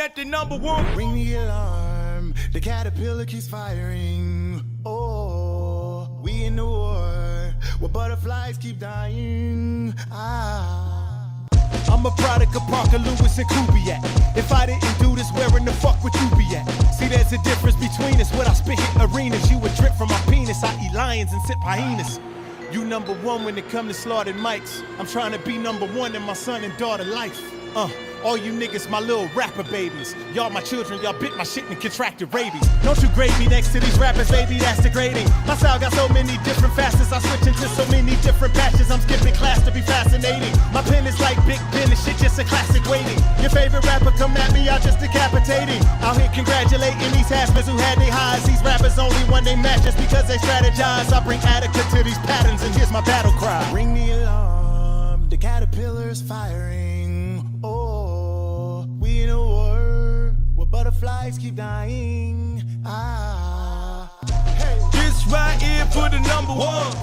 that the number one. Ring the alarm, the caterpillar keeps firing. Oh, we in the war, where butterflies keep dying. I'm a product of Parker Lewis and Kubiak. If I didn't do this, where in the fuck would you be at? See, there's a difference between us. What I spit hit arenas, you would drip from my penis. I eat lions and sip hyenas. You number one when it come to slaughtered mics. I'm trying to be number one in my son and daughter life. All you niggas, my little rapper babies. Y'all my children, y'all bit my shit and contracted rabies. Don't you grade me next to these rappers, baby, that's degrading. My style got so many different facets, I switch into so many different patches. I'm skipping class to be fascinating. My pen is like Big Ben, this shit just a classic waiting. Your favorite rapper come at me, I'll just decapitating. Out here congratulating these haspers who had their highs. These rappers only when they match just because they strategize. I bring adequate to these patterns and here's my battle cry. Ring the alarm, the caterpillar's firing. Oh, we in a war, where butterflies keep dying. Hey, this right here for the number one.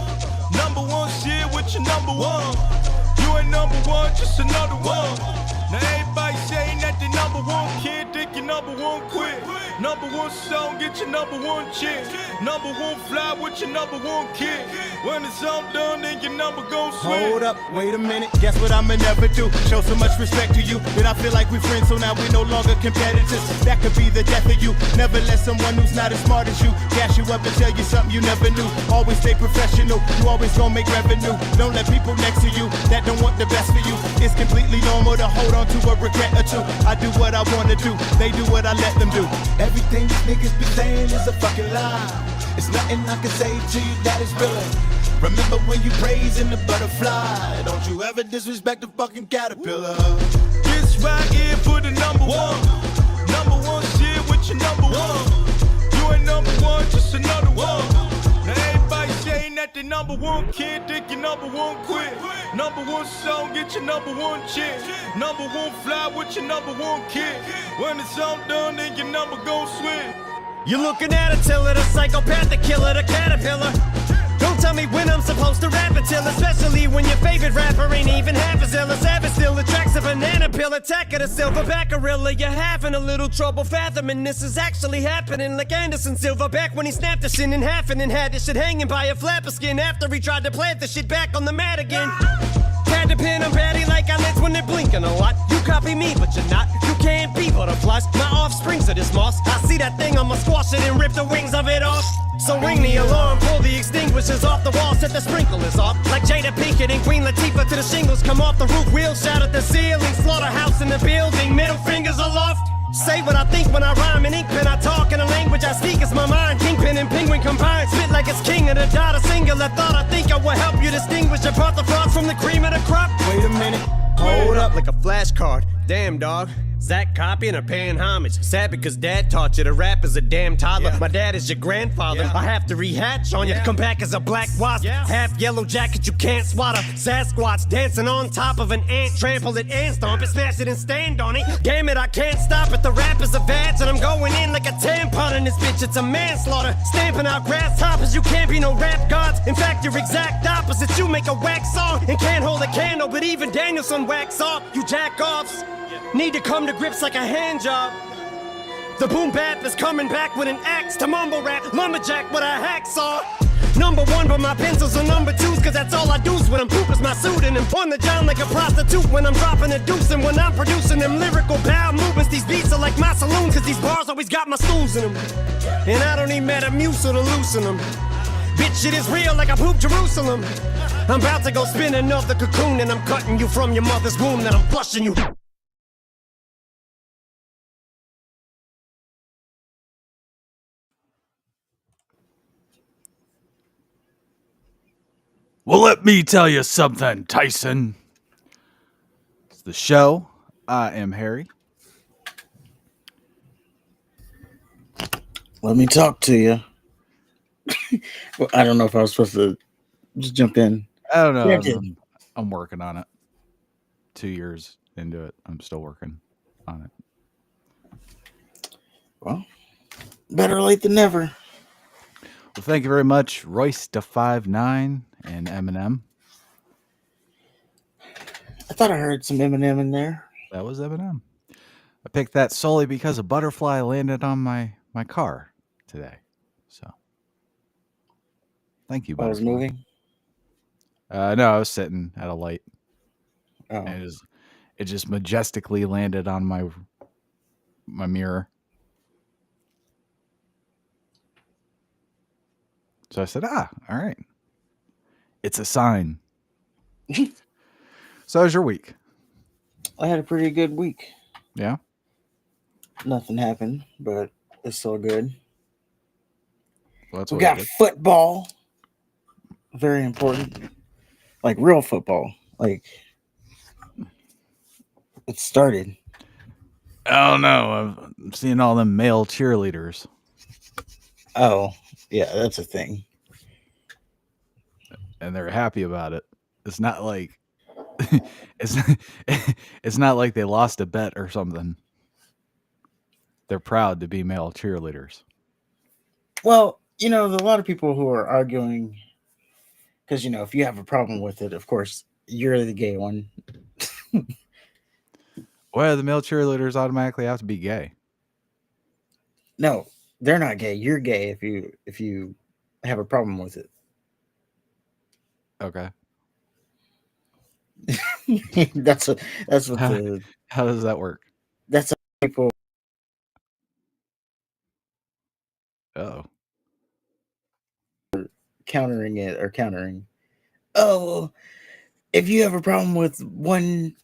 Number one shit with your number one. You ain't number one, just another one. Now everybody saying that they number one kid, think your number one quit. Number one song, get your number one chick. Number one fly with your number one kid. When it's all done, then your number gon' swing. Hold up, wait a minute, guess what I'ma never do? Show so much respect to you that I feel like we friends, so now we no longer competitors. That could be the death of you. Never let someone who's not as smart as you gas you up and tell you something you never knew. Always stay professional, you always gon' make revenue. Don't let people next to you that don't want the best for you. It's completely normal to hold on to a regret or two. I do what I wanna do, they do what I let them do. Everything these niggas be saying is a fucking lie. It's nothing I can say to you that is real. Remember when you praising the butterfly. Don't you ever disrespect the fucking caterpillar. This right here for the number one. Number one shit with your number one. You ain't number one, just another one. Now everybody saying that the number one kid, think your number one quit. Number one song, get your number one chick. Number one fly with your number one kid. When it's all done, then your number gon' swing. You're looking at a tiller, the psychopathic killer, the caterpillar. Don't tell me when I'm supposed to rap until, especially when your favorite rapper ain't even half as ill. A savage still attracts a banana peel, attack of the silverback gorilla. You're having a little trouble fathoming this is actually happening, like Anderson Silverback when he snapped the shit in half and then had this shit hanging by a flap of skin after he tried to plant the shit back on the mat again. Had to pin, I'm batty like eyelids when they're blinking a lot. You copy me, but you're not. You can't be butterflies. My offsprings of this moss. I see that thing, I'ma squash it and rip the wings of it off. So ring the alarm, pull the extinguishers off the wall, set the sprinklers off. Like Jada Pinkett and Queen Latifah, to the shingles come off the roof, wheels shout at the ceiling, slaughterhouse in the building, middle fingers aloft. Say what I think when I rhyme in ink pen, I talk in a language I speak, it's my mind. Kingpin and penguin combined, spit like it's king of the dot, a singular thought. I think I will help you distinguish apart the frogs from the cream of the crop. Wait a minute, Hold up like a flashcard. Damn, dog. Zach copying or paying homage. Sad because dad taught you to rap as a damn toddler. My dad is your grandfather. I have to rehatch on you. Come back as a black wasp. Half yellow jacket you can't swatter. Sasquatch dancing on top of an ant. Trample it and stomp it. Smash it and stand on it. Damn it, I can't stop it. The rap is a badge and I'm going in like a tampon in this bitch. It's a manslaughter. Stamping out grasshoppers. You can't be no rap gods. In fact, you're exact opposite. You make a wax song and can't hold a candle. But even Danielson wax off. You jack offs. Need to come to grips like a hand job. The boom bap is coming back with an axe to mumble rap. Lumberjack with a hacksaw. Number one, but my pencils are number twos, cause that's all I do's when I'm poop is my pseudonym. On the John like a prostitute when I'm dropping a deuce, and when I'm producing them lyrical bowel movements, these beats are like my saloon, cause these bars always got my stools in them. And I don't need Metamucil to loosen them. Bitch, shit is real like I pooped Jerusalem. I'm about to go spin another cocoon, and I'm cutting you from your mother's womb, then I'm flushing you. Well, let me tell you something, Tyson. It's the show. I am Harry. Let me talk to you. Well, I don't know if I was supposed to just jump in. I don't know. Yeah, I'm working on it. 2 years into it. I'm still working on it. Well, better late than never. Well, thank you very much, Royce to 5'9" and Eminem. I thought I heard some Eminem in there. That was Eminem. I picked that solely because a butterfly landed on my car today. So, thank you, I was butterfly. moving. No, I was sitting at a light, Oh, and it just majestically landed on my mirror. So I said, all right. It's a sign. So how's your week? I had a pretty good week. Yeah? Nothing happened, but it's still good. Well, that's We always got good. football. Very important. Like real football. Like it started. Oh, no. I'm seeing all them male cheerleaders. Oh, yeah, that's a thing. And they're happy about it. It's not like... it's, it's not like they lost a bet or something. They're proud to be male cheerleaders. Well, there's a lot of people who are arguing because, if you have a problem with it, of course, you're the gay one. Well, the male cheerleaders automatically have to be gay. No, they're not gay. You're gay if you have a problem with it. Okay. that's what the How does that work? that's how people Oh. countering. Oh, if you have a problem with one,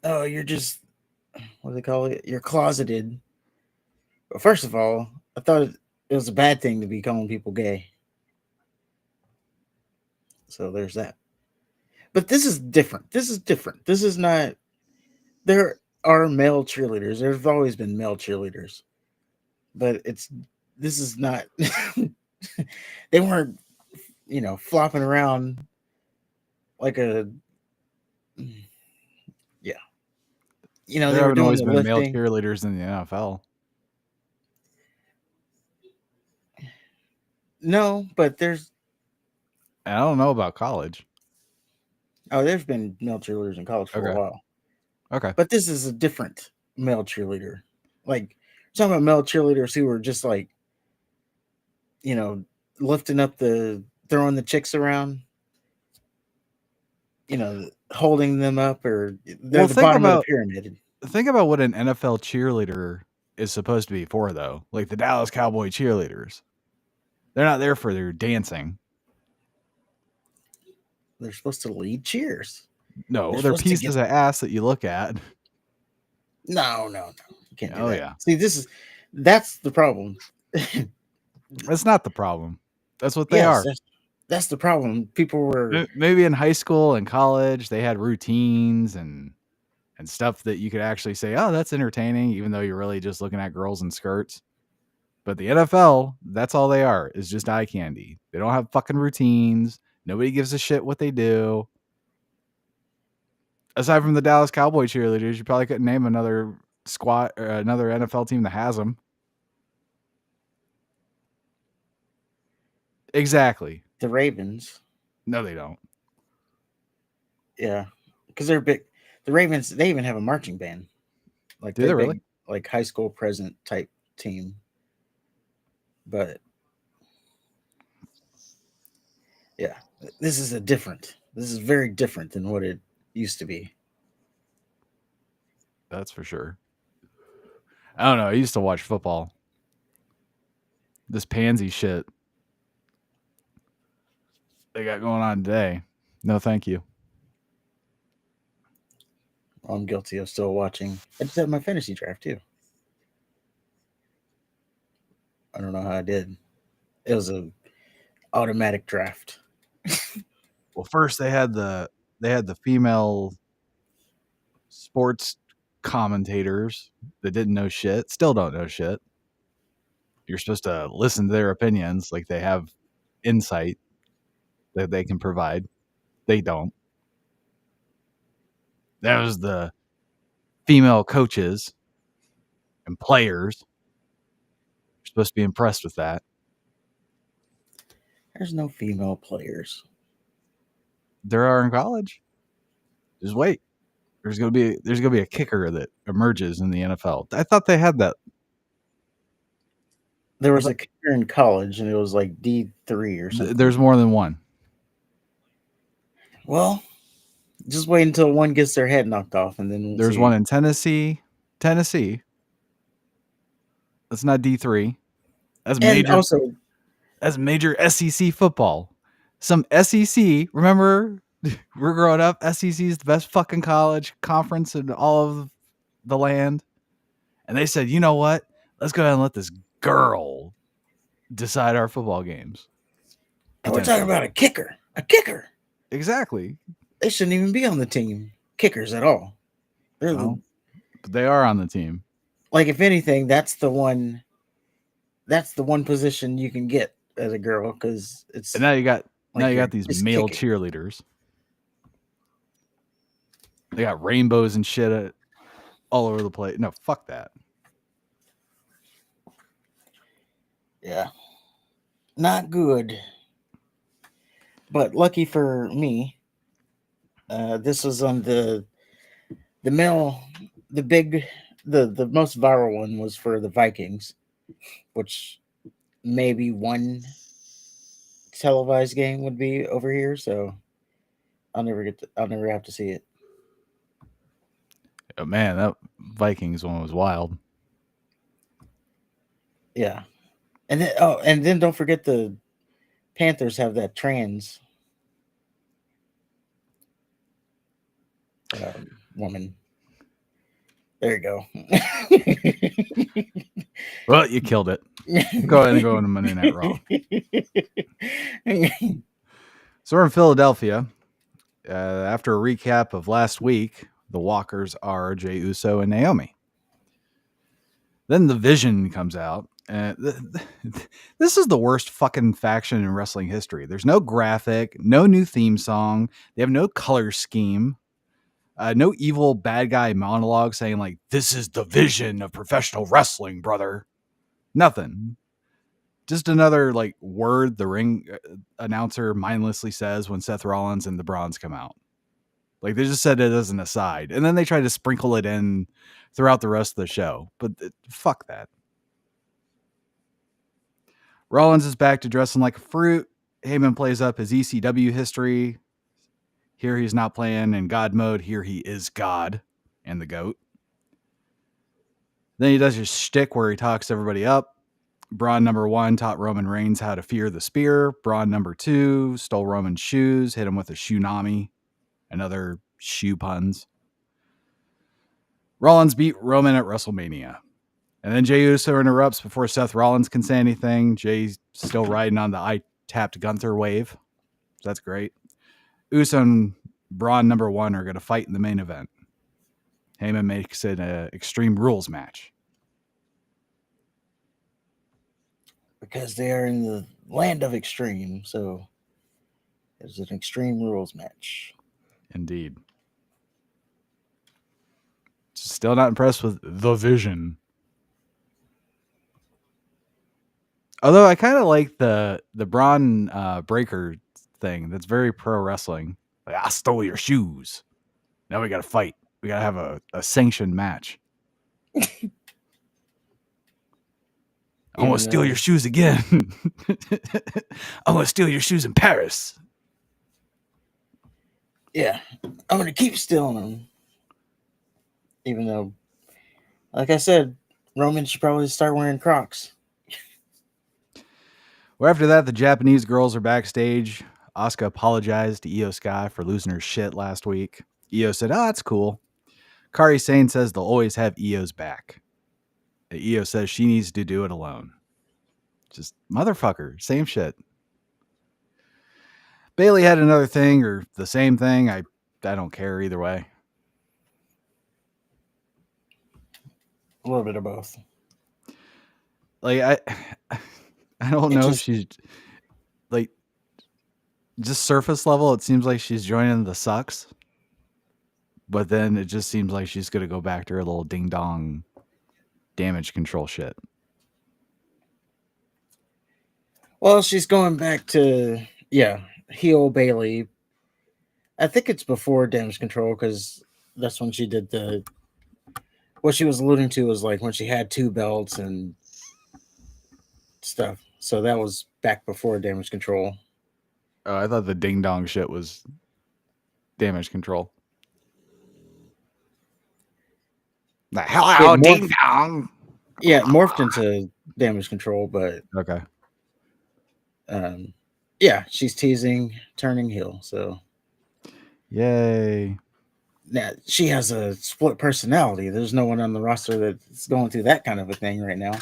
oh, you're just, what do they call it? You're closeted. But first of all, I thought it was a bad thing to be calling people gay. So there's that. But this is different. This is not. There are male cheerleaders. There's always been male cheerleaders, but this is not. They weren't, flopping around like a. Yeah, they There were haven't doing always the been male lifting. cheerleaders in the NFL. No, but there's. And I don't know about college. Oh, there's been male cheerleaders in college for a Okay. while. Okay. But this is a different male cheerleader. Like, talking about male cheerleaders who were just like, lifting up throwing the chicks around, holding them up, or they're Well, the bottom of the pyramid. think about what an NFL cheerleader is supposed to be for, though. Like the Dallas Cowboy cheerleaders. They're not there for their dancing. They're supposed to lead cheers. No, They're they're supposed to pieces of ass that you look at. No. You can't do Oh, that. yeah. See, that's the problem. That's not the problem. That's what they are. That's the problem. People were Maybe in high school and college, they had routines and stuff that you could actually say, oh, that's entertaining, even though you're really just looking at girls in skirts. But the NFL, that's all they are, is just eye candy. They don't have fucking routines. Nobody gives a shit what they do. Aside from the Dallas Cowboy cheerleaders, you probably couldn't name another squad or another NFL team that has them. Exactly. the Ravens. No, they don't. Yeah, because they're big. The Ravens, they even have a marching band. Like Do they they're really? big, like high school present type team. But yeah, this is very different than what it used to be. That's for sure. I don't know. I used to watch football. This pansy shit they got going on today. No, thank you. I'm guilty of still watching. I just had my fantasy draft too. I don't know how I did. It was a automatic draft. Well, first they had the female sports commentators that didn't know shit, still don't know shit. You're supposed to listen to their opinions, like they have insight that they can provide. They don't. That was the female coaches and players. You're supposed to be impressed with that. There's no female players. There are in college. Just wait. There's gonna be a kicker that emerges in the NFL. I thought they had that. There was a kicker in college, and it was like D3 or something. There's more than one. Well, just wait until one gets their head knocked off, and then we'll There's see. one in Tennessee. That's not D3. That's And major. also, That's major SEC football. Some SEC. Remember, we're growing up. SEC is the best fucking college conference in all of the land. And they said, you know what? Let's go ahead and let this girl decide our football games. and we're talking about a kicker. A kicker. Exactly. They shouldn't even be on the team. Kickers at all. They're Well, but they are on the team. like, if anything, that's the one. That's the one position you can get as a girl, because it's. And now you got you're these just male kicking. cheerleaders. They got rainbows and shit all over the place. No, fuck that. Yeah. Not good. But lucky for me, this was on the male, the most viral one was for the Vikings, which maybe one televised game would be over here. So I'll never have to see it. Oh, man, that Vikings one was wild. Yeah. And then don't forget the Panthers have that trans woman. There you go. Well, you killed it. Go ahead and go into Monday Night Raw. So we're in Philadelphia. After a recap of last week, the Walkers are Jey Uso and Naomi. Then the Vision comes out. This is the worst fucking faction in wrestling history. There's no graphic, no new theme song. They have no color scheme. No evil bad guy monologue saying like, this is the vision of professional wrestling, brother. Nothing. Just another like word the ring announcer mindlessly says when Seth Rollins and the Brawns come out. Like they just said it as an aside. And then they try to sprinkle it in throughout the rest of the show. But fuck that. Rollins is back to dressing like a fruit. Heyman plays up his ECW history. Here he's not playing in God mode. Here he is God and the GOAT. Then he does his shtick where he talks everybody up. Braun number 1 taught Roman Reigns how to fear the spear. Braun number 2 stole Roman's shoes, hit him with a shoe-nami. Another shoe puns. Rollins beat Roman at WrestleMania. And then Jey Uso interrupts before Seth Rollins can say anything. Jay's still riding on the I tapped Gunther wave. So that's great. Uso and Braun number 1 are going to fight in the main event. Heyman makes it an Extreme Rules match. Because they are in the land of extreme, so it's an Extreme Rules match. Indeed. Still not impressed with the Vision. Although I kind of like the Braun Breaker thing. That's very pro wrestling. Like, I stole your shoes. Now we got to fight. We got to have a sanctioned match. I'm going to steal your shoes again. I'm going to steal your shoes in Paris. Yeah, I'm going to keep stealing them. Even though, like I said, Roman should probably start wearing Crocs. Well, after that, the Japanese girls are backstage. Asuka apologized to Io Sky for losing her shit last week. Io said, oh, that's cool. Kairi Sane says they'll always have Io's back. Io says she needs to do it alone. Just motherfucker. Same shit. Bailey had another thing or the same thing. I don't care either way. A little bit of both. Like, I don't know if she's like just surface level. It seems like she's joining the sucks, but then it just seems like she's going to go back to her little ding dong damage control shit. Well, she's going back to heel Bailey. I think it's before damage control because That's when she did the. What she was alluding to was like when she had 2 belts and stuff. So that was back before Damage Control. Oh, I thought the ding dong shit was Damage Control. The hello, ding dong. Yeah, it morphed into Damage Control, but Okay. yeah, she's teasing turning heel. So Yay. now she has a split personality. There's no one on the roster that's going through that kind of a thing right now.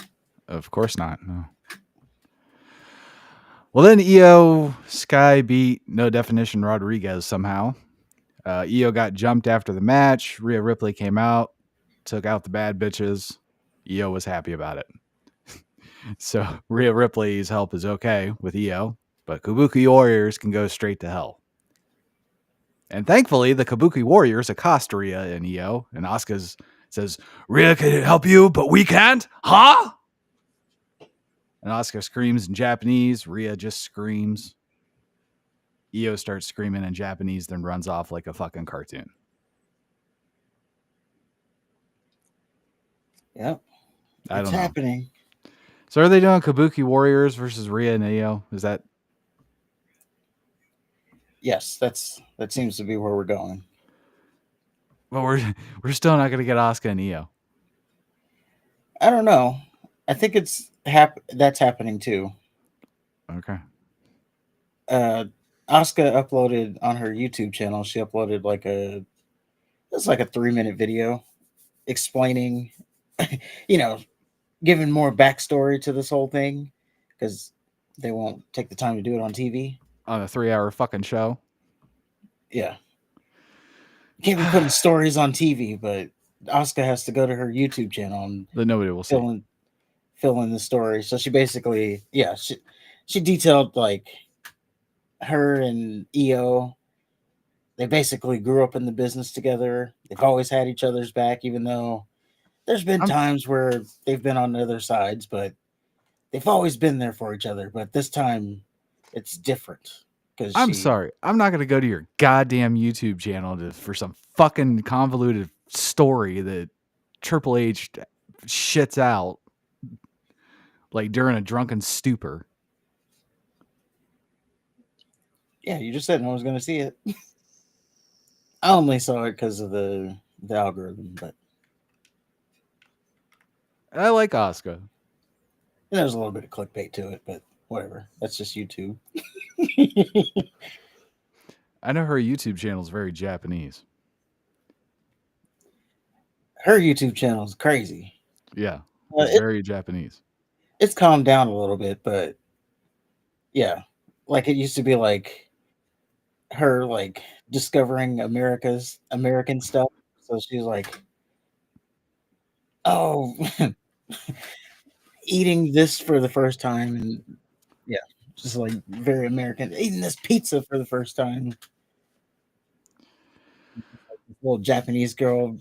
Of course not. No. Well, then Io Sky beat No Definition Rodriguez somehow. Io got jumped after the match. Rhea Ripley came out, took out the bad bitches. Io was happy about it. So Rhea Ripley's help is okay with Io, but Kabuki Warriors can go straight to hell. And thankfully, the Kabuki Warriors accost Rhea and Io, and Asuka says, Rhea can help you, but we can't? Huh? And Asuka screams in Japanese. Rhea just screams. Io starts screaming in Japanese, then runs off like a fucking cartoon. Yep. I It's don't know. happening. So are they doing Kabuki Warriors versus Rhea and Io? Is that? Yes, that seems to be where we're going. But we're still not going to get Asuka and Io. I don't know. I think it's that's happening too. Okay. Asuka uploaded on her YouTube channel. She uploaded it's like a 3-minute video explaining, giving more backstory to this whole thing because they won't take the time to do it on TV. On a 3-hour fucking show. Yeah. You can't be putting stories on TV, but Asuka has to go to her YouTube channel and That nobody will see. Fill in the story. So she basically, she detailed like her and Io. They basically grew up in the business together. They've always had each other's back, even though there's been times where they've been on the other sides, but they've always been there for each other. But this time, it's different. I'm sorry. I'm not going to go to your goddamn YouTube channel for some fucking convoluted story that Triple H shits out like during a drunken stupor. Yeah, you just said no one's going to see it. I only saw it because of the algorithm, but I like Asuka. There's a little bit of clickbait to it, but whatever. That's just YouTube. I know her YouTube channel is very Japanese. Her YouTube channel is crazy. Yeah, it's very Japanese. It's calmed down a little bit, but yeah, like it used to be like her like discovering American stuff. So she's like, oh, eating this for the first time, and yeah, just like very American, eating this pizza for the first time. This little Japanese girl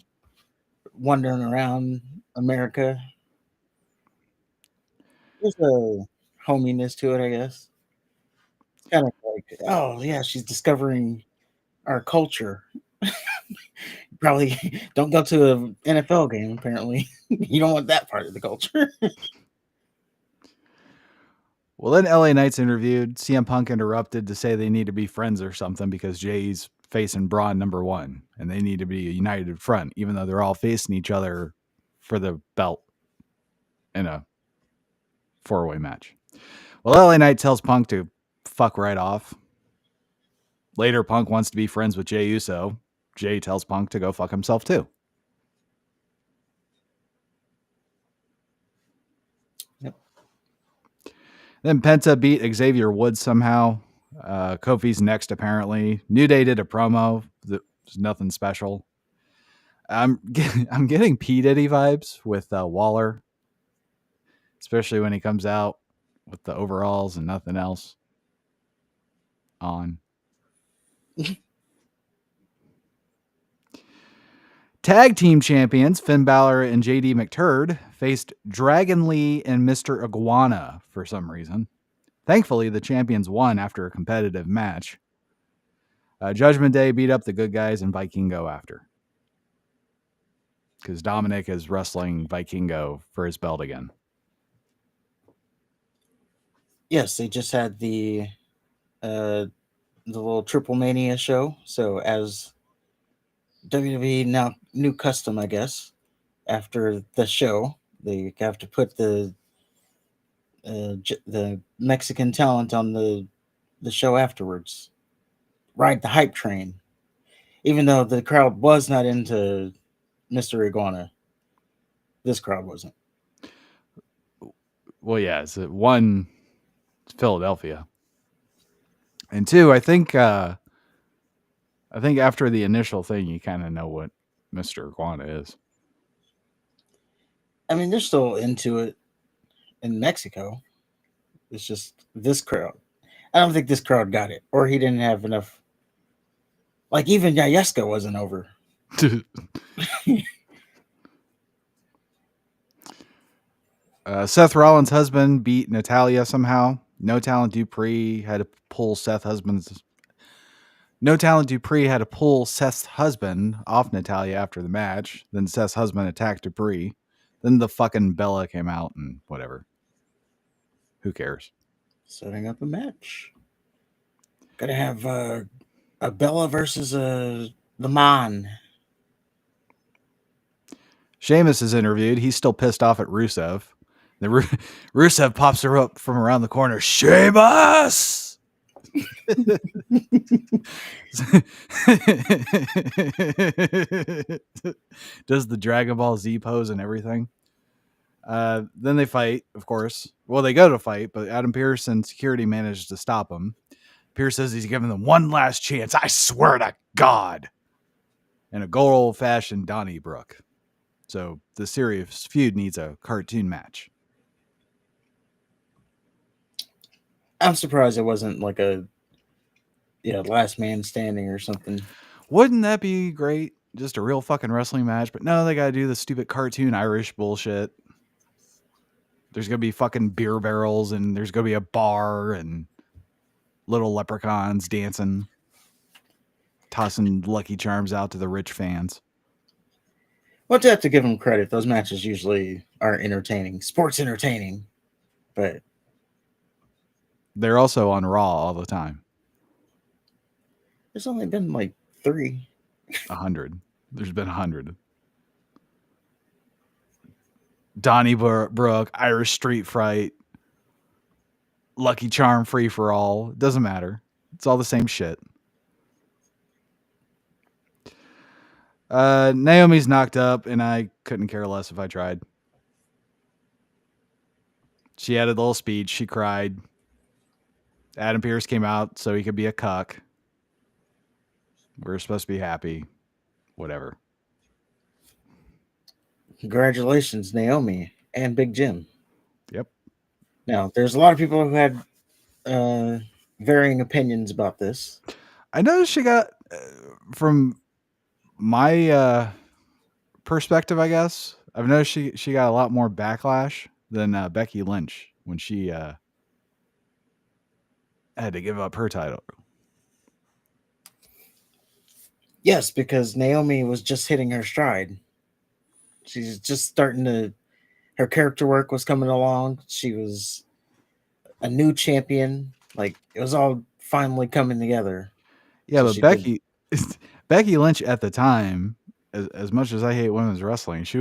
wandering around America. There's a hominess to it, I guess. It's kind of like, oh yeah, she's discovering our culture. Probably don't go to an NFL game. Apparently, you don't want that part of the culture. Well, then LA Knight's interviewed. CM Punk interrupted to say they need to be friends or something because Jay's facing Braun #1, and they need to be a united front, even though they're all facing each other for the belt in a 4-way match. Well, LA Knight tells Punk to fuck right off. Later, Punk wants to be friends with Jey Uso. Jay tells Punk to go fuck himself too. Yep. Then Penta beat Xavier Woods somehow. Kofi's next, apparently. New Day did a promo. There's nothing special. I'm getting P. Diddy vibes with Waller, especially when he comes out with the overalls and nothing else on. Tag team champions Finn Balor and JD McTurd faced Dragon Lee and Mr. Iguana for some reason. Thankfully, the champions won after a competitive match. Judgment Day beat up the good guys and Vikingo after. because Dominic is wrestling Vikingo for his belt again. Yes, they just had the little Triple Mania show. So as WWE now new custom, I guess, after the show, they have to put the Mexican talent on the show afterwards. Ride the hype train, even though the crowd was not into Mr. Iguana. This crowd wasn't. Well, yeah, it's one, it's Philadelphia, and two, I think after the initial thing, you kind of know what Mr. Iguana is. I mean, they're still into it in Mexico. It's just this crowd. I don't think this crowd got it, or he didn't have enough. Like even Yayeska wasn't over. Seth Rollins' husband beat Natalia somehow. No Talent Dupree had to pull Seth's husband off Natalia after the match. Then Seth's husband attacked Dupree. Then the fucking Bella came out and whatever. Who cares? Setting up a match. Gotta have a Bella versus the Man. Sheamus is interviewed. He's still pissed off at Rusev. Then Rusev pops her up from around the corner. Sheamus! Does the Dragon Ball Z pose and everything. Then they fight, of course. Well, they go to fight, but Adam Pearce and security managed to stop him. Pearce says he's giving them one last chance. I swear to God. And a good old-fashioned Donnybrook. So the serious feud needs a cartoon match. I'm surprised it wasn't like a last man standing or something. Wouldn't that be great? Just a real fucking wrestling match. But no, they got to do the stupid cartoon Irish bullshit. There's going to be fucking beer barrels and there's going to be a bar and little leprechauns dancing, tossing Lucky Charms out to the rich fans. Well, to have to give them credit, those matches usually are entertaining, sports entertaining, but they're also on Raw all the time. There's only been like 3. 100. There's been 100. Donnybrook, Irish Street Fight, Lucky Charm Free for All. It doesn't matter. It's all the same shit. Naomi's knocked up, and I couldn't care less if I tried. She had a little speech. She cried. Adam Pearce came out so he could be a cuck. We're supposed to be happy. Whatever. Congratulations, Naomi and Big Jim. Yep. Now, there's a lot of people who had varying opinions about this. I noticed she got, from my perspective, I guess, I've noticed she got a lot more backlash than Becky Lynch when she had to give up her title. Yes, because Naomi was just hitting her stride. She's just starting to, her character work was coming along. She was a new champion. Like, it was all finally coming together. Yeah, So but Becky Lynch at the time, as much as I hate women's wrestling, she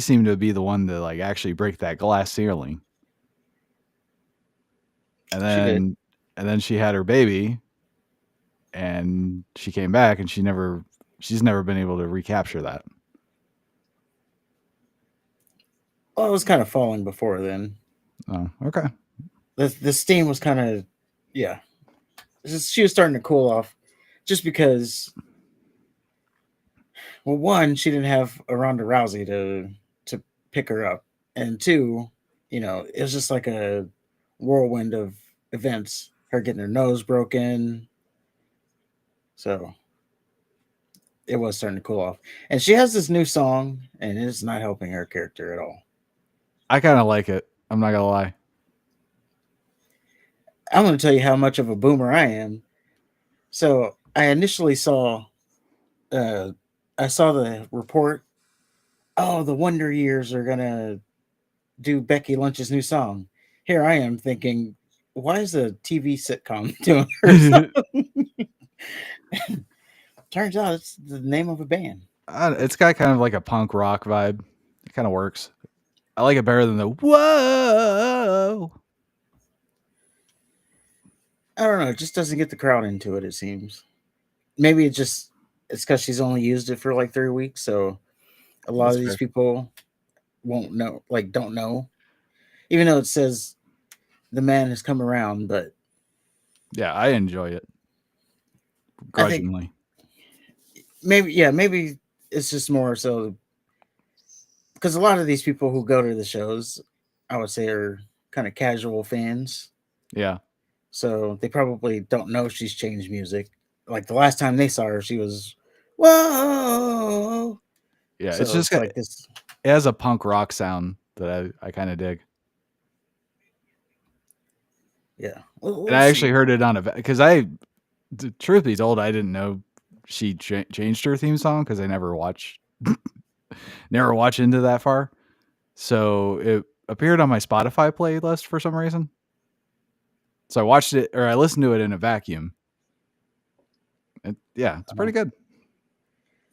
seemed to be the one to like actually break that glass ceiling. And then she had her baby, and she came back, and she's never been able to recapture that. Well, it was kind of falling before then. Oh, okay. The steam was kind of, yeah. She was starting to cool off, just because. Well, one, she didn't have a Ronda Rousey to pick her up, and two, it was just like a whirlwind of events. Her getting her nose broken, so it was starting to cool off. And she has this new song, and it's not helping her character at all. I kind of like it. I'm not gonna lie. I'm going to tell you how much of a boomer I am. So I initially saw I saw the report. Oh, the Wonder Years are gonna do Becky Lynch's new song. Here I am thinking, why is a TV sitcom doing her song? Turns out it's the name of a band. It's got kind of like a punk rock vibe. It kind of works. I like it better than the whoa. I don't know. It just doesn't get the crowd into it. It seems. Maybe it's because she's only used it for like 3 weeks, so a lot That's of these fair. people won't know, like don't know, even though it says the man has come around. But Yeah, I enjoy it I think grudgingly. maybe it's just more so because a lot of these people who go to the shows, I would say, are kind of casual fans. Yeah, So they probably don't know she's changed music. Like the last time they saw her, she was whoa. yeah. It's So just it's like this. it has a punk rock sound that I kind of dig. Yeah, And I actually heard it on a because truth be told, I didn't know she changed her theme song because I never watched into that far. So it appeared on my Spotify playlist for some reason. So I watched it or I listened to it in a vacuum. Yeah, it's pretty good.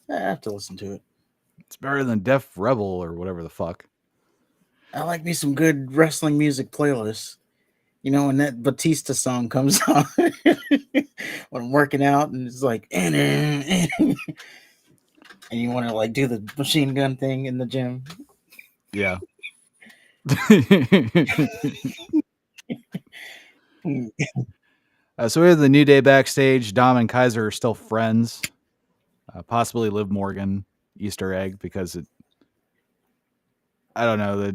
I have to listen to it. It's better than Def Rebel or whatever the fuck. I like me some good wrestling music playlists. You know, when that Batista song comes on when I'm working out and it's like, and you want to like do the machine gun thing in the gym. Yeah. So we have the New Day backstage. Dom and Kaiser are still friends. Possibly Liv Morgan Easter egg because I don't know.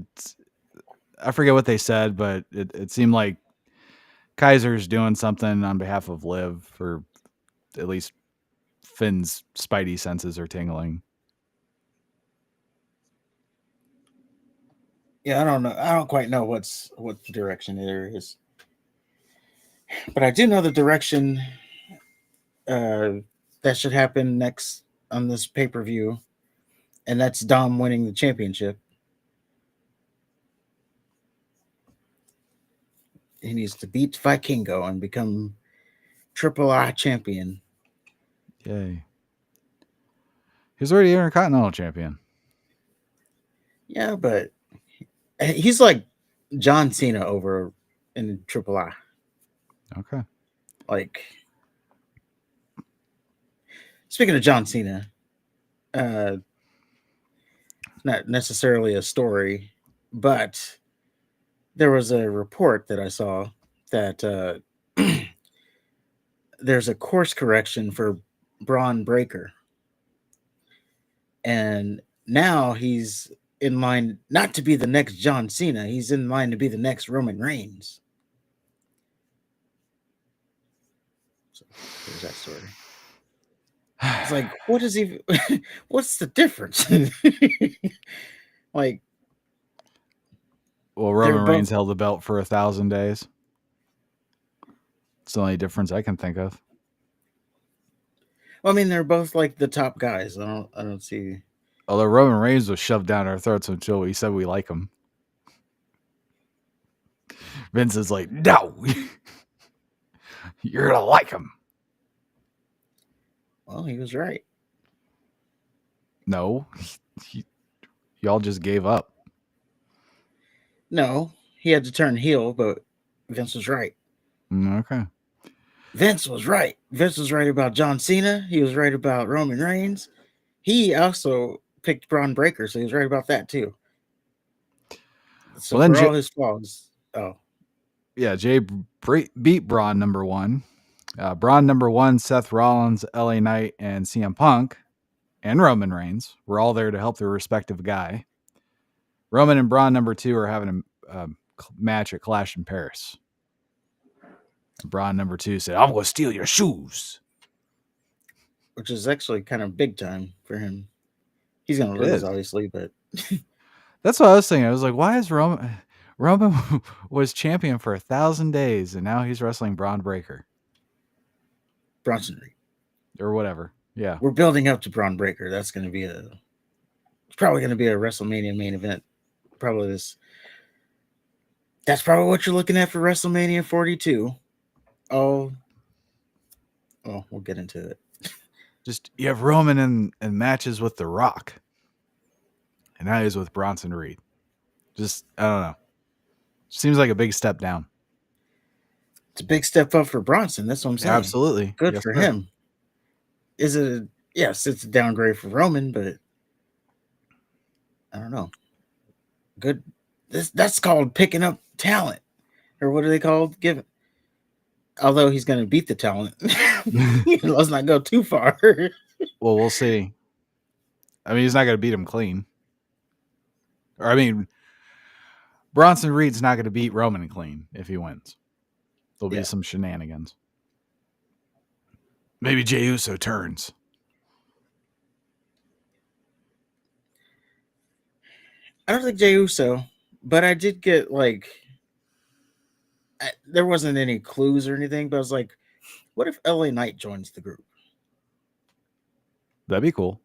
I forget what they said, but it seemed like Kaiser's doing something on behalf of Liv, or at least Finn's spidey senses are tingling. Yeah, I don't know. I don't quite know what the direction there is, but I do know the direction that should happen next on this pay-per-view, and that's Dom winning the championship. He needs to beat Vikingo and become Triple I champion. Yay. He's already Intercontinental champion. Yeah, but he's like John Cena over in Triple I. Okay. Like, speaking of John Cena, not necessarily a story, but there was a report that I saw that there's a course correction for Braun Breaker. And now he's in line not to be the next John Cena, he's in line to be the next Roman Reigns. So there's that story. It's like, what is he? What's the difference? Like, well, Roman both, Reigns held the belt for 1,000 days. It's the only difference I can think of. well, I mean, they're both like the top guys. I don't see. Although Roman Reigns was shoved down our throats until we said we like him. Vince is like, no, you're gonna like him. Well, he was right. No, y'all just gave up. No, he had to turn heel, but Vince was right. Okay. Vince was right. Vince was right about John Cena. He was right about Roman Reigns. He also picked Braun Breaker, so he was right about that too. So well, for all his flaws, yeah, Jay beat Braun number one. Braun number one, Seth Rollins, LA Knight, and CM Punk, and Roman Reigns were all there to help their respective guy. Roman and Braun number two are having a match at Clash in Paris. Braun number two said, I'm going to steal your shoes. which is actually kind of big time for him. He's going to lose, obviously, but that's what I was thinking. I was like, why is Roman was champion for 1,000 days and now he's wrestling Braun Breaker Bronson Reed or whatever. Yeah. We're building up to Braun Breaker. That's going to be it's probably going to be a WrestleMania main event. Probably this. That's probably what you're looking at for WrestleMania 42. Oh, we'll get into it. Just you have Roman in matches with The Rock. And now he's with Bronson Reed. Just, I don't know. Seems like a big step down. It's a big step up for Bronson. That's what I'm saying. Absolutely. Good Yes, for sir. him. Yes, it's a downgrade for Roman, but I don't know. Good. That's called picking up talent. Or what are they called? Although he's going to beat the talent. Let's not go too far. Well, we'll see. I mean, he's not going to beat him clean. Or, I mean, Bronson Reed's not going to beat Roman clean if he wins. There'll be some shenanigans. Maybe Jey Uso turns. I don't think Jey Uso, but I did get there wasn't any clues or anything, but I was like, what if LA Knight joins the group? That'd be cool.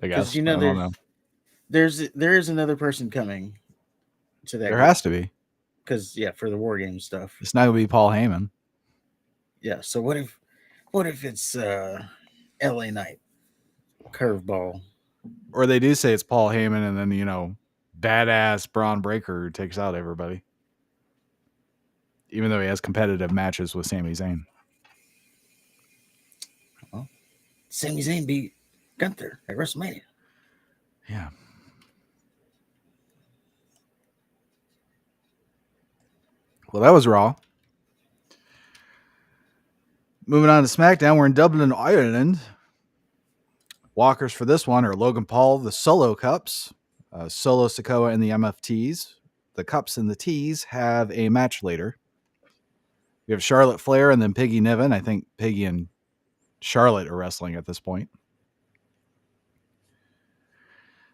I guess. Because I don't know. there is another person coming to that. There has to be. Because for the War Games stuff. It's not going to be Paul Heyman. Yeah. So what if it's LA Knight curveball? Or they do say it's Paul Heyman, and then badass Braun Breaker takes out everybody, even though he has competitive matches with Sami Zayn. Well, Sami Zayn beat Gunther at WrestleMania. Yeah. Well, that was Raw. Moving on to SmackDown, we're in Dublin, Ireland. Walkers for this one are Logan Paul, the Solo Cups, Solo Sikoa, and the MFTs. The Cups and the T's have a match later. We have Charlotte Flair and then Piggy Niven. I think Piggy and Charlotte are wrestling at this point.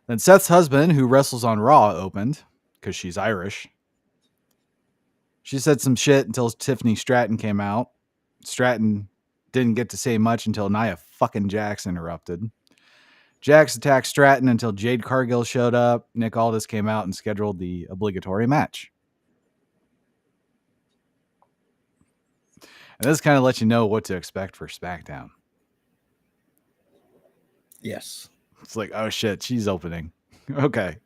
Then Seth's husband, who wrestles on Raw, opened because she's Irish. She said some shit until Tiffany Stratton came out. Stratton didn't get to say much until Nia fucking Jax interrupted. Jax attacked Stratton until Jade Cargill showed up. Nick Aldis came out and scheduled the obligatory match. And this kind of lets you know what to expect for SmackDown. Yes. It's like, oh shit, she's opening. Okay.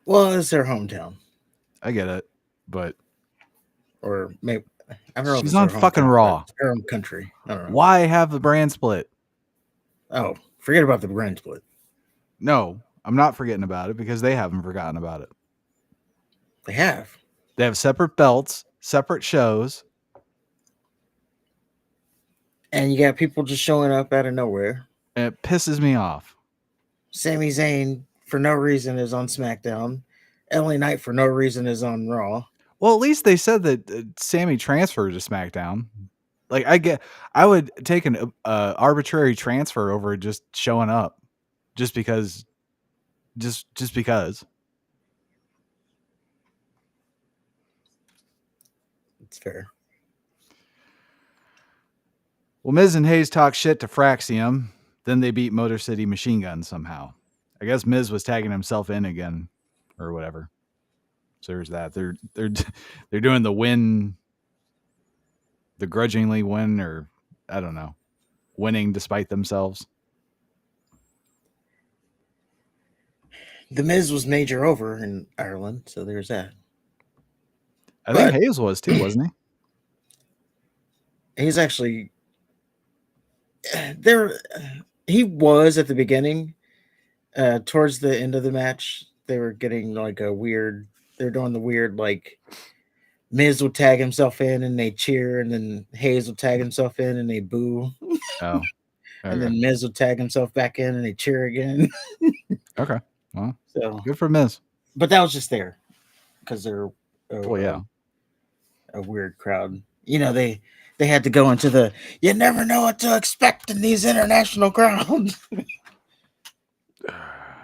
Well, it's their hometown. I get it. But Or maybe I don't know. she's if on it's their fucking hometown, Raw. but it's their own country. I don't know. Why have the brand split? Oh, forget about the brand split. No, I'm not forgetting about it because they haven't forgotten about it. They have. They have separate belts, separate shows. And you got people just showing up out of nowhere. And it pisses me off. Sami Zayn, for no reason, is on SmackDown. LA Knight, for no reason, is on Raw. Well, at least they said that Sammy transferred to SmackDown. Like, I would take an arbitrary transfer over just showing up, just because. It's fair. Well, Miz and Hayes talk shit to Fraxium. Then they beat Motor City Machine Gun somehow. I guess Miz was tagging himself in again, or whatever. So there's that. They're doing the win, the grudgingly win, or I don't know, winning despite themselves. The Miz was major over in Ireland, so there's that. I think Hayes was too, wasn't he? He's actually there. He was at the beginning. Towards the end of the match, they were getting like a weird. They're doing the weird like Miz would tag himself in and they cheer, and then Hayes would tag himself in and they boo. Oh, okay. And then Miz would tag himself back in and they cheer again. Okay, well, so good for Miz. But that was just there because they're a weird crowd. You know, they had to go into the you never know what to expect in these international crowds.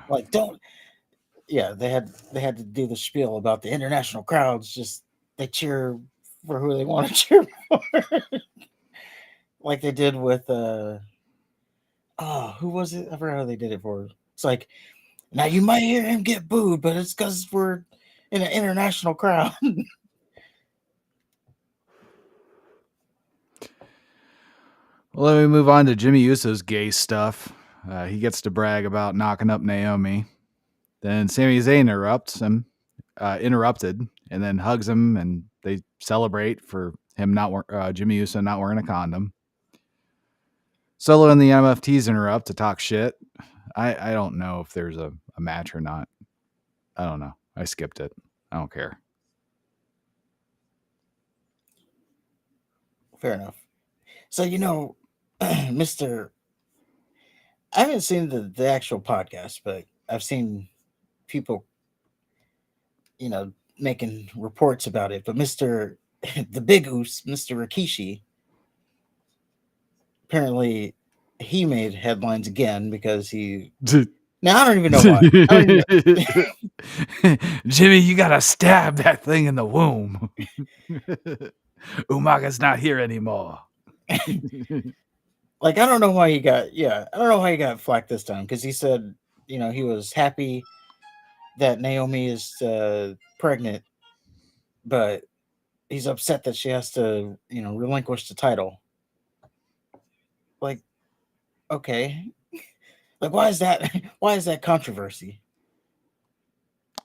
Like they had to do the spiel about the international crowds. Just they cheer for who they want to cheer for. like they did with who was it? I forgot how they did it for. It's like, now you might hear him get booed, but it's because we're in an international crowd. Well, let me move on to Jimmy Uso's gay stuff. He gets to brag about knocking up Naomi. Then Sami Zayn interrupted, and then hugs him, and they celebrate for him Jimmy Uso not wearing a condom. Solo and the MFTs interrupt to talk shit. I don't know if there's a match or not. I don't know. I skipped it. I don't care. Fair enough. So, Mr. I haven't seen the actual podcast, but I've seen people, making reports about it. But Mr. the Big Oos, Mr. Rikishi, apparently he made headlines again because he. Now I don't even know why. I don't even know. Jimmy, you gotta stab that thing in the womb. Umaga's not here anymore. Like, I don't know why he got flack this time, because he said, he was happy that Naomi is pregnant, but he's upset that she has to, relinquish the title. Like, okay. Like, why is that controversy?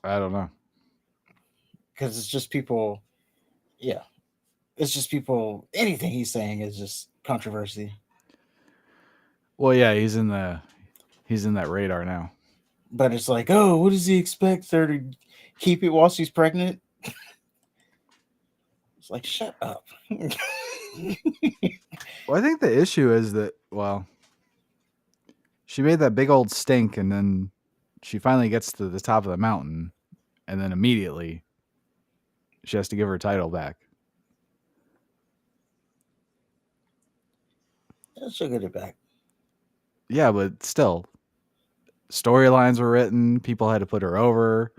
I don't know. Because it's just people, it's just people, anything he's saying is just controversy. Well, yeah, he's in that radar now. But it's like, oh, what does he expect her to keep it while she's pregnant? It's like, shut up. Well, I think the issue is that, she made that big old stink, and then she finally gets to the top of the mountain, and then immediately she has to give her title back. She'll get it back. Yeah, but still, storylines were written. People had to put her over.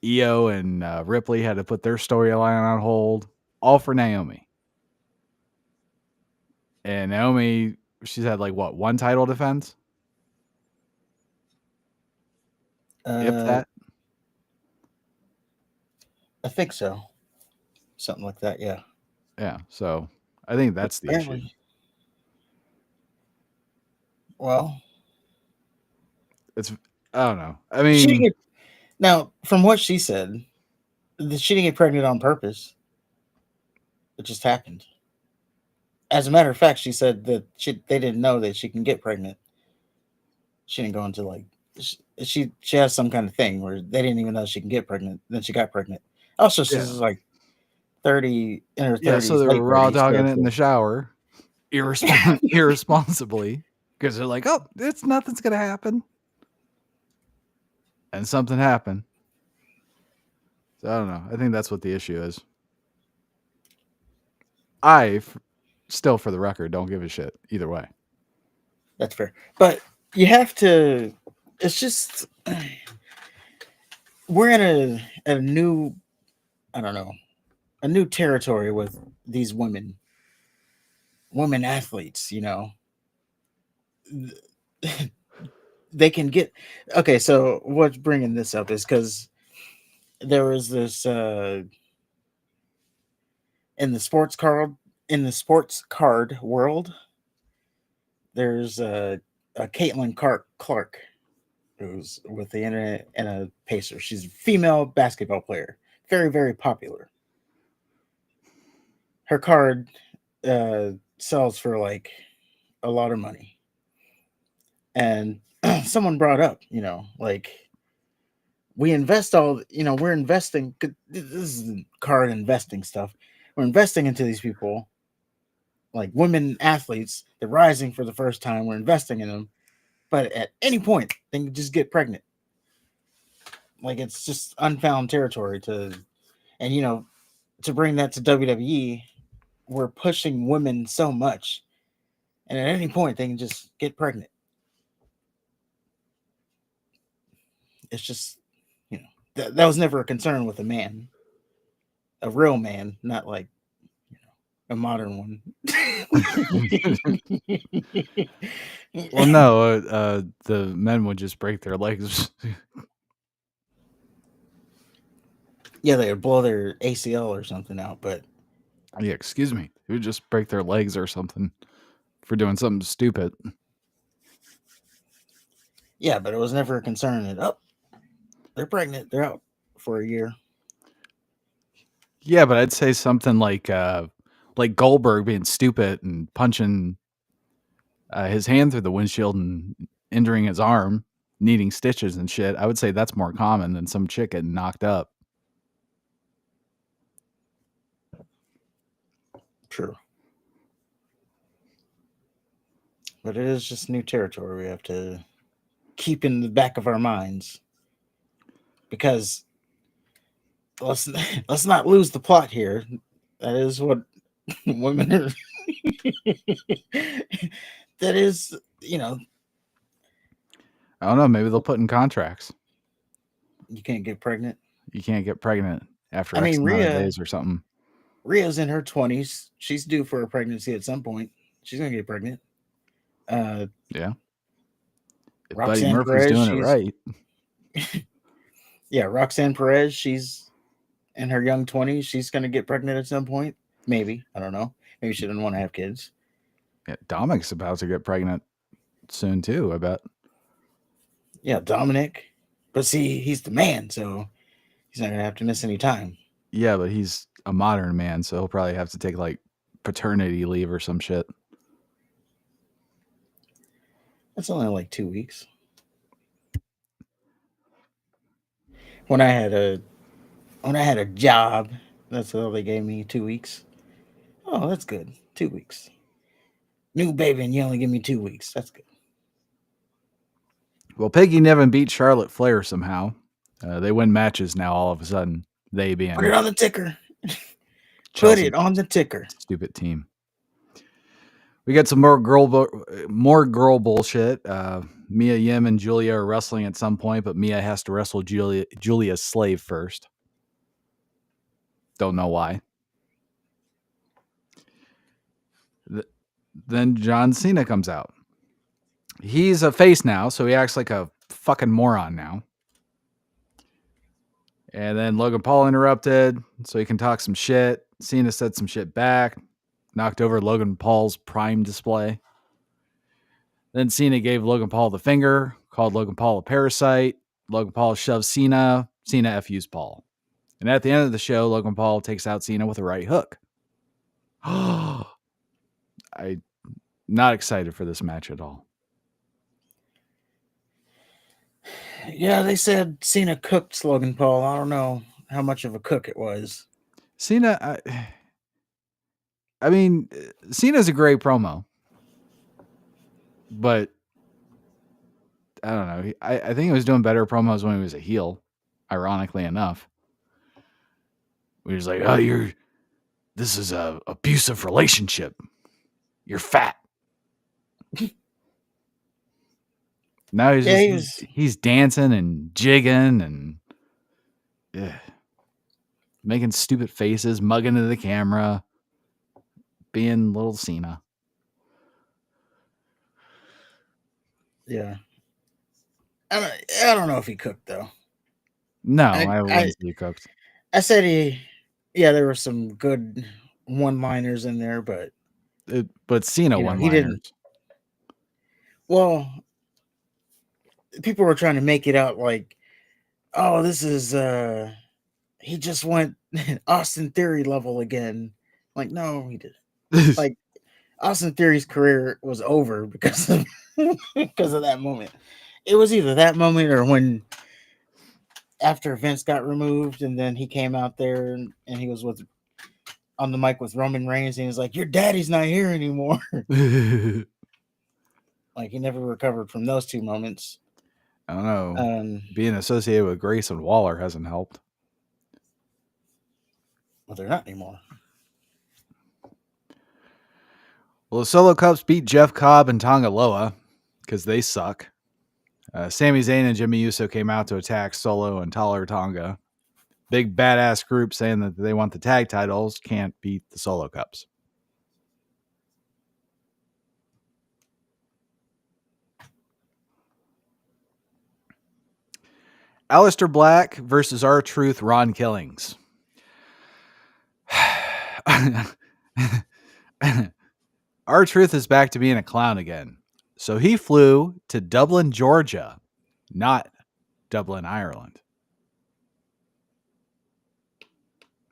Io and Ripley had to put their storyline on hold, all for Naomi. And Naomi, she's had one title defense? If that? I think so. Something like that, yeah. Yeah, so I think that's the issue. Well, I don't know. I mean, now, from what she said, she didn't get pregnant on purpose. It just happened. As a matter of fact, she said that they didn't know that she can get pregnant. She didn't go into she has some kind of thing where they didn't even know she can get pregnant. Then she got pregnant. Also, she's 30 in her 30s. Yeah, so they were raw dogging it in the shower, irresponsibly, because they're like, "Oh, nothing's gonna happen," and something happened. So I don't know. I think that's what the issue is. Still, for the record, don't give a shit either way. That's fair, but you have to. It's just we're in a new, I don't know, a new territory with these women athletes. They can get okay. So what's bringing this up is because there was this in the sports card world. There's a Caitlin Clark who's with the internet and a Pacer. She's a female basketball player, very, very popular. Her card sells for a lot of money, and someone brought up, we invest we're investing. This is card investing stuff. We're investing into these people, like women athletes. They're rising for the first time. We're investing in them, but at any point they can just get pregnant. Like, it's just unfound territory to bring that to WWE. We're pushing women so much, and at any point they can just get pregnant. It's just, that was never a concern with a man, a real man, not A modern one. Well, no, the men would just break their legs. Yeah, they would blow their ACL or something out, but Yeah, excuse me. They would just break their legs or something for doing something stupid. yeah, but it was never a concern that they're pregnant, they're out for a year. Yeah, but I'd say something like Goldberg being stupid and punching his hand through the windshield and injuring his arm, needing stitches and shit. I would say that's more common than some chick getting knocked up. True. But it is just new territory we have to keep in the back of our minds. Because let's not lose the plot here. That is what women are that is, I don't know. Maybe they'll put in contracts. you can't get pregnant. You can't get pregnant after I X mean, amount of days or something. Rhea's in her 20s. She's due for a pregnancy at some point. She's gonna get pregnant. Yeah. If Buddy Roxanne Murphy's Perez, doing it right. Yeah, Roxanne Perez, she's in her young 20s. She's gonna get pregnant at some point. Maybe. I don't know. Maybe she didn't want to have kids. Yeah, Dominic's about to get pregnant soon too, I bet. Yeah, Dominic. But see, he's the man, so he's not gonna have to miss any time. Yeah, but he's a modern man, so he'll probably have to take like paternity leave or some shit. That's only like 2 weeks. When I had a job, that's all they gave me, 2 weeks. Oh, that's good. 2 weeks. New baby, and you only give me 2 weeks. That's good. Well, Peggy Niven beat Charlotte Flair somehow. They win matches now all of a sudden. They being Put it on the ticker. Chelsea. Put it on the ticker. Stupid team. We got some more girl bullshit. Mia Yim and Julia are wrestling at some point, but Mia has to wrestle Julia's slave first. Don't know why. Then John Cena comes out. He's a face now, so he acts like a fucking moron now. And then Logan Paul interrupted, so he can talk some shit. Cena said some shit back, knocked over Logan Paul's Prime display. Then Cena gave Logan Paul the finger, called Logan Paul a parasite. Logan Paul shoved Cena. Cena FU's Paul. And at the end of the show, Logan Paul takes out Cena with a right hook. I'm not excited for this match at all. Yeah, they said Cena cooked Logan Paul. I don't know how much of a cook it was. Cena, I mean, Cena's a great promo. But I don't know. I think he was doing better promos when he was a heel, ironically enough. He was like, oh, this is a abusive relationship. You're fat. Now he's dancing and jigging and making stupid faces, mugging into the camera, being little Cena. Yeah. I don't know if he cooked, though. No, I wouldn't say he cooked. I said there were some good one-liners in there, but Cena one-liners. He didn't. Well, people were trying to make it out like, oh, this is he just went Austin Theory level again. Like, no, he didn't. Like, Austin Theory's career was over because of that moment. It was either that moment or when after Vince got removed and then he came out there and he was on the mic with Roman Reigns and he was like, your daddy's not here anymore. Like, he never recovered from those two moments. I don't know. Being associated with Grayson Waller hasn't helped. Well, they're not anymore. Well, the Solo Cups beat Jeff Cobb and Tonga Loa because they suck. Sami Zayn and Jimmy Uso came out to attack Solo and Tonga. Big badass group saying that they want the tag titles, can't beat the Solo Cups. Aleister Black versus R-Truth Ron Killings. R-Truth is back to being a clown again. So he flew to Dublin, Georgia, not Dublin, Ireland.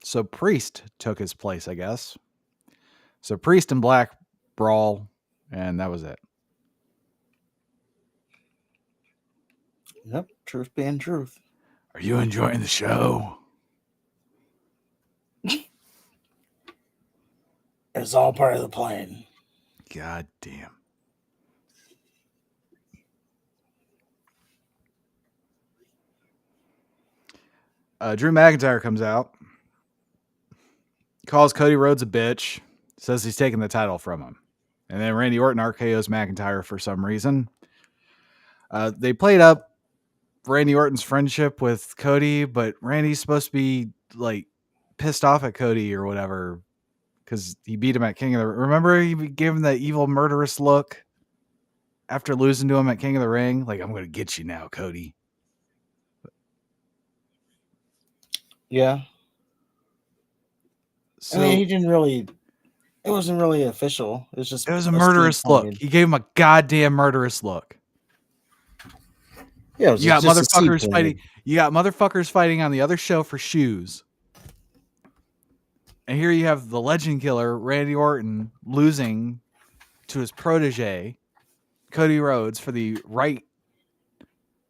So Priest took his place, I guess. So Priest and Black brawl, and that was it. Yep, truth being truth. Are you enjoying the show? It's all part of the plan. God damn. Drew McIntyre comes out, calls Cody Rhodes a bitch, says he's taking the title from him. And then Randy Orton RKO's McIntyre for some reason. They played up Randy Orton's friendship with Cody, but Randy's supposed to be like pissed off at Cody or whatever because he beat him at King of the Ring. Remember he gave him that evil murderous look after losing to him at King of the Ring? Like, I'm going to get you now, Cody. Yeah. So, I mean, he didn't really. It wasn't really official. It was just. It was a murderous look. He gave him a goddamn murderous look. Yeah, it was you got just motherfuckers fighting. You got motherfuckers fighting on the other show for shoes. And here you have the legend killer, Randy Orton, losing to his protege, Cody Rhodes, for the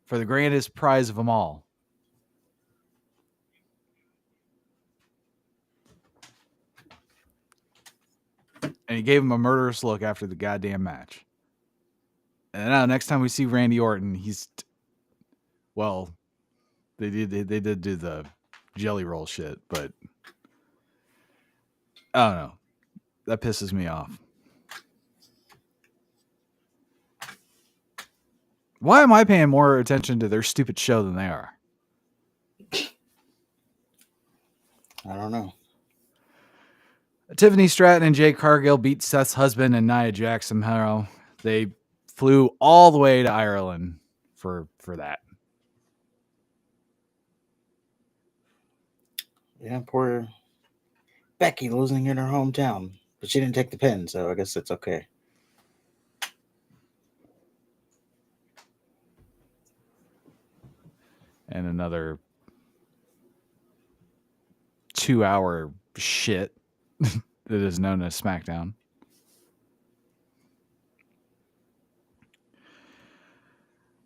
grandest prize of them all. And he gave him a murderous look after the goddamn match. And now next time we see Randy Orton, they did do the jelly roll shit, but I don't know. That pisses me off. Why am I paying more attention to their stupid show than they are? I don't know. Tiffany Stratton and Jade Cargill beat Seth's husband and Nia Jax somehow. They flew all the way to Ireland for that. Yeah, poor Becky losing in her hometown. But she didn't take the pin, so I guess it's okay. And another 2-hour shit that is known as SmackDown.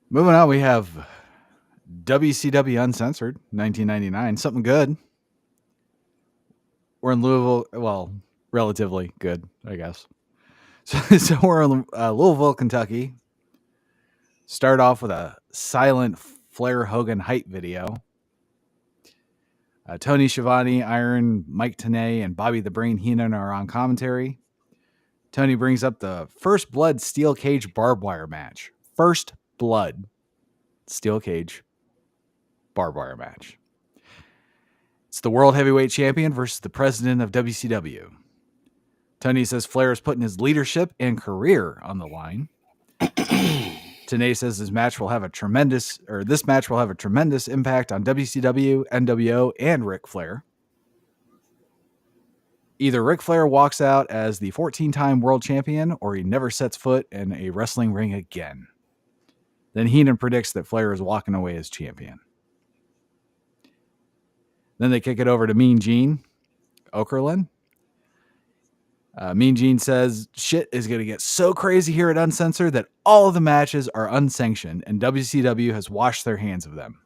Moving on, we have WCW Uncensored, 1999. Something good. We're in Louisville. Well, relatively good, I guess. So we're in Louisville, Kentucky. Start off with a silent Flair Hogan hype video. Tony Schiavone, Iron, Mike Tenay, and Bobby the Brain Heenan are on commentary. Tony brings up the First Blood Steel Cage barbed wire match. First Blood Steel Cage barbed wire match. It's the World Heavyweight Champion versus the President of WCW. Tony says Flair is putting his leadership and career on the line. Tenay says this match will have a tremendous impact on WCW, NWO, and Ric Flair. Either Ric Flair walks out as the 14-time world champion, or he never sets foot in a wrestling ring again. Then Heenan predicts that Flair is walking away as champion. Then they kick it over to Mean Gene Okerlund. Mean Gene says shit is going to get so crazy here at Uncensored that all of the matches are unsanctioned and WCW has washed their hands of them.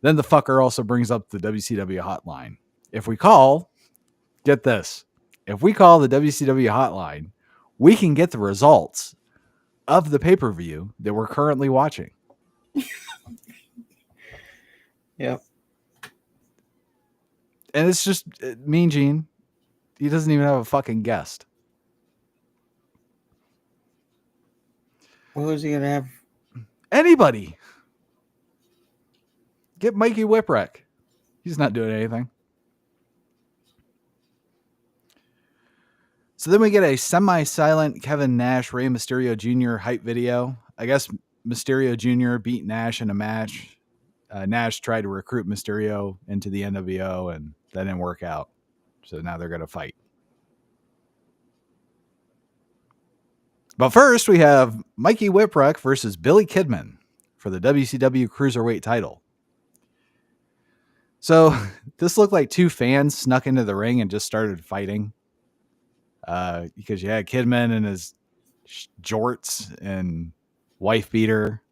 Then the fucker also brings up the WCW hotline. If we call, get this, if we call the WCW hotline, we can get the results of the pay-per-view that we're currently watching. Yep. And it's just Mean Gene. He doesn't even have a fucking guest. What was he going to have? Anybody. Get Mikey Whipwreck. He's not doing anything. So then we get a semi-silent Kevin Nash, Rey Mysterio Jr. hype video. I guess Mysterio Jr. beat Nash in a match Nash tried to recruit Mysterio into the NWO, and that didn't work out. So now they're going to fight. But first, we have Mikey Whipwreck versus Billy Kidman for the WCW Cruiserweight title. So this looked like two fans snuck into the ring and just started fighting. Because you had Kidman in his jorts and wife beater.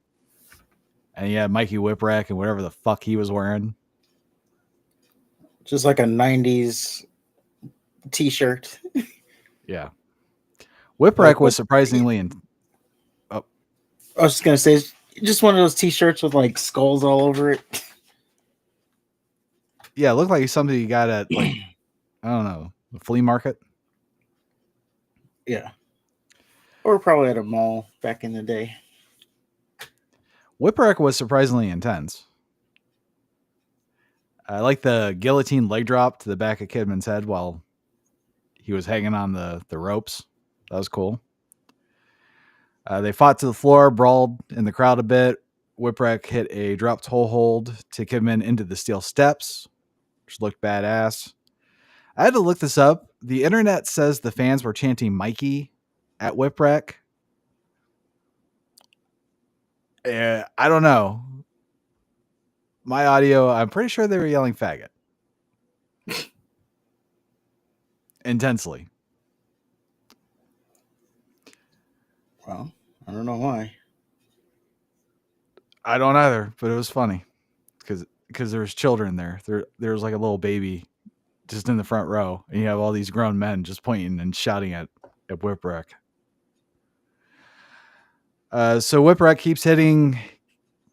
And you had Mikey Whipwreck and whatever the fuck he was wearing. Just like a 90s t-shirt. Yeah. Whipwreck was surprisingly I was just going to say, it's just one of those t-shirts with like skulls all over it. Yeah, it looked like something you got at, like, I don't know, the flea market. Yeah. Or probably at a mall back in the day. Whipwreck was surprisingly intense. I like the guillotine leg drop to the back of Kidman's head while he was hanging on the ropes. That was cool. They fought to the floor, brawled in the crowd a bit. Whipwreck hit a drop toe hold to Kidman into the steel steps, which looked badass. I had to look this up. The internet says the fans were chanting Mikey at Whipwreck. I don't know. My audio, I'm pretty sure they were yelling faggot. Intensely. Well, I don't know why. I don't either, but it was funny because there was children there. There was like a little baby just in the front row, and you have all these grown men just pointing and shouting at Whipwreck. So Whipwreck keeps hitting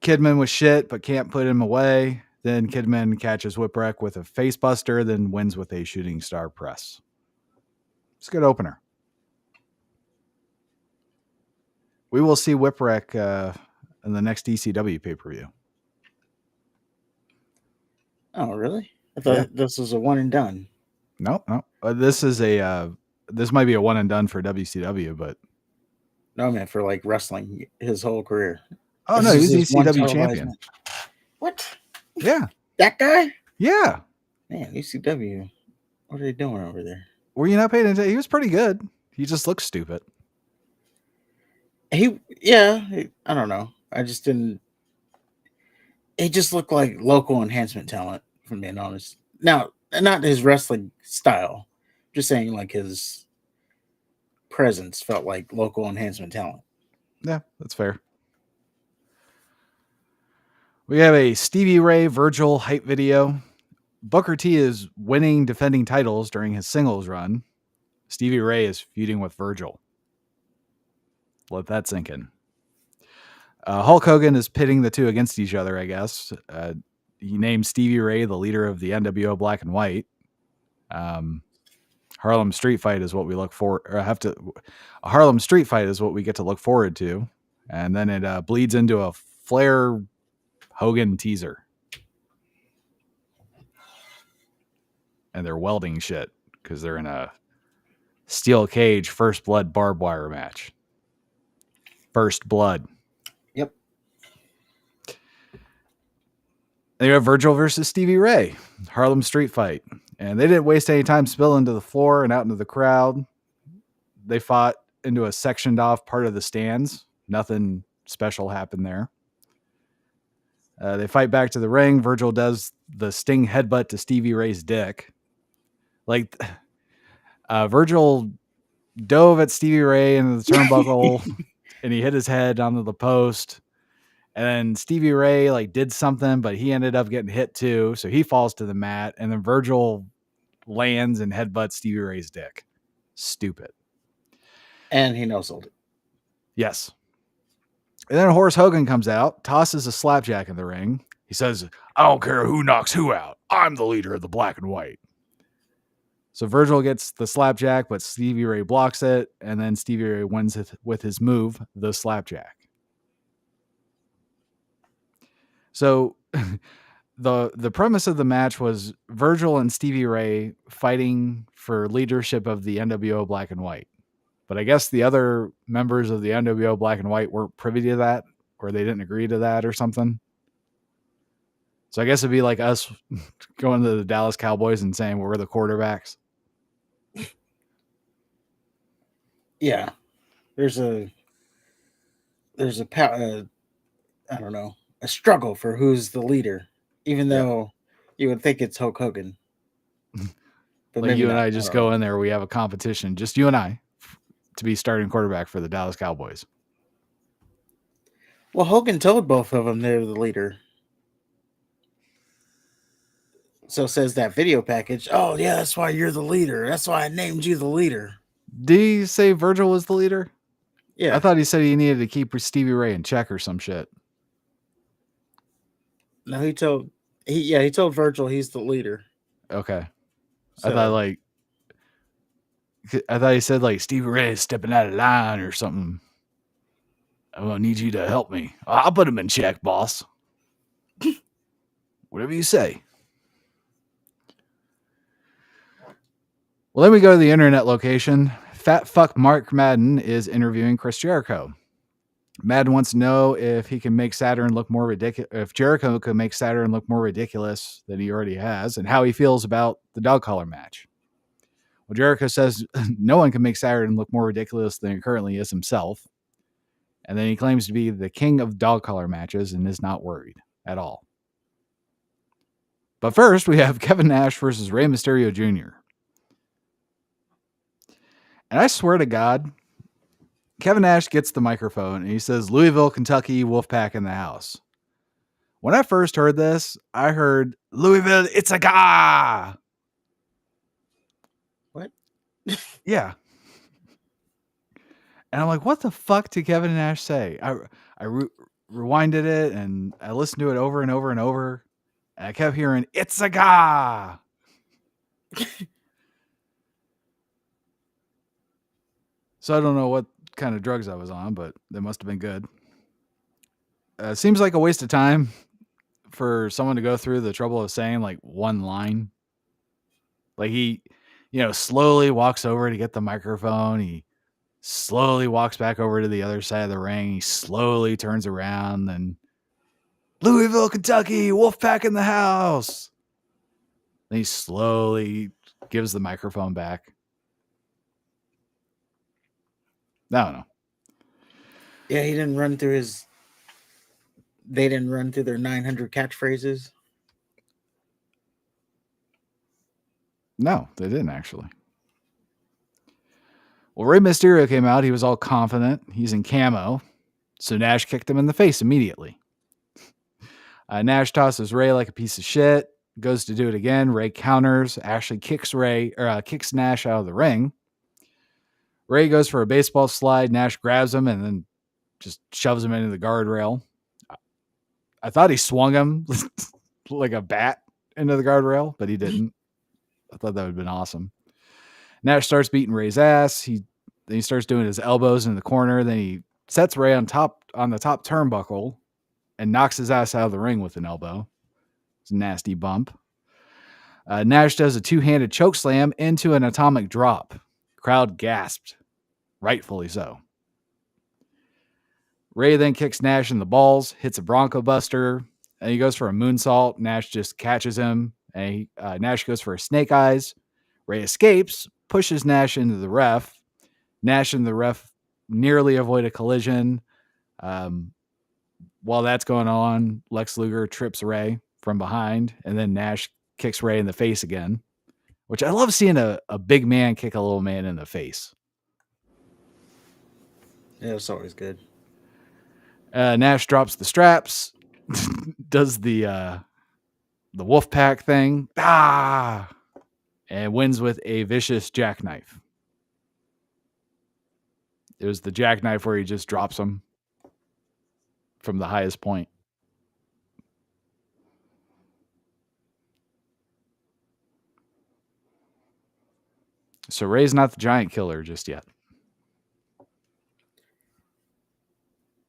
Kidman with shit, but can't put him away. Then Kidman catches Whipwreck with a face buster, then wins with a shooting star press. It's a good opener. We will see Whipwreck in the next ECW pay-per-view. Oh, really? I thought this was a one and done. No. This is this might be a one and done for WCW, but No, man, for like wrestling his whole career. Oh, no, he's ECW champion. Match. What? Yeah. That guy? Yeah. Man, ECW. What are they doing over there? Were you not paying attention? He was pretty good. He just looks stupid. I don't know. I just didn't. He just looked like local enhancement talent, if I'm being honest. Now, not his wrestling style. Just saying, like, his presence felt like local enhancement talent. Yeah, that's fair. We have a Stevie Ray Virgil hype video. Booker T is winning defending titles during his singles run. Stevie Ray is feuding with Virgil. Let that sink in. Hulk Hogan is pitting the two against each other, I guess. He named Stevie Ray the leader of the NWO Black and White. Harlem Street Fight is what we look for. A Harlem Street Fight is what we get to look forward to, and then it bleeds into a Flair Hogan teaser. And they're welding shit because they're in a steel cage first blood barbed wire match. First blood. Yep. They have Virgil versus Stevie Ray, Harlem Street Fight. And they didn't waste any time spilling to the floor and out into the crowd. They fought into a sectioned off part of the stands. Nothing special happened there. They fight back to the ring. Virgil does the sting headbutt to Stevie Ray's dick. Like, Virgil dove at Stevie Ray into the turnbuckle and he hit his head onto the post. And then Stevie Ray like did something, but he ended up getting hit too. So he falls to the mat and then Virgil lands and headbutts Stevie Ray's dick. Stupid. And he no-sold it. Yes. And then Horace Hogan comes out, tosses a slapjack in the ring. He says, "I don't care who knocks who out. I'm the leader of the Black and White." So Virgil gets the slapjack, but Stevie Ray blocks it. And then Stevie Ray wins it with his move, the slapjack. So the premise of the match was Virgil and Stevie Ray fighting for leadership of the NWO Black and White. But I guess the other members of the NWO Black and White weren't privy to that, or they didn't agree to that or something. So I guess it'd be like us going to the Dallas Cowboys and saying we're the quarterbacks. Yeah, there's a I don't know, a struggle for who's the leader, even though you would think it's Hulk Hogan. But Like maybe you and not. I just don't go know. in there. We have a competition, just you and I, to be starting quarterback for the Dallas Cowboys. Well, Hogan told both of them they're the leader. So says that video package. Oh yeah, that's why you're the leader. That's why I named you the leader. Did he say Virgil was the leader? Yeah. I thought he said he needed to keep Stevie Ray in check or some shit. No, he told Virgil he's the leader. Okay. So, I thought he said like Stevie Ray is stepping out of line or something. I'm gonna need you to help me. I'll put him in check, boss. Whatever you say. Well, then we go to the internet location. Fat fuck Mark Madden is interviewing Chris Jericho. Madden wants to know if he can make Saturn look more ridiculous, if Jericho can make Saturn look more ridiculous than he already has, and how he feels about the dog collar match. Well, Jericho says no one can make Saturn look more ridiculous than he currently is himself. And then he claims to be the king of dog collar matches and is not worried at all. But first, we have Kevin Nash versus Rey Mysterio Jr. And I swear to God, Kevin Nash gets the microphone and he says, Louisville, Kentucky, Wolfpack in the house. When I first heard this, I heard, Louisville, it's a guy. what? Yeah. And I'm like, what the fuck did Kevin Nash say? I rewinded it and I listened to it over and over and over. And I kept hearing, it's a guy. So I don't know what kind of drugs I was on, but they must have been good. Seems like a waste of time for someone to go through the trouble of saying like one line. Like he, slowly walks over to get the microphone. He slowly walks back over to the other side of the ring. He slowly turns around and Louisville, Kentucky, Wolfpack in the house. Then he slowly gives the microphone back. I don't know. Yeah, they didn't run through their 900 catchphrases. No, they didn't actually. Well, Rey Mysterio came out. He was all confident. He's in camo. So Nash kicked him in the face immediately. Nash tosses Rey like a piece of shit. Goes to do it again. Rey counters. Ashley kicks Nash out of the ring. Rey goes for a baseball slide. Nash grabs him and then just shoves him into the guardrail. I thought he swung him like a bat into the guardrail, but he didn't. I thought that would have been awesome. Nash starts beating Rey's ass. Then he starts doing his elbows in the corner. Then he sets Rey on the top turnbuckle and knocks his ass out of the ring with an elbow. It's a nasty bump. Nash does a two-handed choke slam into an atomic drop. Crowd gasped. Rightfully so. Rey then kicks Nash in the balls, hits a Bronco Buster, and he goes for a moonsault. Nash just catches him, and Nash goes for a snake eyes. Rey escapes, pushes Nash into the ref. Nash and the ref nearly avoid a collision. While that's going on, Lex Luger trips Rey from behind, and then Nash kicks Rey in the face again, which I love seeing a big man kick a little man in the face. Yeah, it's always good. Nash drops the straps, does the Wolfpack thing, and wins with a vicious jackknife. It was the jackknife where he just drops him from the highest point. So Rey's not the giant killer just yet.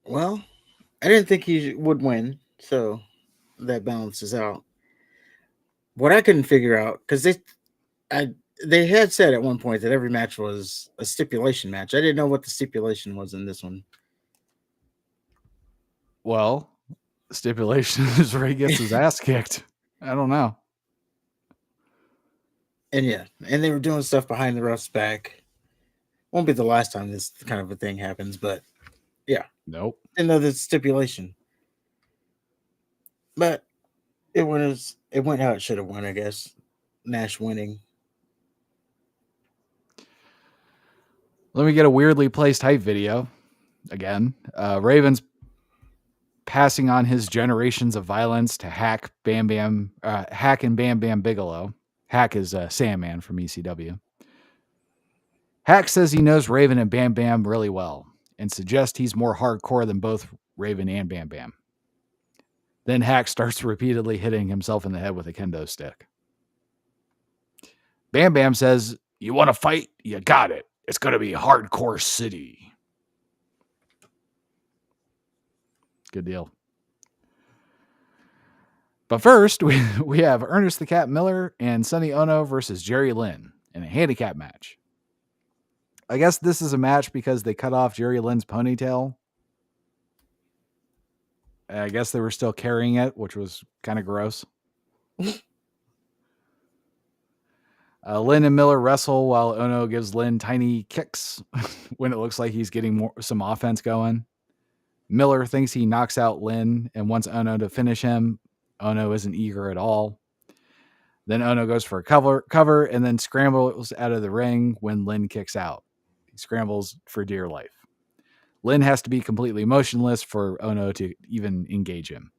Well, I didn't think he would win, so that balances out. What I couldn't figure out, because they had said at one point that every match was a stipulation match. I didn't know what the stipulation was in this one. Well, stipulation is Ray gets his ass kicked. I don't know. And yeah, and they were doing stuff behind the ref's back. Won't be the last time this kind of a thing happens, but yeah, Nope. another stipulation. But it went how it should have went, I guess. Nash winning. Let me get a weirdly placed hype video again. Raven's passing on his generations of violence to Hack and Bam Bam Bigelow. Hack is Sandman from ECW. Hack says he knows Raven and Bam Bam really well and suggests he's more hardcore than both Raven and Bam Bam. Then Hack starts repeatedly hitting himself in the head with a kendo stick. Bam Bam says, "You want to fight? You got it. It's going to be Hardcore City." Good deal. But first, we have Ernest the Cat Miller and Sonny Ono versus Jerry Lynn in a handicap match. I guess this is a match because they cut off Jerry Lynn's ponytail. I guess they were still carrying it, which was kind of gross. Lynn and Miller wrestle while Ono gives Lynn tiny kicks when it looks like he's getting some offense going. Miller thinks he knocks out Lynn and wants Ono to finish him. Ono isn't eager at all. Then Ono goes for a cover and then scrambles out of the ring when Lynn kicks out. He scrambles for dear life. Lynn has to be completely motionless for Ono to even engage him.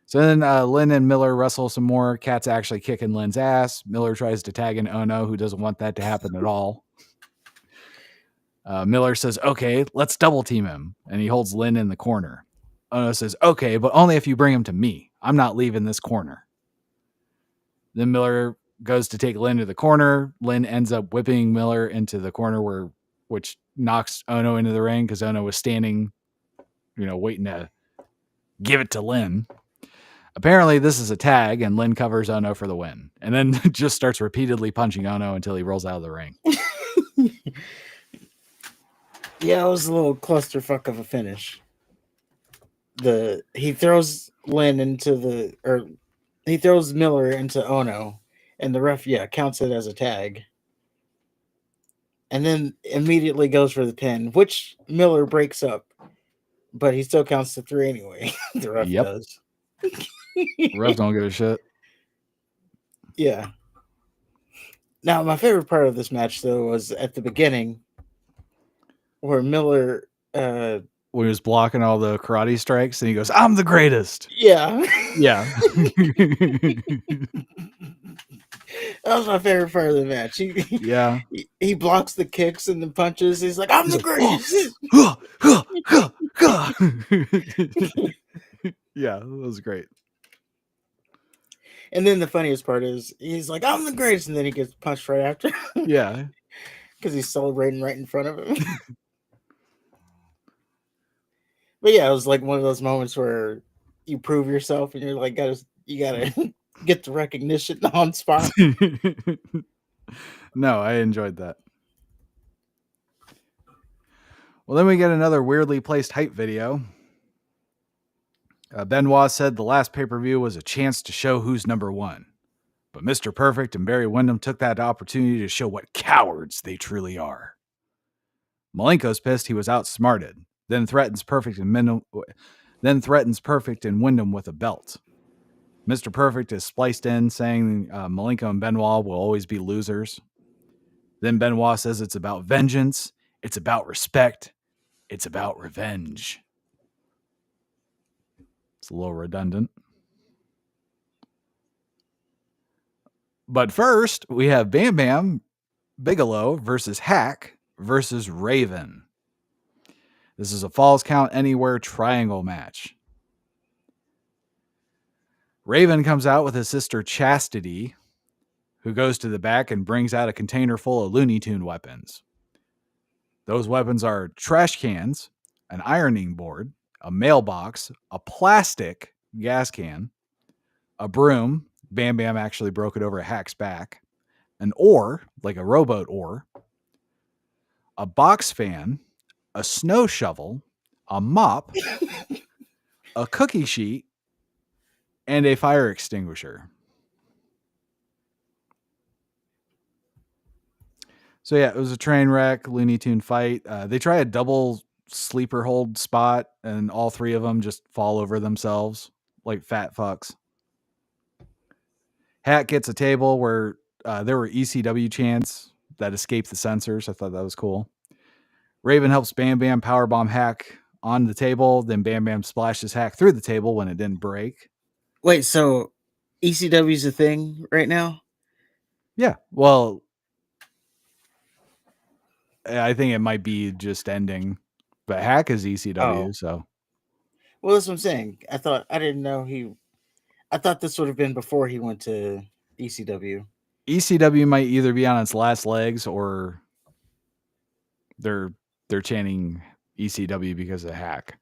So then Lynn and Miller wrestle some more. Cat's actually kicking Lynn's ass. Miller tries to tag in Ono, who doesn't want that to happen at all. Miller says, "Okay, let's double team him." And he holds Lynn in the corner. Ono says, "Okay, but only if you bring him to me. I'm not leaving this corner." Then Miller goes to take Lynn to the corner. Lynn ends up whipping Miller into the corner, which knocks Ono into the ring because Ono was standing, waiting to give it to Lynn. Apparently, this is a tag, and Lynn covers Ono for the win, and then just starts repeatedly punching Ono until he rolls out of the ring. Yeah, it was a little clusterfuck of a finish. He throws Miller into Ono, and the ref, counts it as a tag. And then immediately goes for the pin, which Miller breaks up, but he still counts to 3 anyway. The ref does. Refs don't give a shit. Yeah. Now, my favorite part of this match, though, was at the beginning where Miller... when he was blocking all the karate strikes, and he goes, "I'm the greatest." Yeah. Yeah. That was my favorite part of the match. He blocks the kicks and the punches. He's like, "I'm the greatest." Yeah, that was great. And then the funniest part is he's like, "I'm the greatest," and then he gets punched right after. Yeah. Because he's celebrating right in front of him. But yeah, it was like one of those moments where you prove yourself and you're like, you gotta get the recognition on spot. No, I enjoyed that. Well, then we get another weirdly placed hype video. Benoit said the last pay-per-view was a chance to show who's number one. But Mr. Perfect and Barry Windham took that opportunity to show what cowards they truly are. Malenko's pissed he was outsmarted, then threatens Perfect and Windham with a belt. Mr. Perfect is spliced in, saying Malenko and Benoit will always be losers. Then Benoit says it's about vengeance, it's about respect, it's about revenge. It's a little redundant. But first, we have Bam Bam Bigelow versus Hack versus Raven. This is a Falls Count Anywhere triangle match. Raven comes out with his sister Chastity, who goes to the back and brings out a container full of Looney Tune weapons. Those weapons are trash cans, an ironing board, a mailbox, a plastic gas can, a broom. Bam Bam actually broke it over a Hack's back. An oar, like a rowboat oar. A box fan, a snow shovel, a mop, a cookie sheet, and a fire extinguisher. So yeah, it was a train wreck, Looney Tune fight. They try a double sleeper hold spot, and all three of them just fall over themselves like fat fucks. Hack gets a table where there were ECW chants that escaped the censors. I thought that was cool. Raven helps Bam Bam powerbomb Hack on the table. Then Bam Bam splashes Hack through the table when it didn't break. Wait, so ECW's a thing right now? Yeah, well, I think it might be just ending, but Hack is ECW, Oh. so Well, that's what I'm saying. I didn't know I thought this would have been before he went to ECW. ECW might either be on its last legs or they're chanting ECW because of Hack.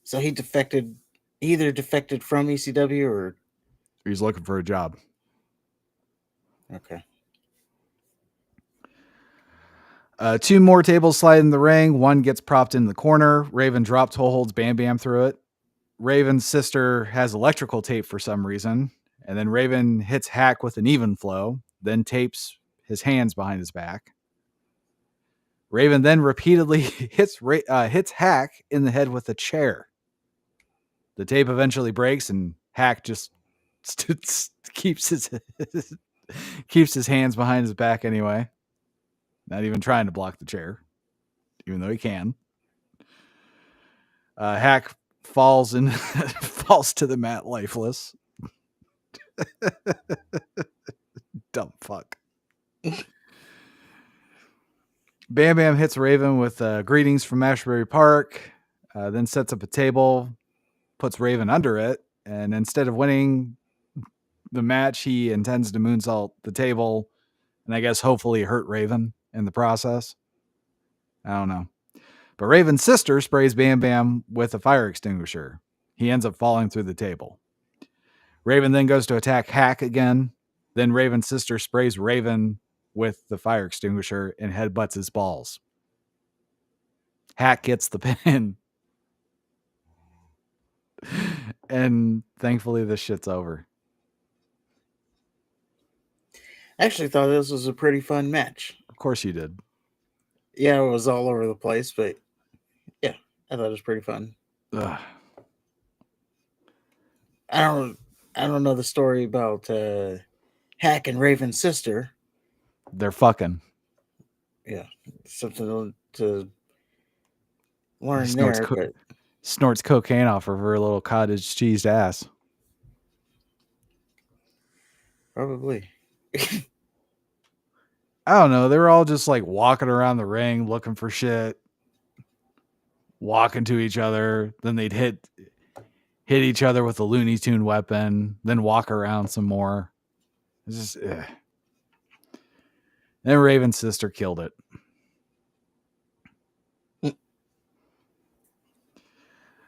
So he either defected from ECW or He's looking for a job. okay. Two more tables slide in the ring. One gets propped in the corner. Raven drop toe holds Bam Bam through it. Raven's sister has electrical tape for some reason. And then Raven hits Hack with an even flow, then tapes his hands behind his back. Raven then repeatedly hits Hack in the head with a chair. The tape eventually breaks, and Hack just keeps his hands behind his back anyway. Not even trying to block the chair, even though he can. Hack falls to the mat lifeless. Dumb fuck. Bam Bam hits Raven with greetings from Ashbury Park, then sets up a table, puts Raven under it, and instead of winning the match, he intends to moonsault the table, and I guess hopefully hurt Raven in the process. I don't know. But Raven's sister sprays Bam Bam with a fire extinguisher. He ends up falling through the table. Raven then goes to attack Hack again. Then Raven's sister sprays Raven with the fire extinguisher and headbutts his balls. Hack gets the pin. And thankfully this shit's over. I actually thought this was a pretty fun match. Of course you did. Yeah, it was all over the place, but yeah, I thought it was pretty fun. Ugh. I don't know the story about Hack and Raven's sister. They're fucking. Yeah, something to learn there. But Snorts cocaine off of her little cottage cheesed ass. probably. I don't know. They were all just like walking around the ring looking for shit, walking to each other. Then they'd hit each other with a Looney Tune weapon, then walk around some more. It's just, ugh. Then Raven's sister killed it.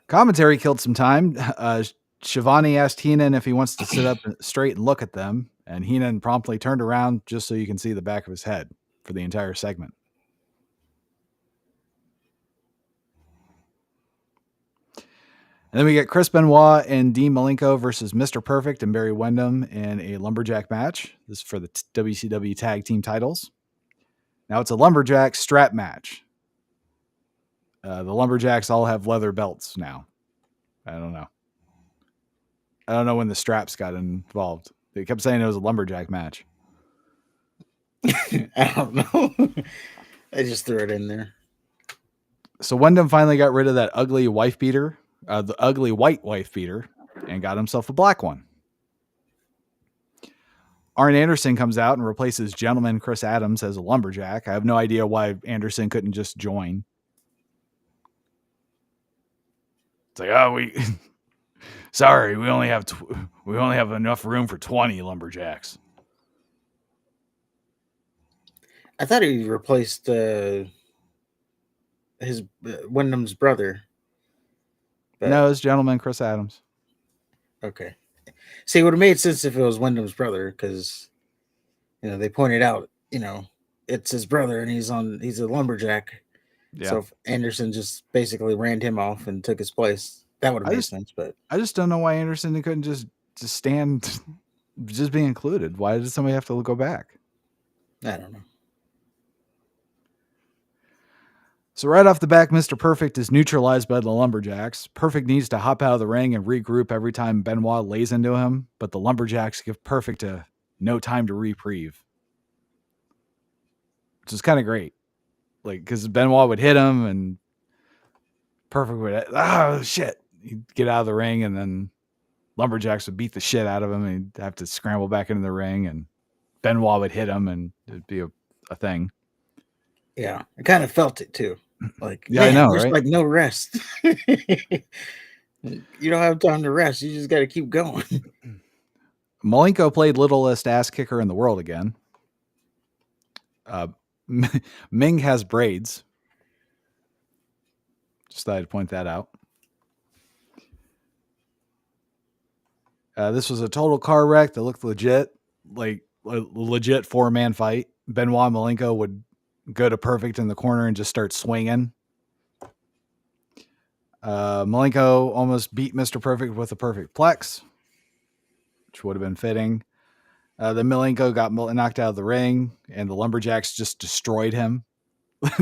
Commentary killed some time. Shivani asked Heenan if he wants to sit up straight and look at them, and Heenan promptly turned around just so you can see the back of his head for the entire segment. And then we get Chris Benoit and Dean Malenko versus Mr. Perfect and Barry Windham in a lumberjack match. This is for the WCW tag team titles. Now it's a lumberjack strap match. The lumberjacks all have leather belts now. I don't know when the straps got involved. They kept saying it was a lumberjack match. I don't know. I just threw it in there. So Windham finally got rid of that ugly wife beater, the ugly white wife beater, and got himself a black one. Arn Anderson comes out and replaces Gentleman Chris Adams as a lumberjack. I have no idea why Anderson couldn't just join. It's like, oh, sorry, we only have enough room for 20 lumberjacks. I thought he replaced his Wyndham's brother. But, No, it's Gentleman Chris Adams. Okay. See, it would have made sense if it was Wyndham's brother, because they pointed out, it's his brother and he's a lumberjack. Yeah. So if Anderson just basically ran him off and took his place, that would have I made just- sense. But I just don't know why Anderson couldn't just stand, just be included. Why did somebody have to go back? I don't know. So right off the back, Mr. Perfect is neutralized by the Lumberjacks. Perfect needs to hop out of the ring and regroup every time Benoit lays into him, but the Lumberjacks give Perfect no time to reprieve, which is kind of great. Like, because Benoit would hit him and Perfect would, oh shit, he'd get out of the ring, and then Lumberjacks would beat the shit out of him, and he'd have to scramble back into the ring, and Benoit would hit him, and it'd be a thing. Yeah, I kind of felt it too. Like, Yeah, I man, know, there's right? like no rest. You don't have time to rest. You just got to keep going. Malenko played littlest ass kicker in the world again. Ming has braids. Just thought I'd point that out. This was a total car wreck that looked legit, like a legit 4-man fight. Benoit and Malenko would go to Perfect in the corner and just start swinging. Malenko almost beat Mr. Perfect with a perfect plex, which would have been fitting. Then Malenko got knocked out of the ring, and the Lumberjacks just destroyed him.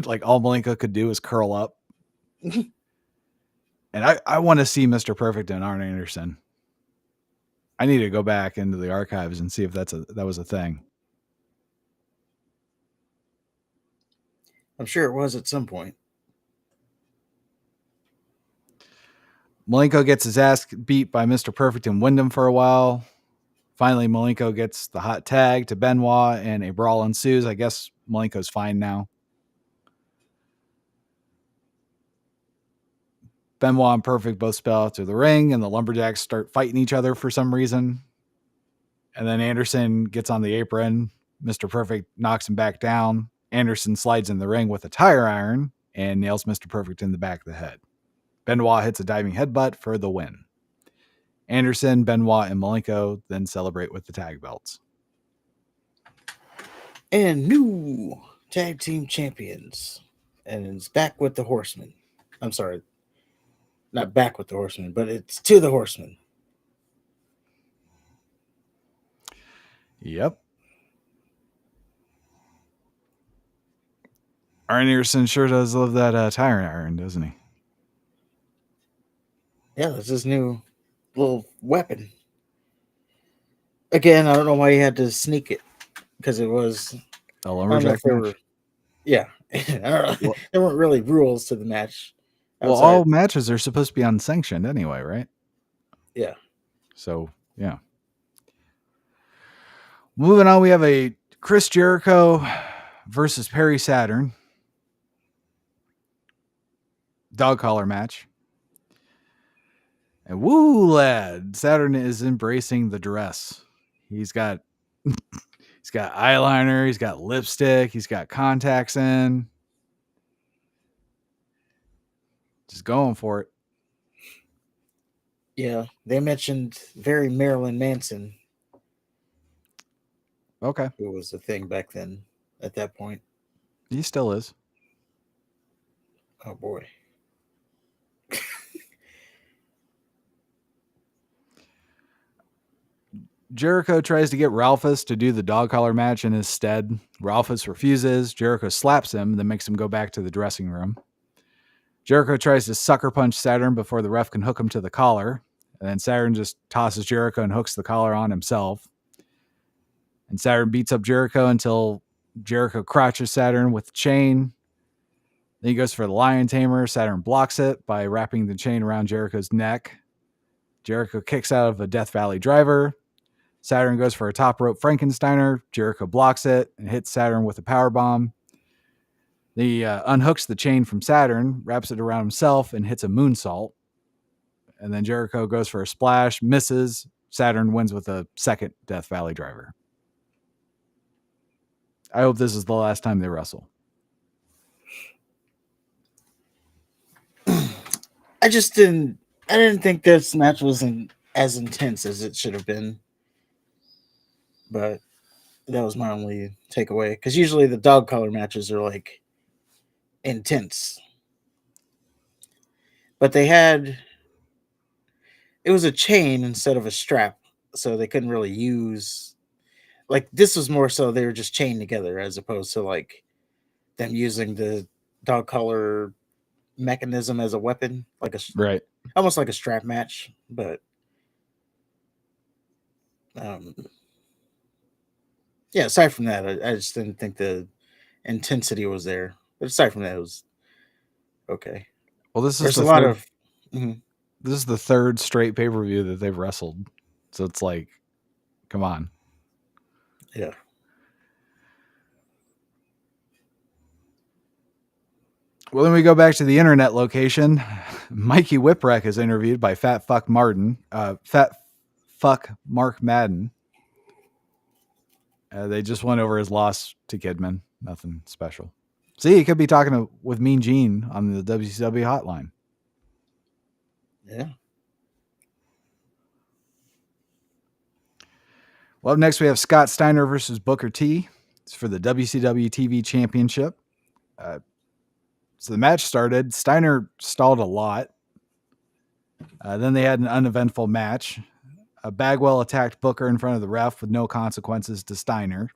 Like, all Malenko could do is curl up. And I want to see Mr. Perfect and Arn Anderson. I need to go back into the archives and see if that was a thing. I'm sure it was at some point. Malenko gets his ass beat by Mr. Perfect and Wyndham for a while. Finally, Malenko gets the hot tag to Benoit, and a brawl ensues. I guess Malenko's fine now. Benoit and Perfect both spell out to the ring, and the Lumberjacks start fighting each other for some reason. And then Anderson gets on the apron. Mr. Perfect knocks him back down. Anderson slides in the ring with a tire iron and nails Mr. Perfect in the back of the head. Benoit hits a diving headbutt for the win. Anderson, Benoit, and Malenko then celebrate with the tag belts. And new tag team champions. And it's back with the Horsemen. I'm sorry. Not back with the Horsemen, but it's to the Horsemen. Yep. Arn Anderson sure does love that tire iron, doesn't he? Yeah, that's his new little weapon. Again, I don't know why he had to sneak it, because it was A lumberjack match. Yeah, I don't know. Well- There weren't really rules to the match. Well, outside- all matches are supposed to be unsanctioned anyway, right? Yeah. So, yeah. Moving on, we have a Chris Jericho versus Perry Saturn dog collar match. And woo, lad, Saturn is embracing the dress. He's got eyeliner, he's got lipstick, he's got contacts in. Just going for it. Yeah, they mentioned very Marilyn Manson, Okay. who was a thing back then at that point. He still is. Oh, boy. Jericho tries to get Ralphus to do the dog collar match in his stead. Ralphus refuses. Jericho slaps him, then makes him go back to the dressing room. Jericho tries to sucker punch Saturn before the ref can hook him to the collar. And then Saturn just tosses Jericho and hooks the collar on himself. And Saturn beats up Jericho until Jericho crotches Saturn with the chain. Then he goes for the lion tamer. Saturn blocks it by wrapping the chain around Jericho's neck. Jericho kicks out of a Death Valley driver. Saturn goes for a top rope Frankensteiner. Jericho blocks it and hits Saturn with a power bomb. He unhooks the chain from Saturn, wraps it around himself, and hits a moonsault. And then Jericho goes for a splash, misses. Saturn wins with a second Death Valley driver. I hope this is the last time they wrestle. I didn't think this match was as intense as it should have been. But that was my only takeaway. Because usually the dog collar matches are like intense. But it was a chain instead of a strap, so they couldn't really use, like, this was more so they were just chained together as opposed to like them using the dog collar mechanism as a weapon, like Right. almost like a strap match. But um, yeah, aside from that, I just didn't think the intensity was there. But aside from that, it was okay. Well, this is There's the a lot third. of mhm, This is the third straight pay-per-view that they've wrestled, so it's like, come on. yeah. Well, then we go back to the internet location. Mikey Whipwreck is interviewed by Fat Fuck Mark Madden. They just went over his loss to Kidman. Nothing special. See, he could be talking with Mean Gene on the WCW hotline. Yeah. Well, up next we have Scott Steiner versus Booker T. It's for the WCW TV Championship. So the match started. Steiner stalled a lot. Then they had an uneventful match. Bagwell attacked Booker in front of the ref with no consequences to Steiner.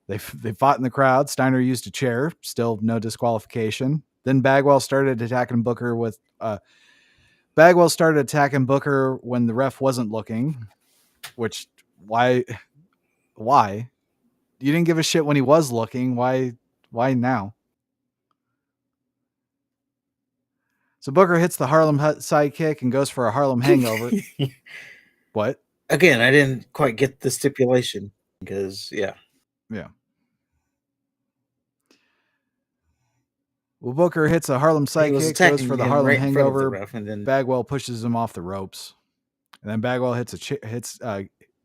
They fought in the crowd. Steiner used a chair. Still no disqualification. Then Bagwell started attacking Booker when the ref wasn't looking. Which, why? You didn't give a shit when he was looking. Why now? So Booker hits the Harlem sidekick and goes for a Harlem hangover. What? Again, I didn't quite get the stipulation because Yeah. Well, Booker hits a Harlem he was sidekick, goes attacking for the him Harlem right in front of the hangover. ref, and then Bagwell pushes him off the ropes, and then Bagwell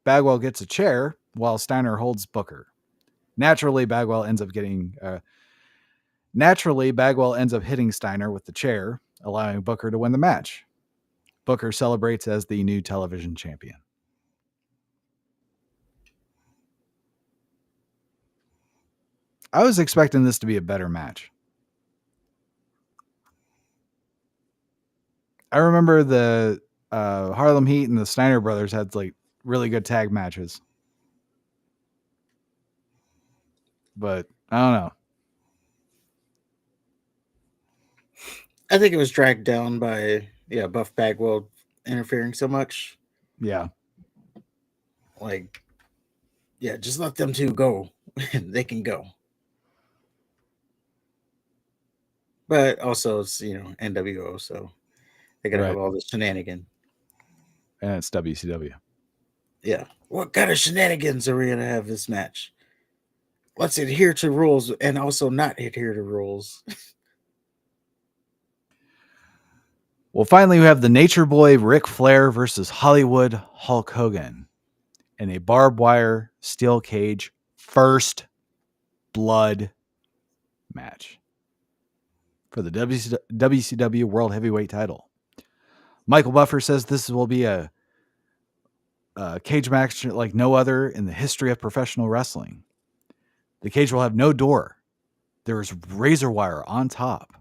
Bagwell gets a chair while Steiner holds Booker. Naturally, Bagwell ends up hitting Steiner with the chair, allowing Booker to win the match. Booker celebrates as the new television champion. I was expecting this to be a better match. I remember the Harlem Heat and the Steiner brothers had like really good tag matches. But I don't know. I think it was dragged down by Buff Bagwell interfering so much. Yeah. Like, yeah, just let them two go. They can go. But also it's NWO, so they gotta Right. have all this shenanigan. And it's WCW. Yeah. What kind of shenanigans are we gonna have this match? Let's adhere to rules and also not adhere to rules. Well, finally, we have the Nature Boy Ric Flair versus Hollywood Hulk Hogan in a barbed wire steel cage first blood match for the WCW World Heavyweight title. Michael Buffer says this will be a cage match like no other in the history of professional wrestling. The cage will have no door. There is razor wire on top.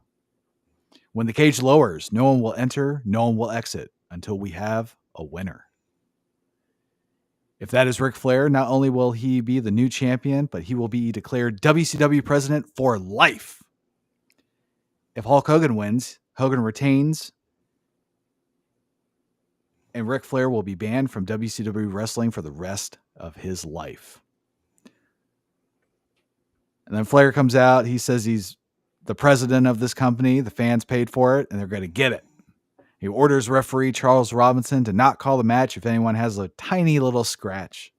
When the cage lowers, no one will enter, no one will exit until we have a winner. If that is Ric Flair, not only will he be the new champion, but he will be declared WCW president for life. If Hulk Hogan wins, Hogan retains, and Ric Flair will be banned from WCW wrestling for the rest of his life. And then Flair comes out. He says he's the president of this company. The fans paid for it, and they're going to get it. He orders referee Charles Robinson to not call the match if anyone has a tiny little scratch.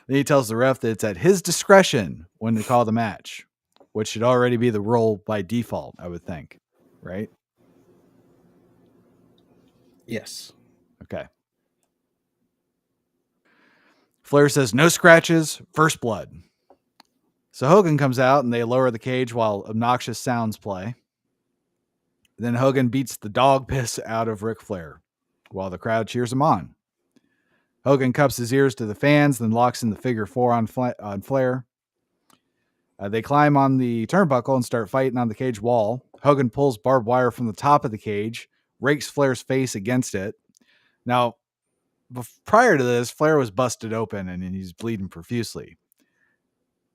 Then he tells the ref that it's at his discretion when to call the match, which should already be the rule by default, I would think. Right? Yes. Okay. Flair says no scratches, first blood. So Hogan comes out and they lower the cage while obnoxious sounds play. Then Hogan beats the dog piss out of Ric Flair while the crowd cheers him on. Hogan cups his ears to the fans, then locks in the figure four on Flair. They climb on the turnbuckle and start fighting on the cage wall. Hogan pulls barbed wire from the top of the cage, rakes Flair's face against it. Now, prior to this, Flair was busted open and he's bleeding profusely.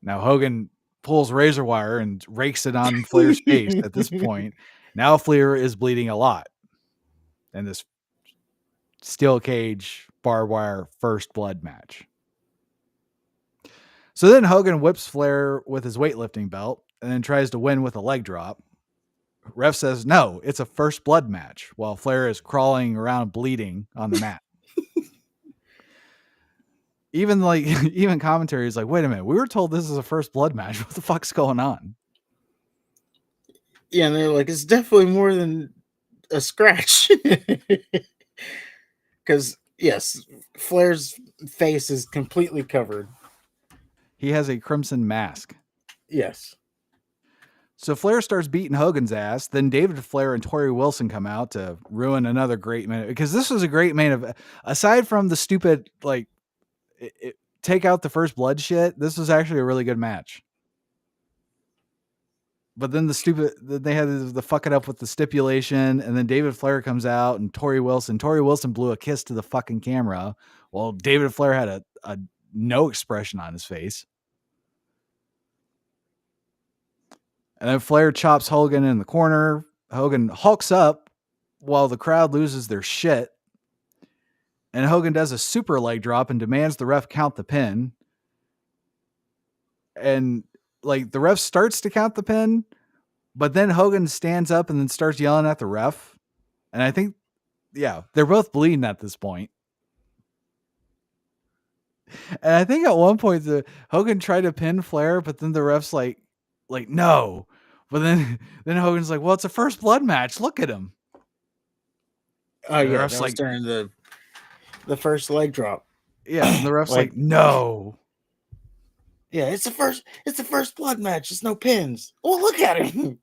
Now, Hogan pulls razor wire and rakes it on Flair's face at this point. Now, Flair is bleeding a lot in this steel cage barbed wire first blood match. So then Hogan whips Flair with his weightlifting belt and then tries to win with a leg drop. Ref says, no, it's a first blood match while Flair is crawling around bleeding on the mat. Even commentary is like, wait a minute, we were told this is a first blood match. What the fuck's going on? Yeah, and they're like, it's definitely more than a scratch. Because, yes, Flair's face is completely covered. He has a crimson mask. Yes. So Flair starts beating Hogan's ass. Then David Flair and Torrie Wilson come out to ruin another great minute. Because this was a great main event. Aside from the stupid, take out the first blood shit, this was actually a really good match. But then they had the fuck it up with the stipulation, and then David Flair comes out and Torrie Wilson blew a kiss to the fucking camera, while David Flair had a no expression on his face. And then Flair chops Hogan in the corner. Hogan hulks up while the crowd loses their shit. And Hogan does a super leg drop and demands the ref count the pin. And the ref starts to count the pin, but then Hogan stands up and then starts yelling at the ref. And I think, they're both bleeding at this point. And I think at one point Hogan tried to pin Flair, but then the ref's like no. But then Hogan's like, well, it's a first blood match. Look at him. Oh, yeah, that was during the first leg drop. Yeah, and the ref's like, no. Yeah, it's the first blood match. It's no pins. Oh, look at him.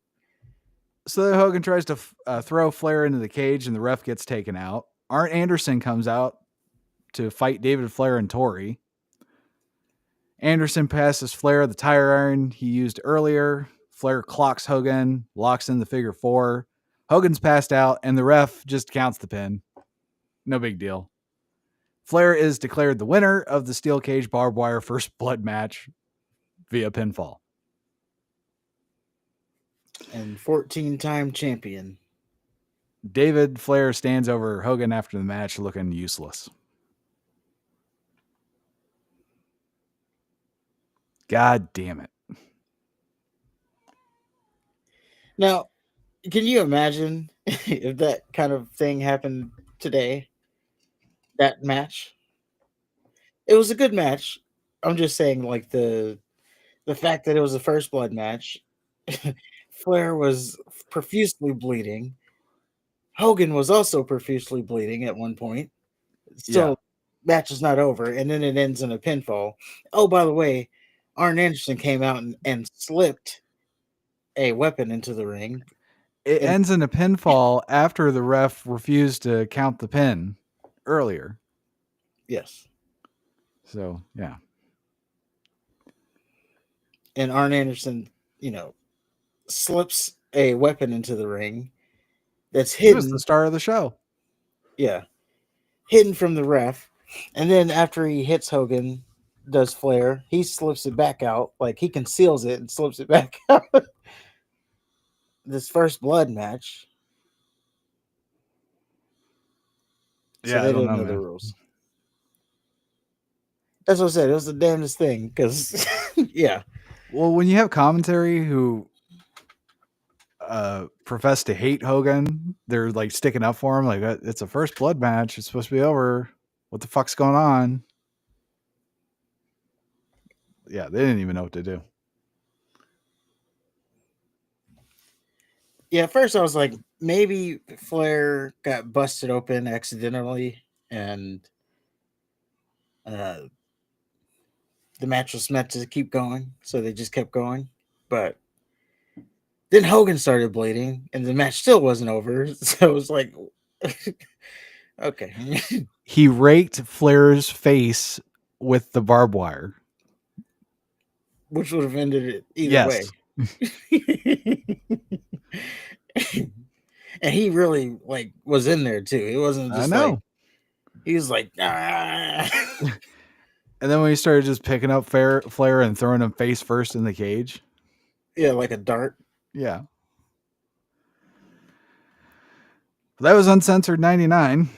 So then Hogan tries to throw Flair into the cage, and the ref gets taken out. Arn Anderson comes out to fight David Flair and Torrie. Anderson passes Flair the tire iron he used earlier. Flair clocks Hogan, locks in the figure 4. Hogan's passed out, and the ref just counts the pin. No big deal. Flair is declared the winner of the steel cage barbed wire first blood match via pinfall. And 14-time champion. David Flair stands over Hogan after the match looking useless. God damn it. Now, can you imagine if that kind of thing happened today? That match? It was a good match. I'm just saying, the fact that it was a first blood match. Flair was profusely bleeding. Hogan was also profusely bleeding at one point. Still, match is not over, and then it ends in a pinfall. Oh, by the way, Arn Anderson came out and slipped a weapon into the ring. It ends in a pinfall after the ref refused to count the pin earlier. Yes. So, yeah. And Arn Anderson, slips a weapon into the ring that's hidden. He was the star of the show. Yeah. Hidden from the ref. And then after he hits Hogan, does Flair, he slips it back out. He conceals it and slips it back out. This first blood match. So they didn't know the rules. That's what I said. It was the damnedest thing because, yeah. Well, when you have commentary who profess to hate Hogan, they're sticking up for him. It's a first blood match. It's supposed to be over. What the fuck's going on? Yeah, they didn't even know what to do. Yeah, at first I was like, maybe Flair got busted open accidentally and the match was meant to keep going, so they just kept going. But then Hogan started bleeding and the match still wasn't over. So it was like, okay. He raked Flair's face with the barbed wire. which would have ended it either Yes. way. And he really like was in there too. It wasn't I just like know. he was like, ah. And then when he started just picking up Flair and throwing him face first in the cage. Yeah, like a dart. Yeah. That was Uncensored 99.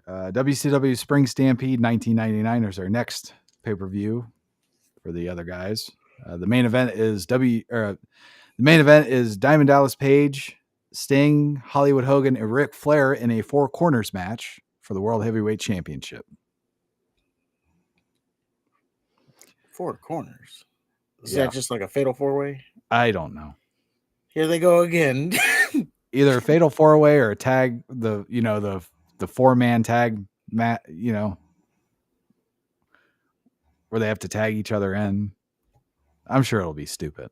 WCW Spring Stampede 1999 is our next pay-per-view for the other guys. The main event is Diamond Dallas Page, Sting, Hollywood Hogan, and Ric Flair in a four corners match for the World Heavyweight Championship. Four corners. Is Yeah. that just like a fatal four way? I don't know. Here they go again. Either a fatal four way or a tag, the 4-man tag mat, where they have to tag each other in. I'm sure it'll be stupid.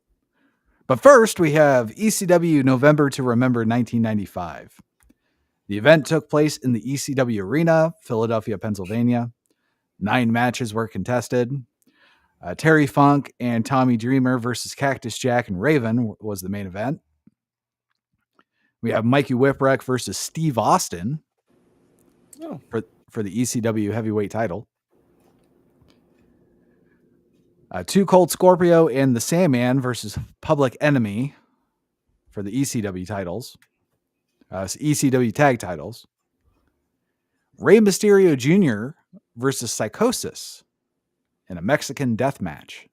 But first, we have ECW November to Remember 1995. The event took place in the ECW Arena, Philadelphia, Pennsylvania. 9 matches were contested. Terry Funk and Tommy Dreamer versus Cactus Jack and Raven was the main event. We have Mikey Whipwreck versus Steve Austin for the ECW heavyweight title. 2 Cold Scorpio and the Sandman versus Public Enemy for the ECW titles. ECW tag titles. Rey Mysterio Jr. versus Psychosis in a Mexican death match.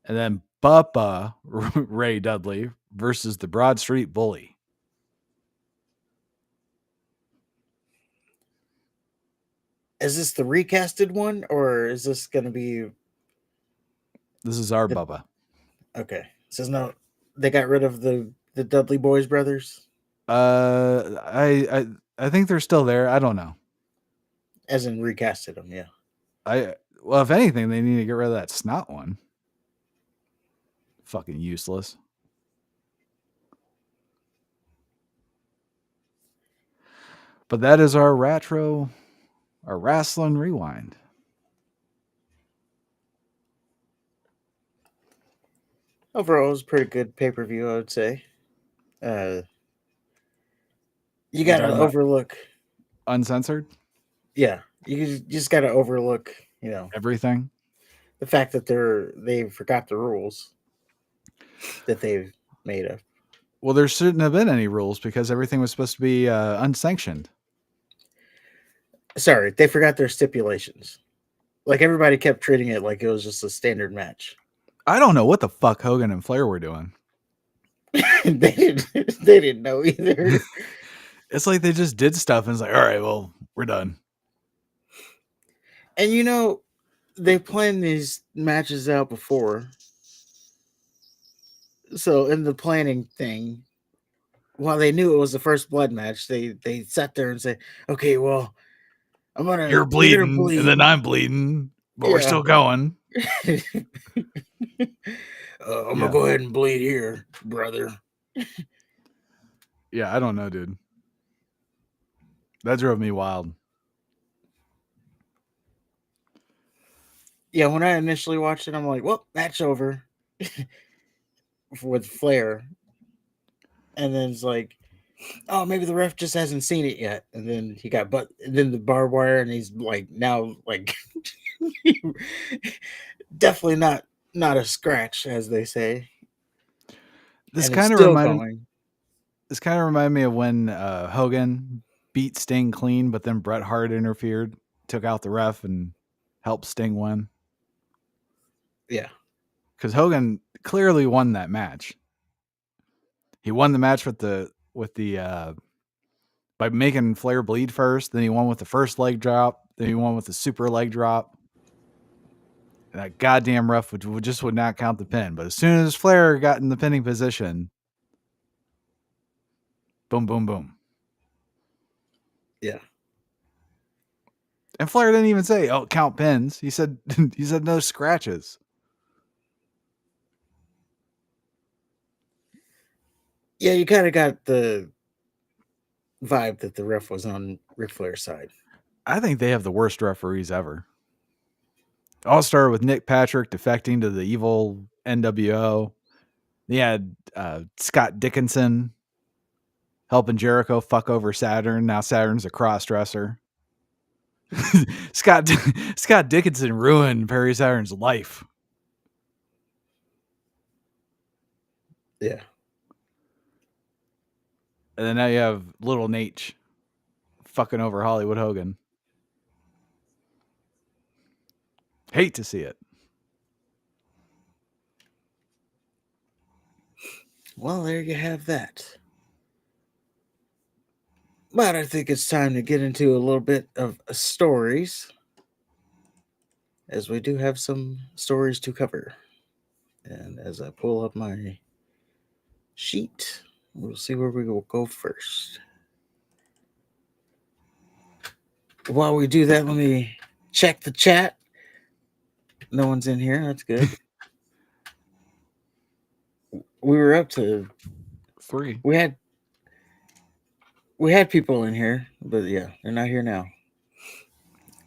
And then Bubba Ray Dudley versus the Broad Street Bully. Is this the recasted one, or is this going to be? This is our Bubba. Okay, says no. They got rid of the Dudley Boys brothers. I think they're still there. I don't know. As in recasted them, yeah. Well, if anything, they need to get rid of that snot one. Fucking useless. But that is our Wrestling Rewind. Overall, it was a pretty good pay-per-view, I would say. You got to overlook Uncensored? Yeah, you just got to overlook, Everything. the fact that they forgot the rules that they've made up. Well, there shouldn't have been any rules because everything was supposed to be unsanctioned. Sorry, they forgot their stipulations. Like everybody kept treating it like it was just a standard match. I don't know what the fuck Hogan and Flair were doing. they didn't know either. It's like they just did stuff and it's like, all right, well, we're done. And they planned these matches out before. So in the planning thing, while they knew it was the first blood match, they sat there and said, okay, well, You're bleeding, and then I'm bleeding, but we're still going. I'm gonna go ahead and bleed here, brother. Yeah, I don't know, dude. That drove me wild. Yeah, when I initially watched it, I'm like, well, match over with Flair. And then it's like, oh, maybe the ref just hasn't seen it yet. And then he got then the barbed wire, and he's like, now, like, definitely not a scratch, as they say. This kind of reminded me of when Hogan beat Sting clean, but then Bret Hart interfered, took out the ref, and helped Sting win. Yeah. Because Hogan clearly won that match. He won the match with the by making Flair bleed first. Then he won with the first leg drop. Then he won with the super leg drop. And that goddamn ref would not count the pin. But as soon as Flair got in the pinning position, boom, boom, boom. Yeah. And Flair didn't even say, "Oh, count pins." He said no scratches. Yeah, you kind of got the vibe that the ref was on Ric Flair's side. I think they have the worst referees ever. all started with Nick Patrick defecting to the evil NWO. They had Scott Dickinson helping Jericho fuck over Saturn. Now Saturn's a cross-dresser. Scott Dickinson ruined Perry Saturn's life. Yeah. And then now you have Little Nate fucking over Hollywood Hogan. Hate to see it. Well, there you have that. But I think it's time to get into a little bit of stories, as we do have some stories to cover. And as I pull up my sheet, we'll see where we will go first. While we do that, let me check the chat. No one's in here. That's good. We were up to 3. we had people in here, but yeah, they're not here now.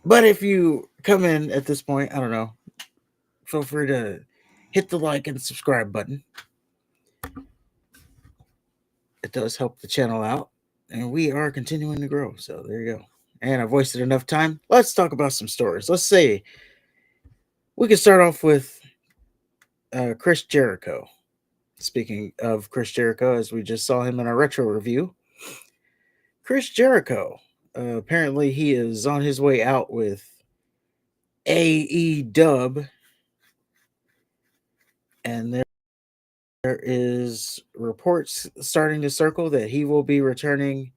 But if you come in at this point, I don't know, feel free to hit the like and subscribe button. It does help the channel out, and we are continuing to grow. So there you go. And I've wasted enough time. Let's talk about some stories. Let's say we can start off with Chris Jericho. Speaking of Chris Jericho, as we just saw him in our retro review, Chris Jericho, apparently he is on his way out with AEW, and there is reports starting to circle that he will be returning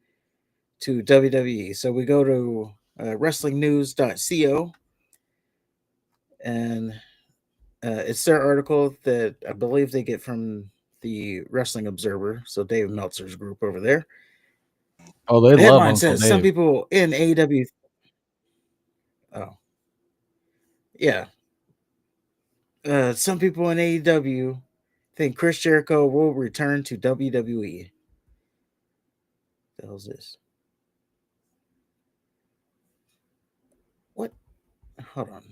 to WWE. So we go to wrestlingnews.co, and it's their article that I believe they get from the Wrestling Observer, so Dave Meltzer's group over there. Oh, they The love headline Uncle says Dave. some people in AEW. Oh, yeah. Some people in AEW think Chris Jericho will return to WWE. The hell's this? What? Hold on.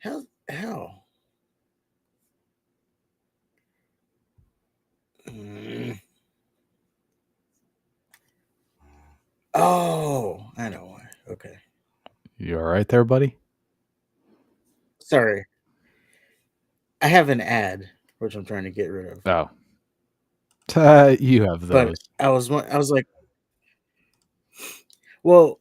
How? Mm. Oh, I know why. Okay. You all right there, buddy? Sorry. I have an ad, which I'm trying to get rid of. Oh. You have But those. I was like, well,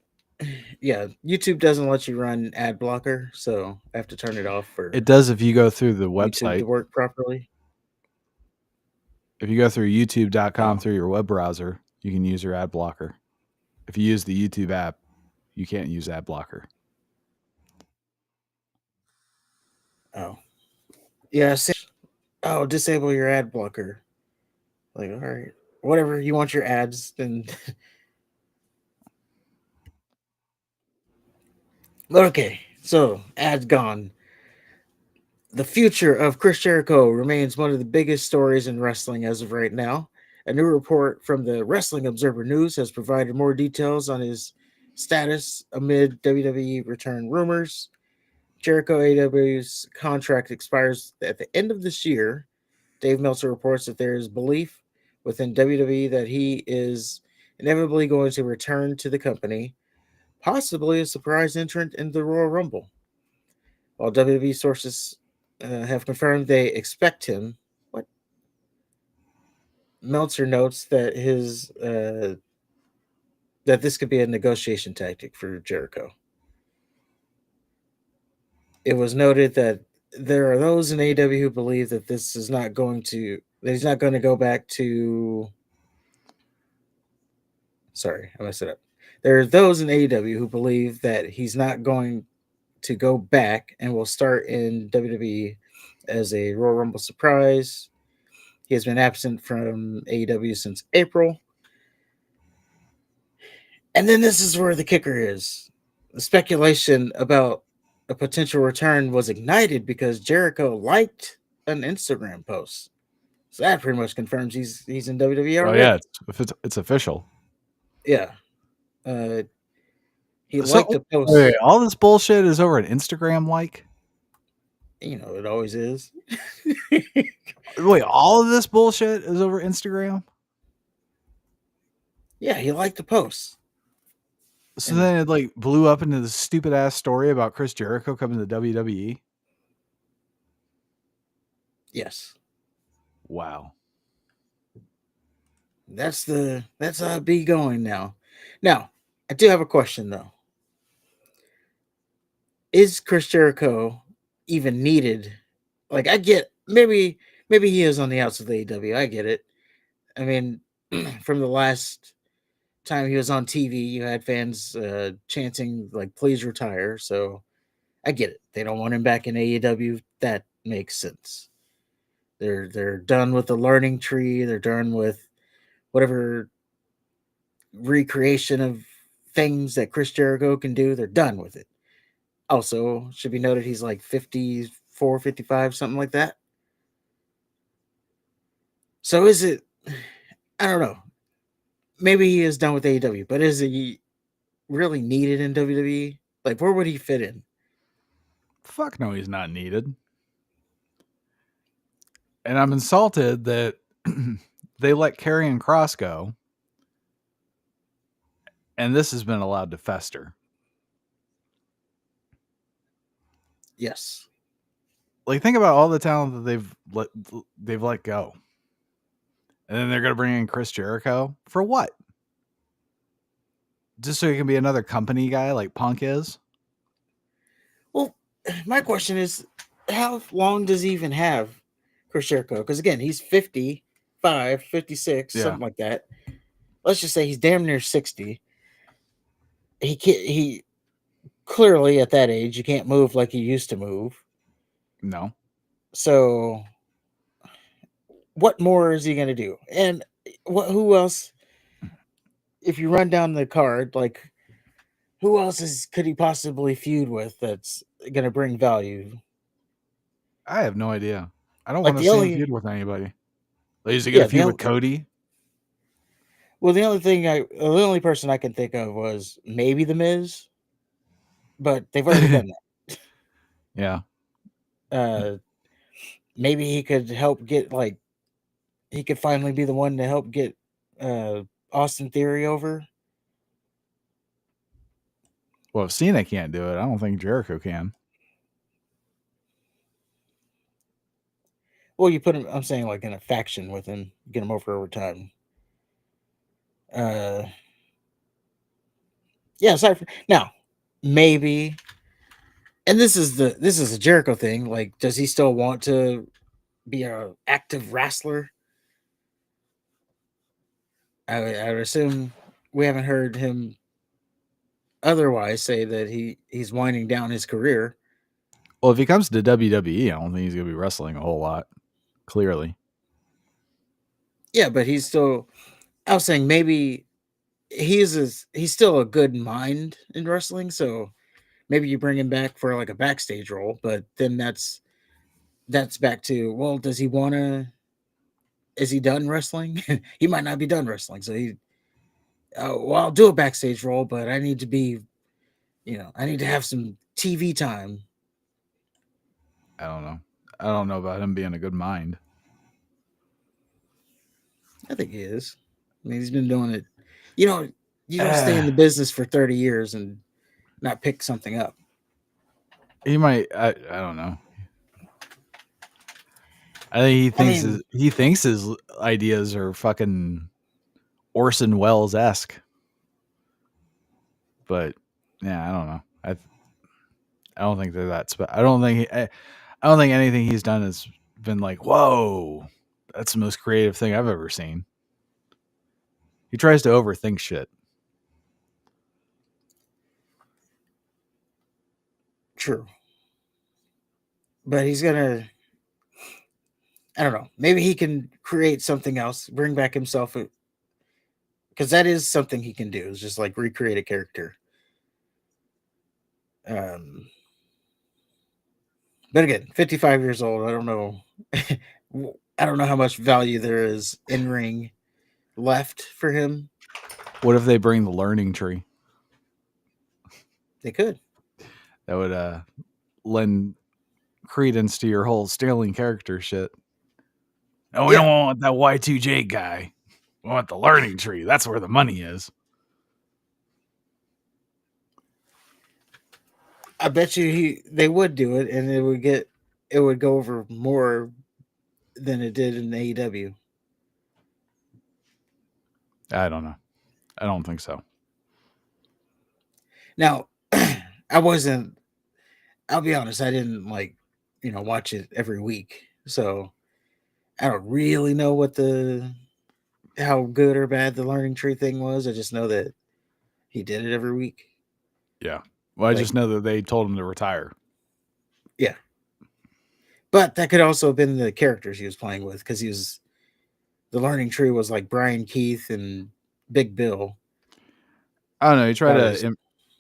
yeah, YouTube doesn't let you run ad blocker, so I have to turn it off for It does if you go through the YouTube to website. work properly. If you go through youtube.com Oh. through your web browser, you can use your ad blocker. If you use the YouTube app, you can't use ad blocker. Oh. Yeah, oh, disable your ad blocker. Like, all right, whatever you want your ads, then. But okay, so ads gone. The future of Chris Jericho remains one of the biggest stories in wrestling as of right now. A new report from the Wrestling Observer News has provided more details on his status amid WWE return rumors. Jericho AEW's contract expires at the end of this year. Dave Meltzer reports that there is belief within WWE that he is inevitably going to return to the company, possibly a surprise entrant in the Royal Rumble. While WWE sources have confirmed they expect him, what? Meltzer notes that that this could be a negotiation tactic for Jericho. It was noted that there are those in AEW who believe that this is not going to that he's not going to go back to. Sorry, I messed it up. There are those in AEW who believe that he's not going to go back and will start in WWE as a Royal Rumble surprise. He has been absent from AEW since April. And then this is where the kicker is. The speculation about a potential return was ignited because Jericho liked an Instagram post. So that pretty much confirms he's in WWE Oh already. yeah, it's official. Yeah. He So liked to post. wait, all this bullshit is over an Instagram like? It always is. Wait, all of this bullshit is over Instagram? Yeah, he liked to post. So then it like blew up into this stupid ass story about Chris Jericho coming to WWE. Yes. Wow. That's how it be going now. Now, I do have a question though. Is Chris Jericho even needed? Like, I get maybe he is on the outs of the AEW. I get it. I mean, from the last time he was on TV, you had fans chanting like "Please retire." So I get it. They don't want him back in AEW. That makes sense. They're done with the learning tree. They're done with whatever recreation of things that Chris Jericho can do. They're done with it. Also, should be noted he's like 54, 55, something like that. So is it, I don't know. Maybe he is done with AEW, but is he really needed in WWE? Like, where would he fit in? Fuck no, he's not needed. And I'm insulted that they let Karrion Kross go, and this has been allowed to fester. Yes. Like, think about all the talent that they've let go, and then they're gonna bring in Chris Jericho for what? Just so he can be another company guy like Punk is? Well, my question is, how long does he even have Chris Jericho? Because again, he's 55, 56, Yeah. something like that. Let's just say he's damn near 60. He clearly at that age, you can't move like he used to move. No. So what more is he going to do? And who else, if you run down the card, like who else could he possibly feud with that's going to bring value? I have no idea. I don't Like want to see him feud with anybody. Like, is he gonna feud with Cody? Well, the only person I can think of was maybe The Miz, but they've already done that. Yeah. Maybe he could help get he could finally be the one to help get Austin Theory over. Well, if Cena can't do it, I don't think Jericho can. Well, you put him, I'm saying like in a faction with him, get him over time. Yeah, now maybe, and this is a Jericho thing. Like, does he still want to be an active wrestler? I would assume we haven't heard him otherwise say that he's winding down his career. Well, if he comes to WWE, I don't think he's gonna be wrestling a whole lot. Clearly. Yeah, but he's still. I was saying maybe he's still a good mind in wrestling, so maybe you bring him back for like a backstage role, but then that's back to, well, does he want to? Is he done wrestling? He might not be done wrestling, so well, I'll do a backstage role, but I need to be, I need to have some TV time. I don't know. I don't know about him being a good mind. I think he is. I mean, he's been doing it. You don't stay in the business for 30 years and not pick something up. He might. I don't know. I think he thinks his ideas are fucking Orson Welles esque. But yeah, I don't know. I don't think they're that. I don't think anything he's done has been like, whoa, that's the most creative thing I've ever seen. He tries to overthink shit. True. But he's gonna, I don't know. Maybe he can create something else, bring back himself, because that is something he can do. Is just like recreate a character. But again, 55 years old. I don't know. I don't know how much value there is in ring left for him. What if they bring the learning tree? They could. That would lend credence to your whole Sterling character shit. No, we Yeah. don't want that Y2J guy. We want the learning tree. That's where the money is. I bet you they would do it, and it would go over more than it did in AEW. I don't know. I don't think so. Now, I'll be honest, I didn't watch it every week. So I don't really know how good or bad the learning tree thing was. I just know that he did it every week. Yeah. Well, I just know that they told him to retire. Yeah. But that could also have been the characters he was playing with, because the learning tree was like Brian Keith and Big Bill. I don't know.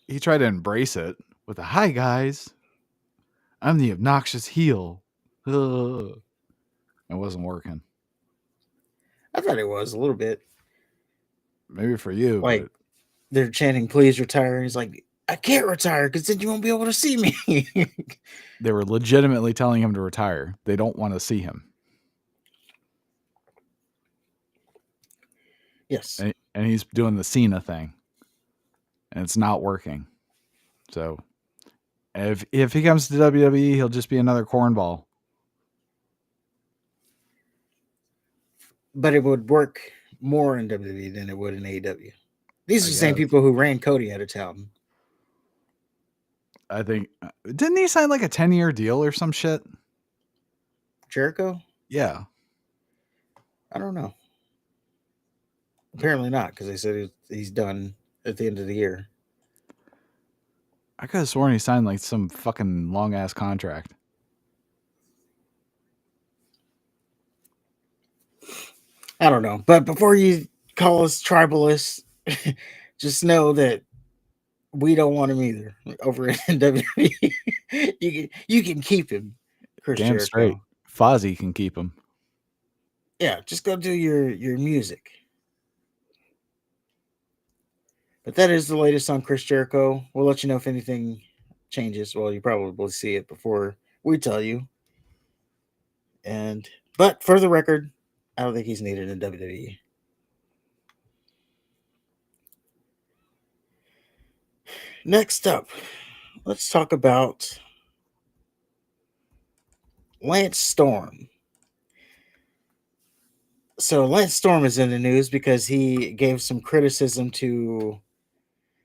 He tried to embrace it with a "Hi guys, I'm the obnoxious heel." Ugh. It wasn't working. I thought it was a little bit. Maybe for you, Like, but they're chanting, "Please retire." And he's like, "I can't retire because then you won't be able to see me." they were legitimately telling him to retire. They don't want to see him. Yes. And he's doing the Cena thing. And it's not working. So if he comes to WWE, he'll just be another cornball. But it would work more in WWE than it would in AEW. These are the same guess. people who ran Cody out of town. I think didn't he sign like a 10-year deal or some shit? Jericho? Yeah. I don't know. Apparently not, because they said he's done at the end of the year. I could have sworn he signed like some fucking long ass contract. I don't know. But before you call us tribalists, just know that we don't want him either over in WWE. you can keep him, Chris Damn Jericho. straight. Fozzy can keep him. Yeah, just go do your music. But that is the latest on Chris Jericho. We'll let you know if anything changes. Well, you probably see it before we tell you. But for the record, I don't think he's needed in WWE. Next up, let's talk about Lance Storm. So Lance Storm is in the news because he gave some criticism to.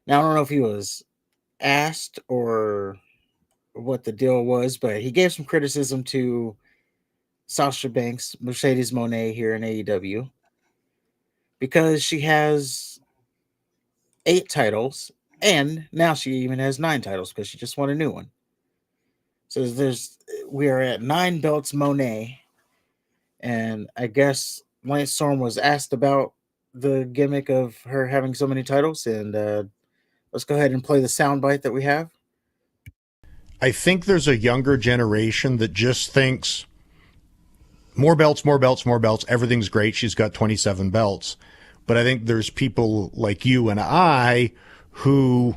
Now I don't know if he was asked or what the deal was, but he gave some criticism to Sasha Banks, Mercedes Moné here in AEW, because she has 8 titles, and now she even has 9 titles because she just won a new one. So we are at 9 belts Moné, and I guess Lance Storm was asked about the gimmick of her having so many titles, and let's go ahead and play the soundbite that we have. I think there's a younger generation that just thinks more belts, more belts, more belts. Everything's great. She's got 27 belts. But I think there's people like you and I who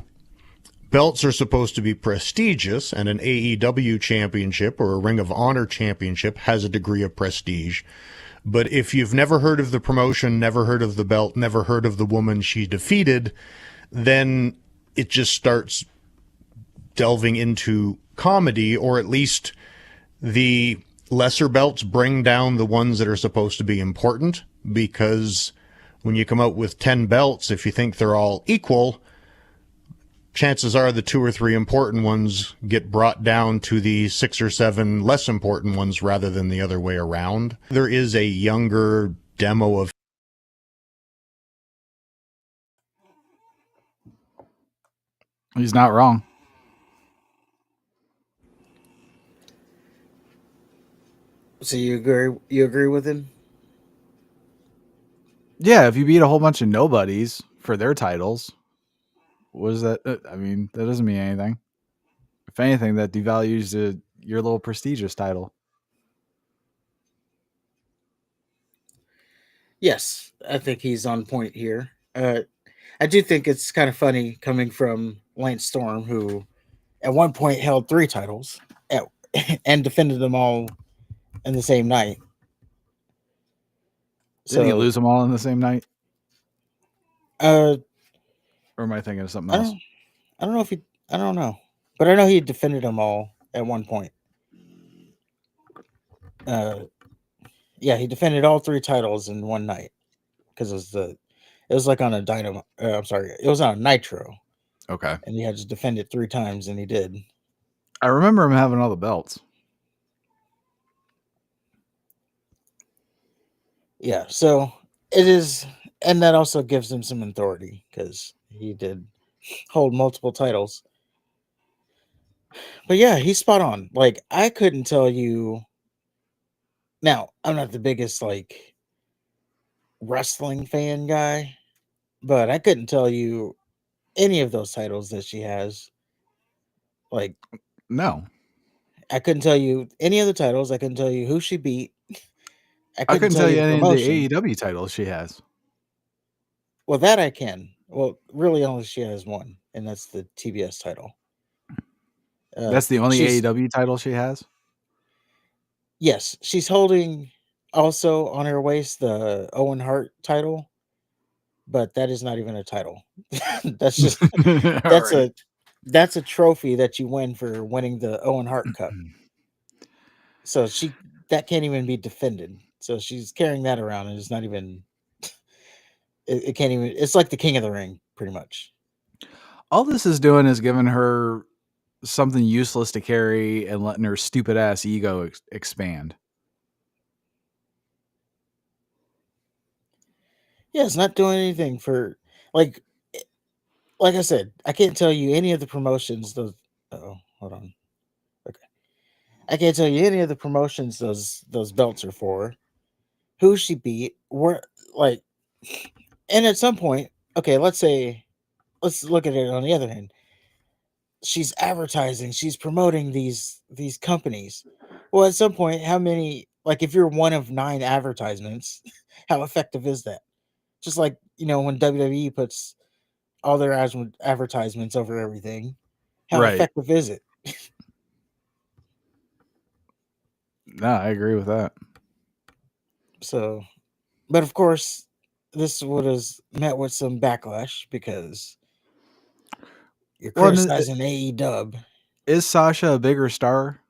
belts are supposed to be prestigious, and an AEW championship or a Ring of Honor championship has a degree of prestige. But if you've never heard of the promotion, never heard of the belt, never heard of the woman she defeated, then it just starts delving into comedy, or at least the lesser belts bring down the ones that are supposed to be important, because when you come out with 10 belts, if you think they're all equal, chances are the 2 or 3 important ones get brought down to the 6 or 7 less important ones rather than the other way around. There is a younger demo of He's not wrong. So you agree with him? Yeah, if you beat a whole bunch of nobodies for their titles, what is that? I mean, that doesn't mean anything. If anything, that devalues your little prestigious title. Yes, I think he's on point here. I do think it's kind of funny coming from Lance Storm, who at one point held 3 titles and defended them all in the same night. Didn't he So, lose them all in the same night? uh, Or am I thinking of something I else? don't know if he, I don't know, but I know he defended them all at one point. Yeah, he defended all 3 titles in one night because it was like on a Dynamo. I'm sorry, it was on a Nitro, Okay. and he had to defend it 3 times, and he did. I remember him having all the belts. Yeah, so it is, and that also gives him some authority because he did hold multiple titles. But yeah, he's spot on. Like, I couldn't tell you. Now, I'm not the biggest like wrestling fan guy, but I couldn't tell you any of those titles that she has. Like, No. I couldn't tell you any of the titles. I couldn't tell you who she beat. I I couldn't couldn't tell tell you you the any of the promotion. AEW titles she has. Well, that I can. Well, really, only she has one, and that's the TBS title. That's the only She's AEW title she has? Yes, she's holding also on her waist the Owen Hart title, but that is not even a title. That's just that's Right. a that's a trophy that you win for winning the Owen Hart Cup. So that can't even be defended. So she's carrying that around, and it's not even it can't even. It's like the King of the Ring, pretty much. All this is doing is giving her something useless to carry and letting her stupid ass ego expand. Yeah, it's not doing anything for like like I said. I can't tell you any of the promotions. Those oh, hold on. Okay. I can't tell you any of the promotions those belts are for, who she beat, where like, and at some point, okay, let's look at it on the other hand. She's advertising, she's promoting these companies. Well, at some point, how many like if you're one of 9 advertisements, how effective is that? Just like when WWE puts all their advertisements over everything, how Right. effective is it? No, I agree with that. So, but of course, this would have met with some backlash because you're Well, criticizing AEW. is Sasha a bigger star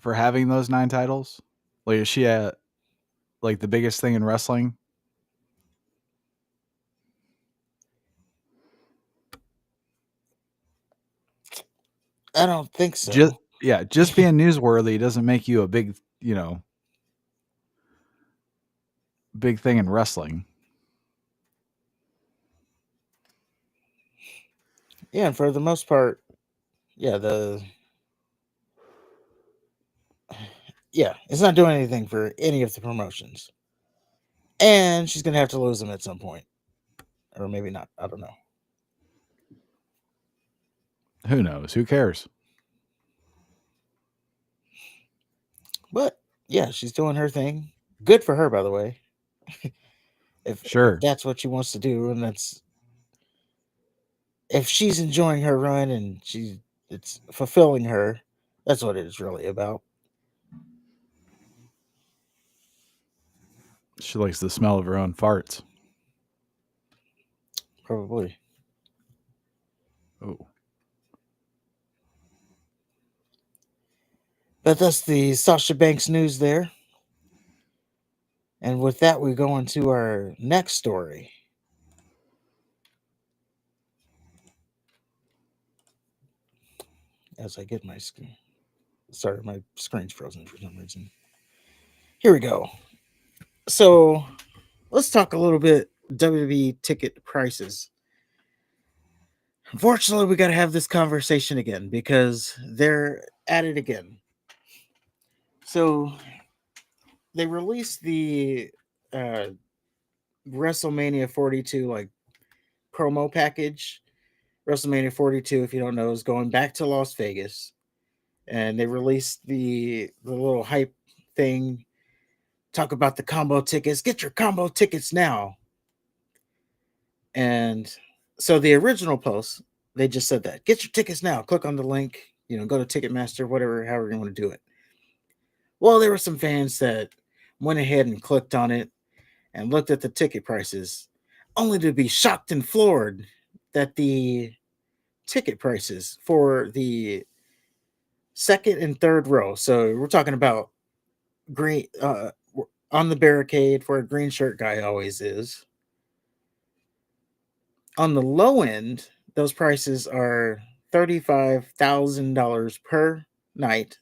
for having those 9 titles? Like, is she like the biggest thing in wrestling? I don't think so. Just being newsworthy doesn't make you a big, big thing in wrestling. Yeah, and for the most part, yeah, it's not doing anything for any of the promotions. And she's gonna have to lose them at some point. Or maybe not. I don't know. Who knows? Who cares? But yeah, she's doing her thing. Good for her, by the way. If Sure. that's what she wants to do, and if she's enjoying her run and it's fulfilling her, that's what it's really about. She likes the smell of her own farts. Probably. Oh. But that's the Sasha Banks news there. And with that, we go into our next story. As I get my screen. Sorry, my screen's frozen for some reason. Here we go. So let's talk a little bit WWE ticket prices. Unfortunately, we got to have this conversation again because they're at it again. So they released the WrestleMania 42 like promo package. WrestleMania 42, if you don't know, is going back to Las Vegas, and they released the little hype thing. Talk about the combo tickets. Get your combo tickets now. And so the original post They just said that. Get your tickets now. Click on the link. Go to Ticketmaster, whatever, however you want to do it. Well, there were some fans that went ahead and clicked on it and looked at the ticket prices, only to be shocked and floored that the ticket prices for the second and third row. So we're talking about green on the barricade where a green shirt guy always is. On the low end, those prices are $35,000 per night.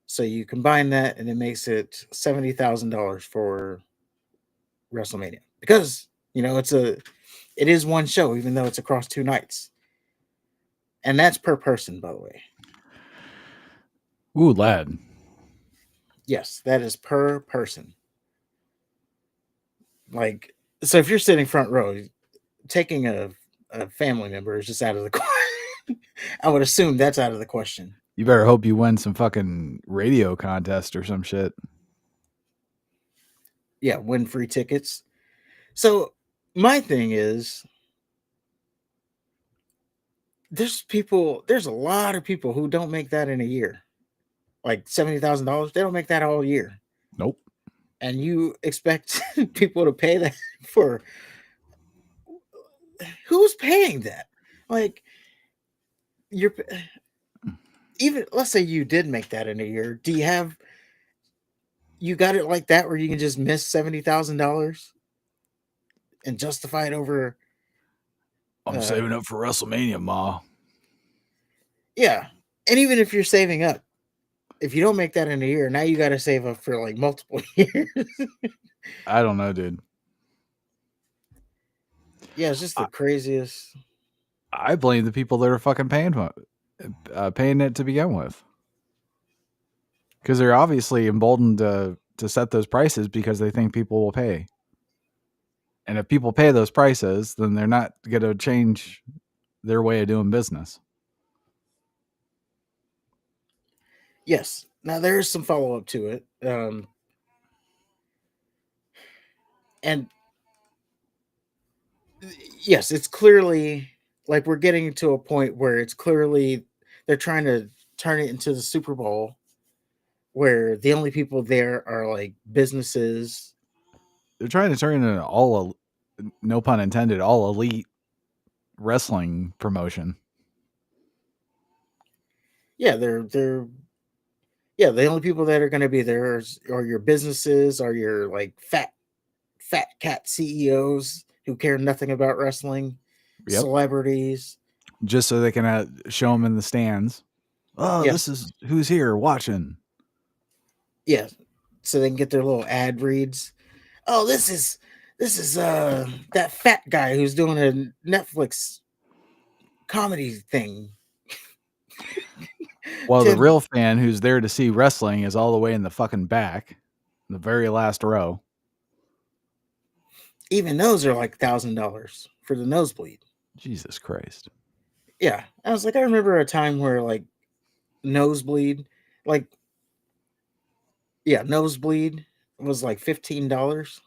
So you combine that and it makes it $70,000 for WrestleMania. Because, it is one show, even though it's across 2 nights. And that's per person, by the way. Ooh, lad. Yes, that is per person. Like, so if you're sitting front row, taking a family member is just out of the question. I would assume that's out of the question. You better hope you win some fucking radio contest or some shit. Yeah, win free tickets. So my thing is, there's a lot of people who don't make that in a year. Like $70,000, they don't make that all year. Nope. And you expect people to pay that for who's paying that? Like, you're even, let's say you did make that in a year. Do you got it like that where you can just miss $70,000 and justify it over? I'm saving up for WrestleMania, Ma. Yeah. And even if you're saving up, if you don't make that in a year, now you got to save up for like multiple years. I don't know, dude. Yeah, it's just the craziest. I blame the people that are fucking paying it to begin with, because they're obviously emboldened to set those prices because they think people will pay. And if people pay those prices, then they're not going to change their way of doing business. Yes. Now there is some follow up to it. And yes, it's clearly like we're getting to a point where it's clearly they're trying to turn it into the Super Bowl where the only people there are like businesses. They're trying to turn it into no pun intended, all elite wrestling promotion. Yeah, the only people that are going to be there are your businesses, are your like fat cat CEOs who care nothing about wrestling, Yep. celebrities, just so they can show them in the stands. Oh, Yeah. this is who's here watching. Yeah, so they can get their little ad reads. Oh, this is that fat guy who's doing a Netflix comedy thing. Well, the real fan who's there to see wrestling is all the way in the fucking back, the very last row. Even those are like $1,000 for the nosebleed. Jesus Christ. Yeah, I was like, I remember a time where like nosebleed, like nosebleed was like $15,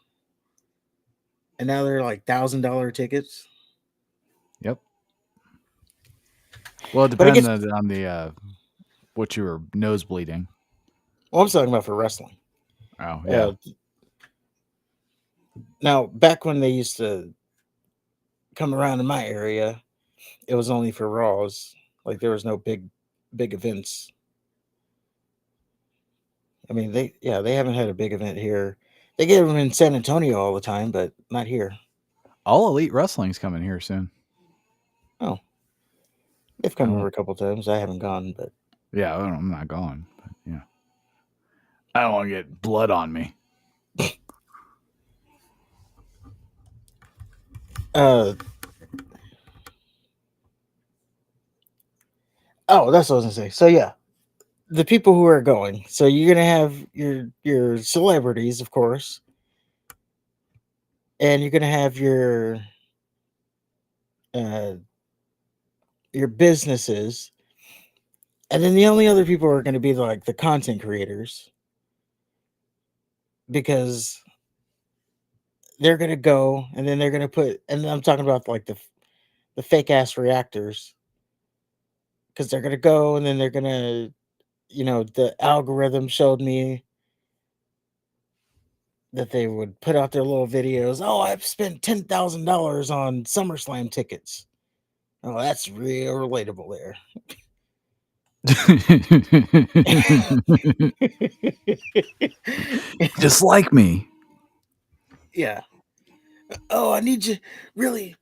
and now they're like $1,000 tickets. Yep. Well, it depends on the what you were nosebleeding. Well, I'm talking about for wrestling. Oh yeah. Now, back when they used to come around in my area, it was only for Raws. Like there was no big events. I mean, they haven't had a big event here. They get them in San Antonio all the time, but not here. All Elite Wrestling's coming here soon. Oh, they've come over a couple times. I haven't gone, but yeah, I'm not going. But yeah, I don't want to get blood on me. Oh, that's what I was gonna say. So yeah, the people who are going. So you're gonna have your celebrities, of course, and you're gonna have your businesses, and then the only other people are going to be like the content creators, because they're going to go and then they're going to put, and I'm talking about like the fake ass reactors, because they're gonna go and then they're gonna, the algorithm showed me that they would put out their little videos. Oh, I've spent $10,000 on SummerSlam tickets. Oh, that's real relatable there. Just like me. Yeah. Oh, I need you really.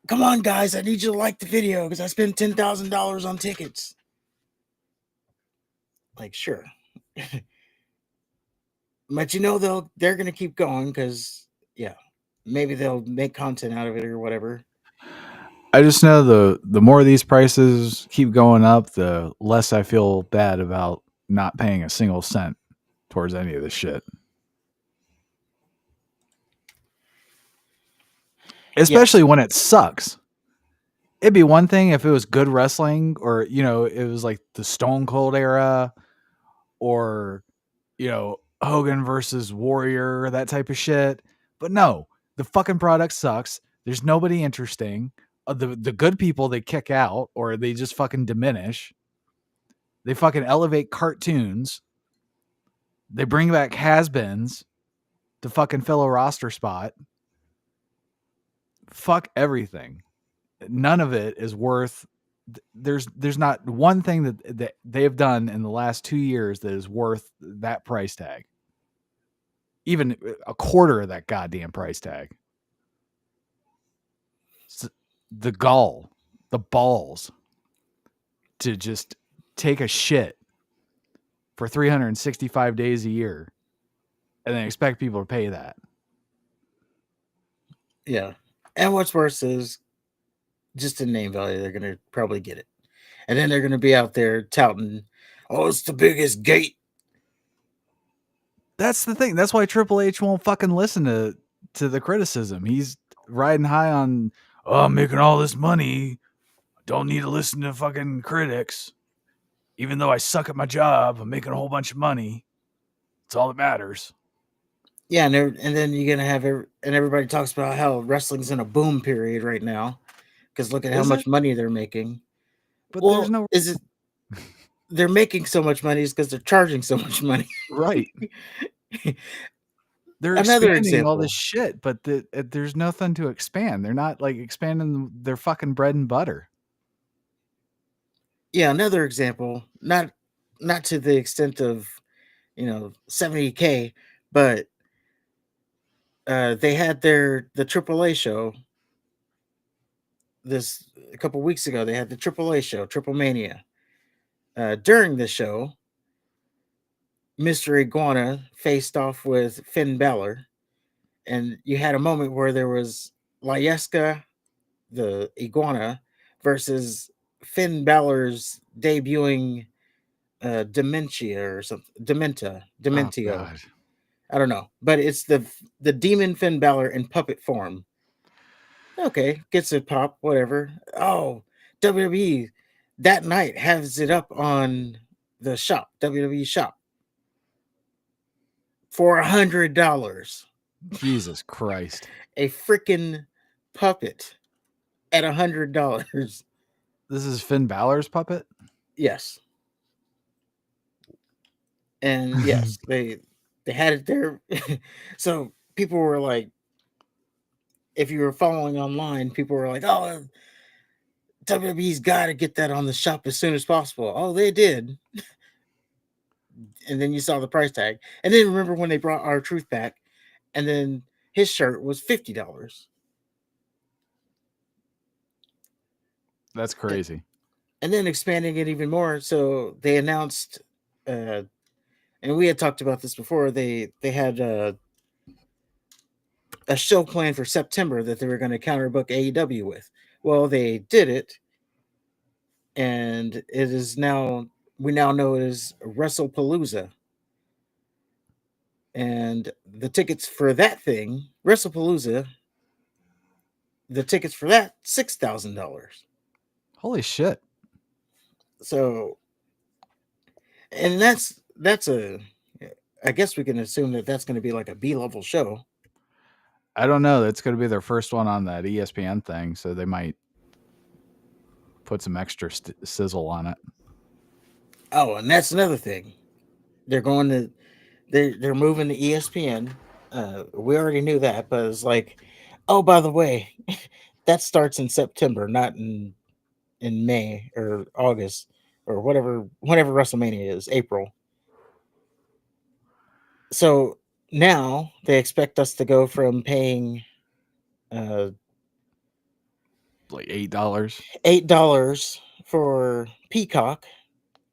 Come on, guys. I need you to like the video because I spent $10,000 on tickets. Like, sure. But they're gonna keep going because maybe they'll make content out of it or whatever. I just know the more these prices keep going up, the less I feel bad about not paying a single cent towards any of this shit. Especially when it sucks. It'd be one thing if it was good wrestling, or it was like the Stone Cold era, or Hogan versus Warrior, that type of shit. But no, the fucking product sucks. There's nobody interesting. The good people they kick out, or they just fucking diminish. They fucking elevate cartoons. They bring back has-beens to fucking fill a roster spot. Fuck everything. None of it is worth. There's not one thing that they have done in the last 2 years that is worth that price tag. Even a quarter of that goddamn price tag. The gall, the balls to just take a shit for 365 days a year and then expect people to pay that. Yeah. And what's worse is just in name value, they're going to probably get it. And then they're going to be out there touting, oh, it's the biggest gate. That's the thing. That's why Triple H won't fucking listen to the criticism. He's riding high on, oh, I'm making all this money. Don't need to listen to fucking critics. Even though I suck at my job, I'm making a whole bunch of money. It's all that matters. Yeah, and then you're gonna have and everybody talks about how wrestling's in a boom period right now because look at how much money they're making. But Well, there's no. is it? They're making so much money is because they're charging so much money. Right. They're Another expanding all example. this shit, but there's nothing to expand. They're not like expanding their fucking bread and butter. Yeah, another example. Not to the extent of 70K, but they had the AAA show this a couple weeks ago. They had the AAA show, Triple Mania. During the show, Mr. Iguana faced off with Finn Balor, and you had a moment where there was Layeska, the Iguana, versus Finn Balor's debuting Dementia or something, Oh, Dementio. God. I don't know, but it's the demon Finn Balor in puppet form. Okay, gets a pop, whatever. Oh, WWE that night has it up on the shop, WWE shop, for $100. Jesus Christ. A freaking puppet at $100. This is Finn Balor's puppet? Yes. And yes, they had it there. So people were like, if you were following online, people were like, oh, WWE's got to get that on the shop as soon as possible. Oh, they did. And then you saw the price tag. And then remember when they brought R-Truth back, and then his shirt was $50. That's crazy. And then expanding it even more. So they announced, and we had talked about this before, they had a show planned for September that they were going to counterbook AEW with. Well, they did it, and it is now, we now know it is WrestlePalooza. And the tickets for that thing, WrestlePalooza, the tickets for that, $6,000. Holy shit. So, and that's a, I guess we can assume that that's going to be like a B-level show. I don't know. That's going to be their first one on that ESPN thing, so they might put some extra sizzle on it. Oh, and that's another thing. They're going to they're moving to ESPN. We already knew that, but it's like, oh, by the way, that starts in September, not in May or August or whenever WrestleMania is, April. So now they expect us to go from paying uh Like $8 $8 for Peacock.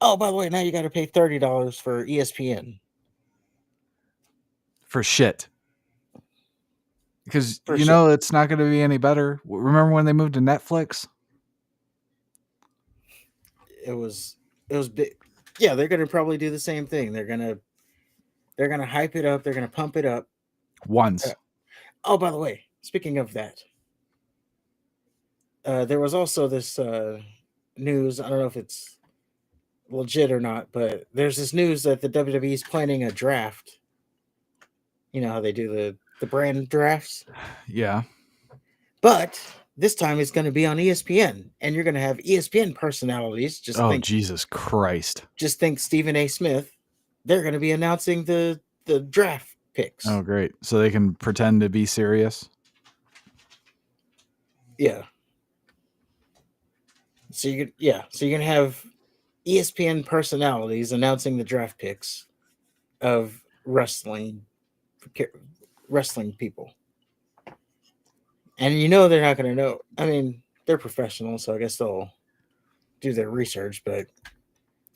Oh, by the way, now you got to pay $30 for ESPN. for shit. Because For you shit. know it's not going to be any better. Remember when they moved to Netflix? It was big. Yeah, they're gonna probably do the same thing. They're gonna hype it up. They're gonna pump it up. Once. Oh, by the way, speaking of that, there was also this news. I don't know if it's legit or not, but there's this news that the WWE is planning a draft. You know how they do the brand drafts, Yeah. but this time it's going to be on ESPN, and you're going to have ESPN personalities. Oh, Jesus Christ. Just think Stephen A. Smith. They're going to be announcing the draft picks. Oh, great. So they can pretend to be serious. Yeah. So you're gonna have ESPN personalities announcing the draft picks of wrestling people, and you know they're not gonna know. I mean, they're professionals, so I guess they'll do their research. But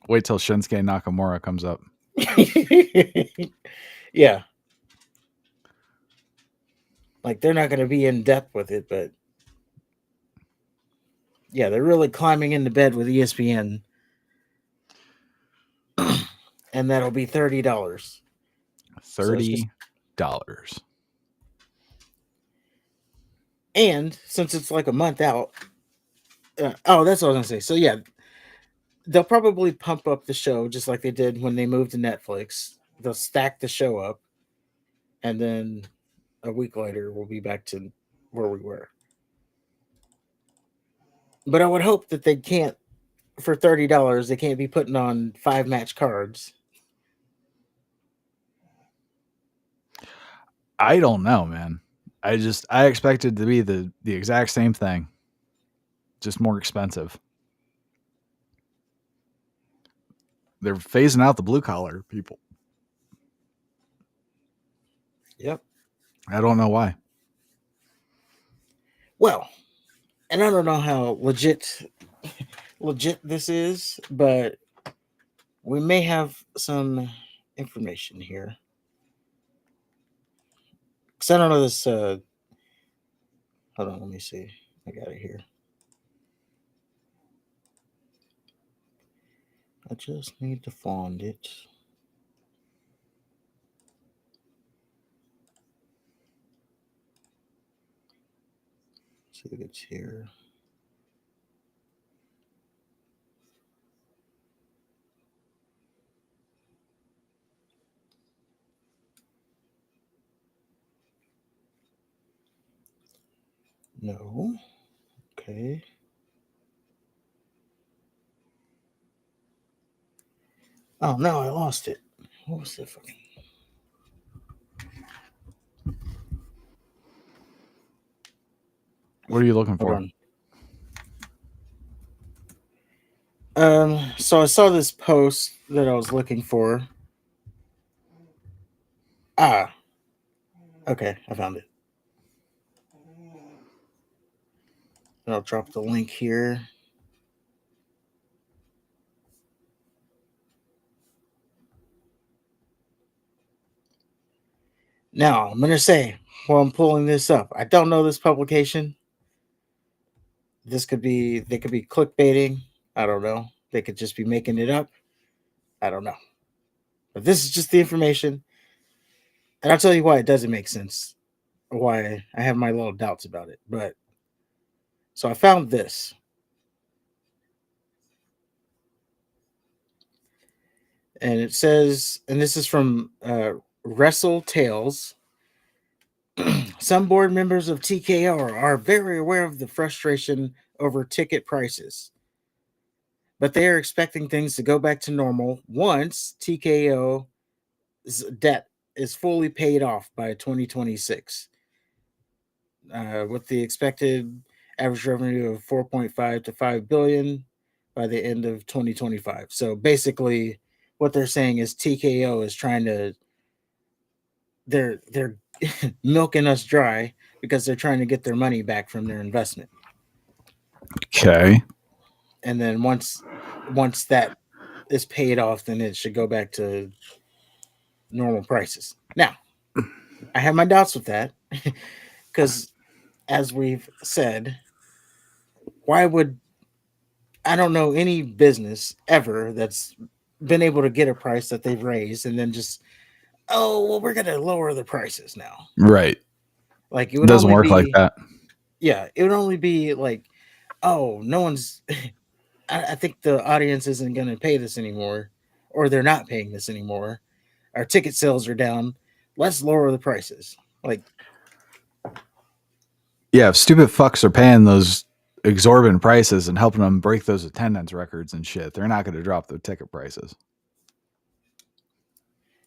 Wait till Shinsuke Nakamura comes up. yeah, like they're not gonna be in depth with it, but yeah, they're really climbing into bed with ESPN. And that'll be $30. $30. And since it's like a month out, that's what I was gonna say. So yeah, they'll probably pump up the show just like they did when they moved to Netflix. They'll stack the show up, and then a week later we'll be back to where we were. But I would hope that they can't, for $30, they can't be putting on 5-match cards. I don't know, man. I expected to be the exact same thing, just more expensive. They're phasing out the blue collar people. Yep. I don't know why. Well, and I don't know how legit this is, but we may have some information here. Because I don't know this. Hold on, let me see. I got it here. I just need to find it. See if it's here. No. Okay. Oh no, I lost it. What was the fucking? What are you looking Hold for? on. So I saw this post that I was looking for. Okay, I found it. I'll drop the link here. Now, I'm going to say, while I'm pulling this up, I don't know this publication. They could be clickbaiting. I don't know. They could just be making it up. I don't know. But this is just the information. And I'll tell you why it doesn't make sense. Why I have my little doubts about it. But so I found this. And it says, and this is from Wrestle Tales. Some board members of TKO are very aware of the frustration over ticket prices, but they are expecting things to go back to normal once TKO's debt is fully paid off by 2026, with the expected average revenue of 4.5 to 5 billion by the end of 2025. So basically, what they're saying is TKO is trying to they're milking us dry because they're trying to get their money back from their investment. Okay. And then once that is paid off, then it should go back to normal prices. Now, I have my doubts with that because, as we've said, why would I don't know any business ever that's been able to get a price that they've raised and then just, oh well, we're gonna lower the prices now. Right. Like it It would doesn't only work like be, that. yeah, it would only be like, oh, no one's. I think the audience isn't gonna pay this anymore, or they're not paying this anymore. Our ticket sales are down. Let's lower the prices. Like, Yeah, if stupid fucks are paying those exorbitant prices and helping them break those attendance records and shit, they're not going to drop their ticket prices.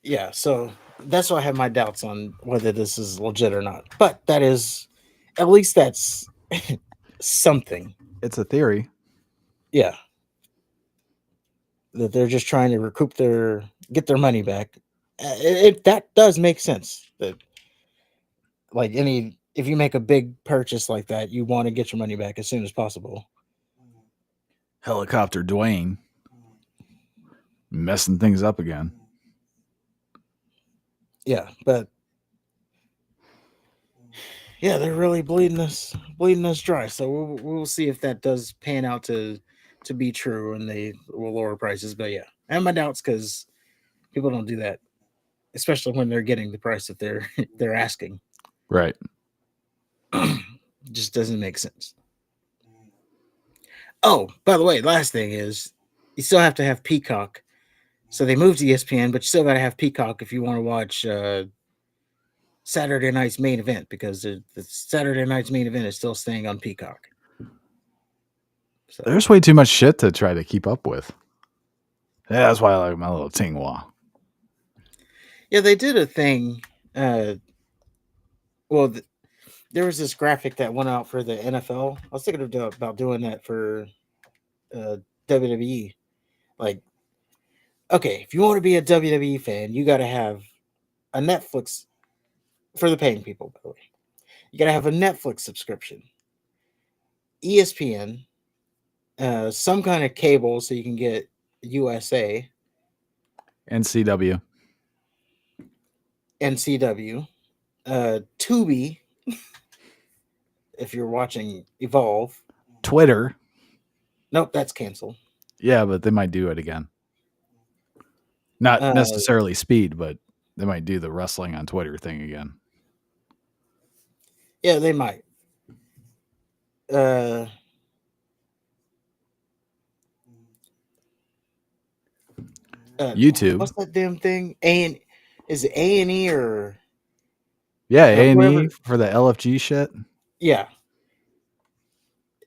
yeah, so that's why I have my doubts on whether this is legit or not. But that is, at least that's something. It's a theory. Yeah, that they're just trying to get their money back. That does make sense. That like if you make a big purchase like that, you want to get your money back as soon as possible. Helicopter Dwayne messing things up again. Yeah, but yeah, they're really bleeding us dry. So we'll see if that does pan out to be true, and they will lower prices. But yeah, I have my doubts because people don't do that, especially when they're getting the price that they're they're asking. Right. Just doesn't make sense. Oh, by the way, last thing is you still have to have Peacock. So they moved to ESPN, but you still got to have Peacock if you want to watch Saturday night's main event because the Saturday night's main event is still staying on Peacock. So There's way too much shit to try to keep up with. Yeah, that's why I like my little Tingwa. yeah, they did a thing. Well, there was this graphic that went out for the NFL. I was thinking about doing that for WWE. Like, okay, if you want to be a WWE fan, you got to have a Netflix for the paying people. By the way, you got to have a Netflix subscription, ESPN, some kind of cable so you can get USA, NCW. NCW, Tubi. If you're watching Evolve, Twitter. nope, that's canceled. Yeah, but they might do it again. Not necessarily speed, but they might do the wrestling on Twitter thing again. Yeah, they might. YouTube. What's that damn thing? Is it A&E or Yeah, A&E whoever? for the LFG shit. Yeah.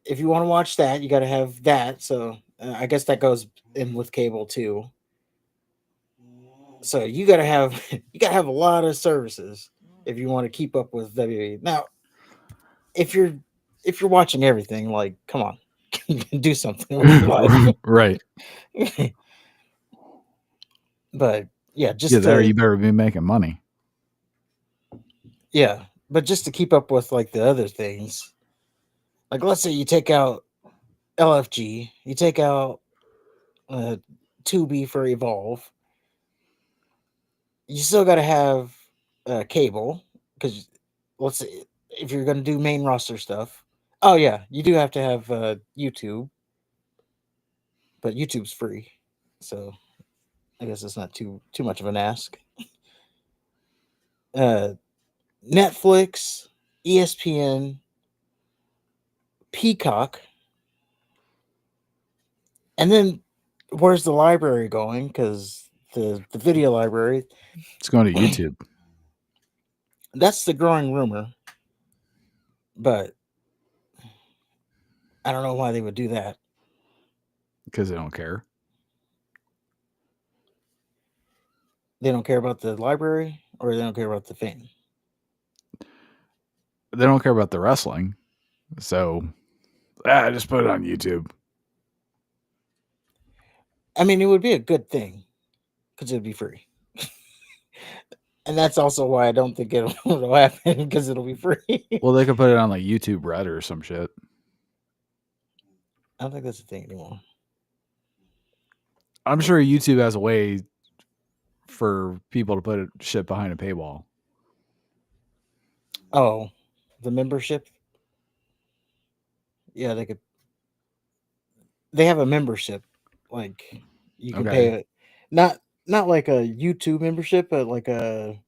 If you want to watch that, you got to have that. So I guess that goes in with cable too. So you got to have a lot of services if you want to keep up with WWE. Now, if you're watching everything, like, come on, do something with your life. Right. But yeah, just Yeah, there to, you better be making money. yeah, but just to keep up with like the other things. Like, let's say you take out LFG, you take out 2B for Evolve. You still got to have cable because let's say if you're going to do main roster stuff. Oh yeah, you do have to have YouTube, but YouTube's free, so I guess it's not too much of an ask. Netflix, ESPN, Peacock, and then where's the library going? Because the video library, It's going to YouTube. That's the growing rumor. But I don't know why they would do that. Because they don't care. They don't care about the library, or they don't care about the fame. They don't care about the wrestling. So, just put it on YouTube. I mean, it would be a good thing because it'd be free. And that's also why I don't think it'll happen, because it'll be free. Well, they could put it on like YouTube Red or some shit. I don't think that's a thing anymore. I'm sure YouTube has a way for people to put shit behind a paywall. Oh, the membership? Yeah, they could. They have a membership, like you can pay it. Not like a YouTube membership, but like a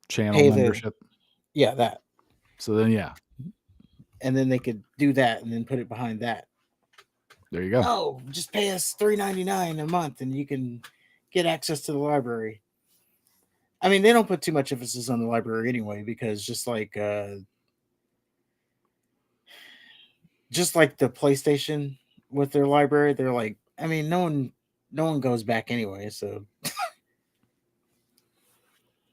Channel pay membership. Yeah, that. So then, yeah, And then they could do that and then put it behind that. there you go. Oh, just pay us $3.99 a month and you can get access to the library. I mean, they don't put too much emphasis on the library anyway, because just like the PlayStation with their library, they're like, I mean, no one goes back anyway, so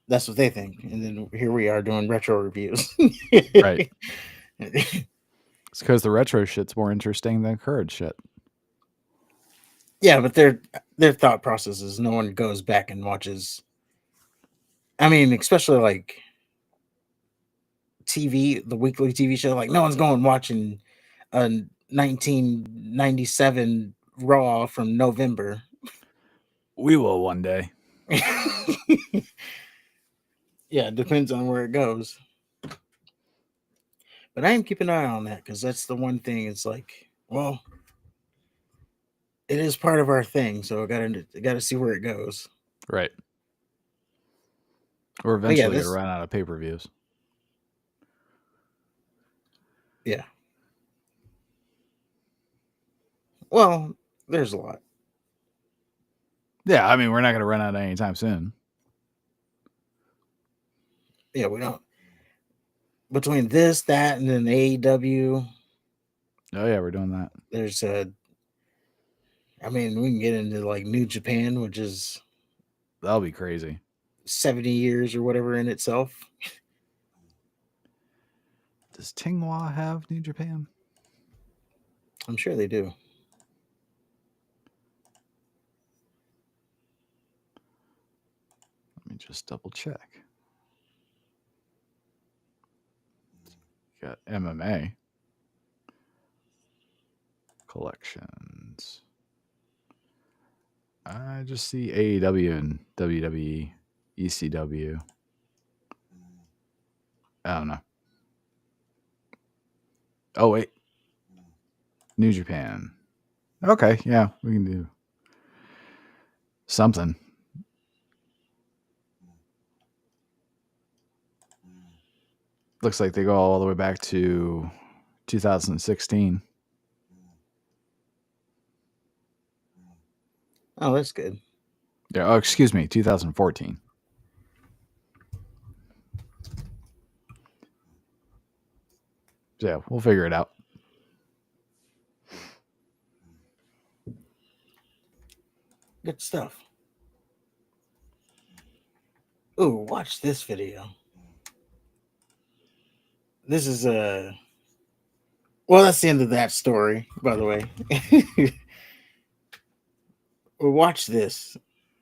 that's what they think. And then here we are doing retro reviews. Right. It's because the retro shit's more interesting than current shit. Yeah, but their thought process is no one goes back and watches. I mean, especially like TV, the weekly TV show, like no one's going watching a 1997 Raw from November. We will one day. Yeah, it depends on where it goes. But I am keeping an eye on that, because that's the one thing. It's like, well, it is part of our thing, so I gotta see where it goes. Right. Or eventually this- gonna run out of pay-per-views. Yeah. Well, there's a lot. Yeah, I mean, we're not gonna run out anytime soon. Yeah, we don't. Between this, that, and then AEW, Oh yeah, we're doing that. there's I mean, we can get into like New Japan, which is That'll be crazy. 70 years or whatever in itself. Does Tinghua have New Japan? I'm sure they do. Let me just double check. Got MMA collections. I just see AEW and WWE, ECW. I don't know. Oh, wait. New Japan. Okay, yeah, we can do something. Looks like they go all the way back to 2016. Oh, that's good. Yeah, oh, excuse me, 2014. Yeah, we'll figure it out. Good stuff. Ooh, watch this video. This is well, that's the end of that story, by the way. Well, watch this.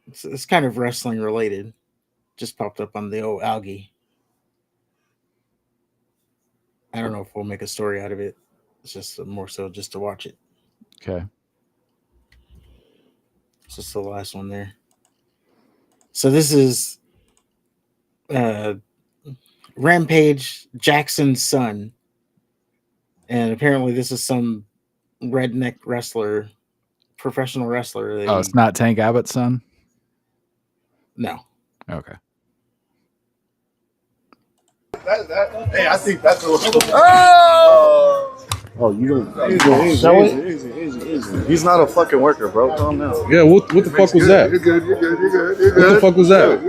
It's kind of wrestling related. Just popped up on the old algae. I don't know if we'll make a story out of it. It's just more so just to watch it. Okay. It's just the last one there. So this is Rampage Jackson's son. And apparently this is some redneck wrestler, professional wrestler. Oh, it's not Tank Abbott's son? No. Okay. Hey, I think that's a little. Oh, you don't sell it? Easy. He's not a fucking worker, bro. Calm down. Yeah, what the fuck was that? You're good. What the fuck was that?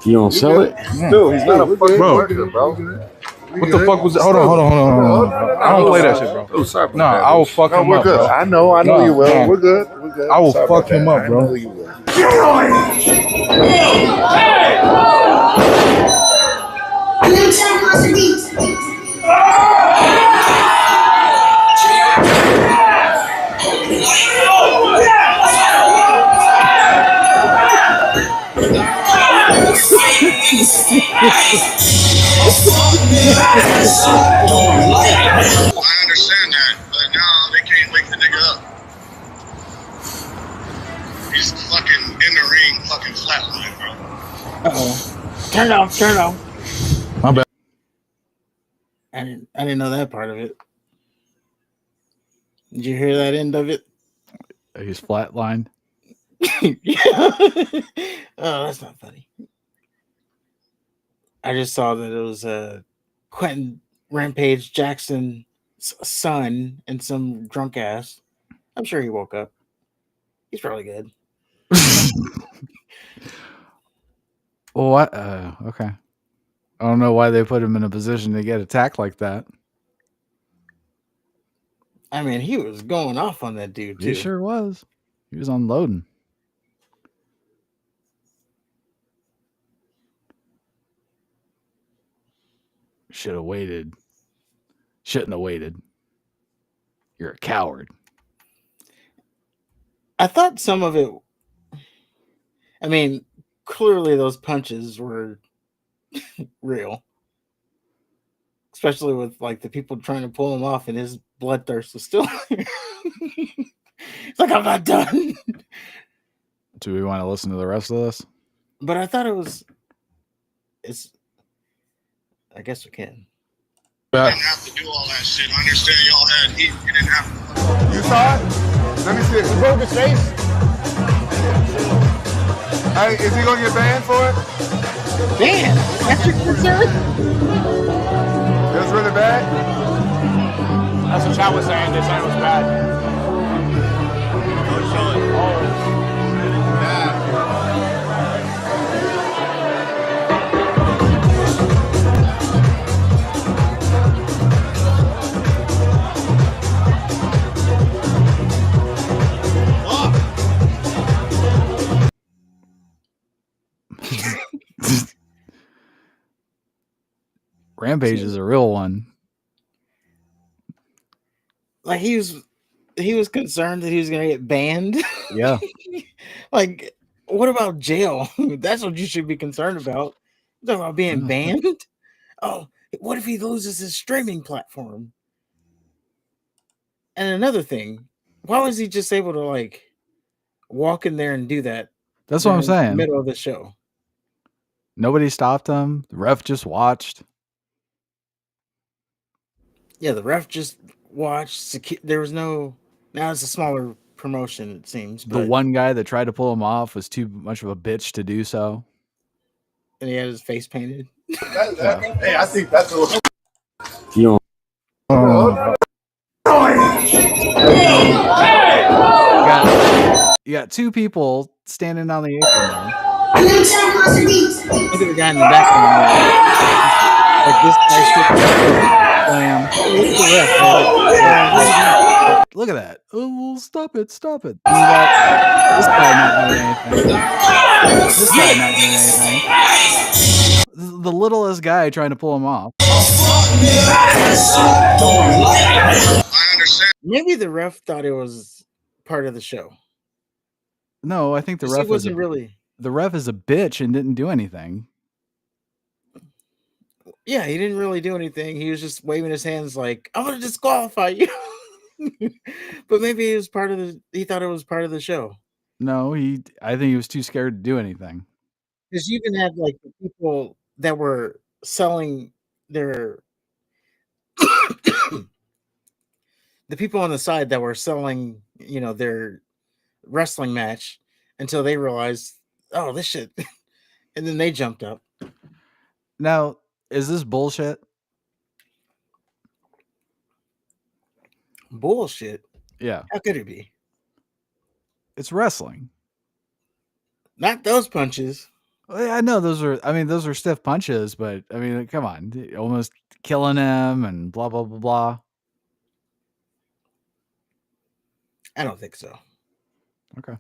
You don't sell it? Dude, he's not a fucking Bro. worker, bro. What the fuck was that? Hold on. I don't play that shit, bro. Oh, sorry about No, that, I will dude. fuck No, him we're up, good. bro. I know you will. No. We're good. We're good. I will Sorry fuck about him that. up, bro. I know you will. I understand that, but now they can't wake the nigga up. He's fucking in the ring, fucking flatline, bro. Uh-oh. Turn it off. My bad. I didn't know that part of it. Did you hear that end of it? He's flatlined. Yeah. Oh, that's not funny. I just saw that it was Quentin Rampage Jackson's son and some drunk ass. I'm sure he woke up. He's probably good. Well, what? Okay. I don't know why they put him in a position to get attacked like that. I mean, he was going off on that dude too. He sure was. He was unloading. Should have waited. Shouldn't have waited. You're a coward. I thought some of it. I mean, clearly those punches were real, especially with like the people trying to pull him off, and his bloodthirst was still there. It's like, I'm not done. Do we want to listen to the rest of this? But I thought it's. I guess we can. You didn't have to do all that shit. I understand y'all had heat. You didn't have to. You saw it? Let me see it. You broke his face? Hey, is he gonna get banned for it? Damn, that's your concern? It was really bad? That's what Chad was saying. They said it was bad. Rampage is a real one. Like he was concerned that he was gonna get banned. Yeah. Like, what about jail? That's what you should be concerned about. You're talking about being banned? Oh, what if he loses his streaming platform? And another thing, why was he just able to like walk in there and do that? That's what I'm in the saying. middle of the show. Nobody stopped him. The ref just watched. Yeah, the ref just watched. There was no. Now it's a smaller promotion, it seems. The one guy that tried to pull him off was too much of a bitch to do so. And he had his face painted. Hey, I think that's a little. You don't. You got two people standing on the apron there. Look at the guy in the background. Like this guy. Look at that. Oh, stop it. And you got this guy not doing anything. This guy not doing anything. The littlest guy trying to pull him off. I understand. Maybe the ref thought it was part of the show. No, I think the 'Cause ref he wasn't really. The ref is a bitch and didn't do anything. Yeah, he didn't really do anything. He was just waving his hands like, I'm gonna disqualify you. But maybe he was part of he thought it was part of the show. No, I think he was too scared to do anything. Because you even had like the people that were selling their the people on the side that were selling, their wrestling match until they realized, oh, this shit. And then they jumped up. Now, is this bullshit? Bullshit. Yeah. How could it be? It's wrestling. Not those punches. I know those are stiff punches, but I mean, come on, almost killing him and blah blah blah blah. I don't think so. Okay.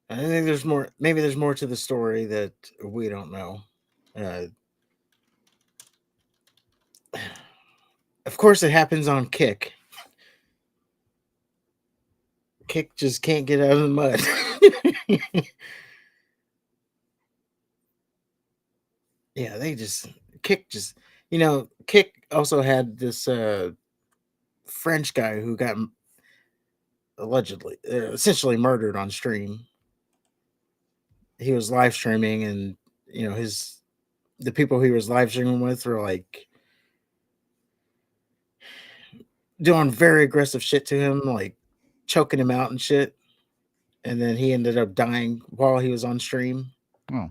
I think there's more. Maybe there's more to the story that we don't know. Of course, it happens on Kick. Kick just can't get out of the mud. Yeah, Kick Kick also had this French guy who got allegedly essentially murdered on stream. He was live streaming, and the people he was live streaming with were like doing very aggressive shit to him, like choking him out and shit. And then he ended up dying while he was on stream. Oh,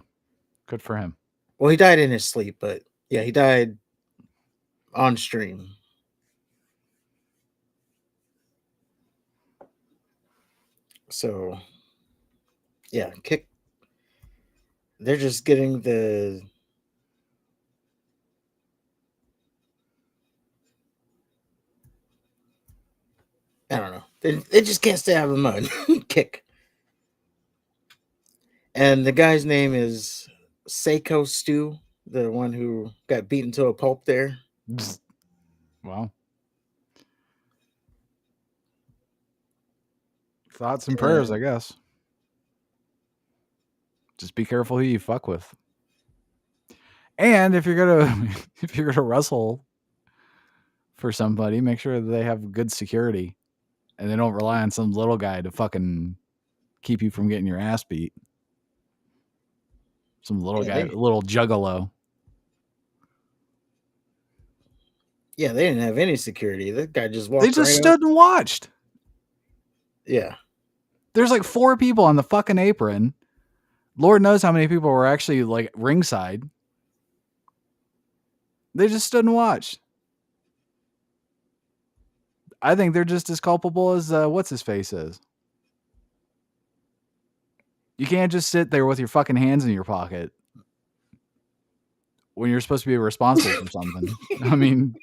good for him. Well, he died in his sleep, but yeah, he died on stream. So, yeah, Kick. They're just getting the. I don't know. They just can't stay out of the mud. Kick. And the guy's name is Seiko Stu, the one who got beaten to a pulp there. Wow. Thoughts and prayers, I guess. Just be careful who you fuck with. And if you're gonna wrestle for somebody, make sure that they have good security and they don't rely on some little guy to fucking keep you from getting your ass beat. Some little little juggalo. Yeah, they didn't have any security. That guy just walked. They just stood and watched. Yeah. There's like 4 people on the fucking apron. Lord knows how many people were actually like ringside. They just stood and watched. I think they're just as culpable as what's his face is. You can't just sit there with your fucking hands in your pocket when you're supposed to be responsible for something. I mean,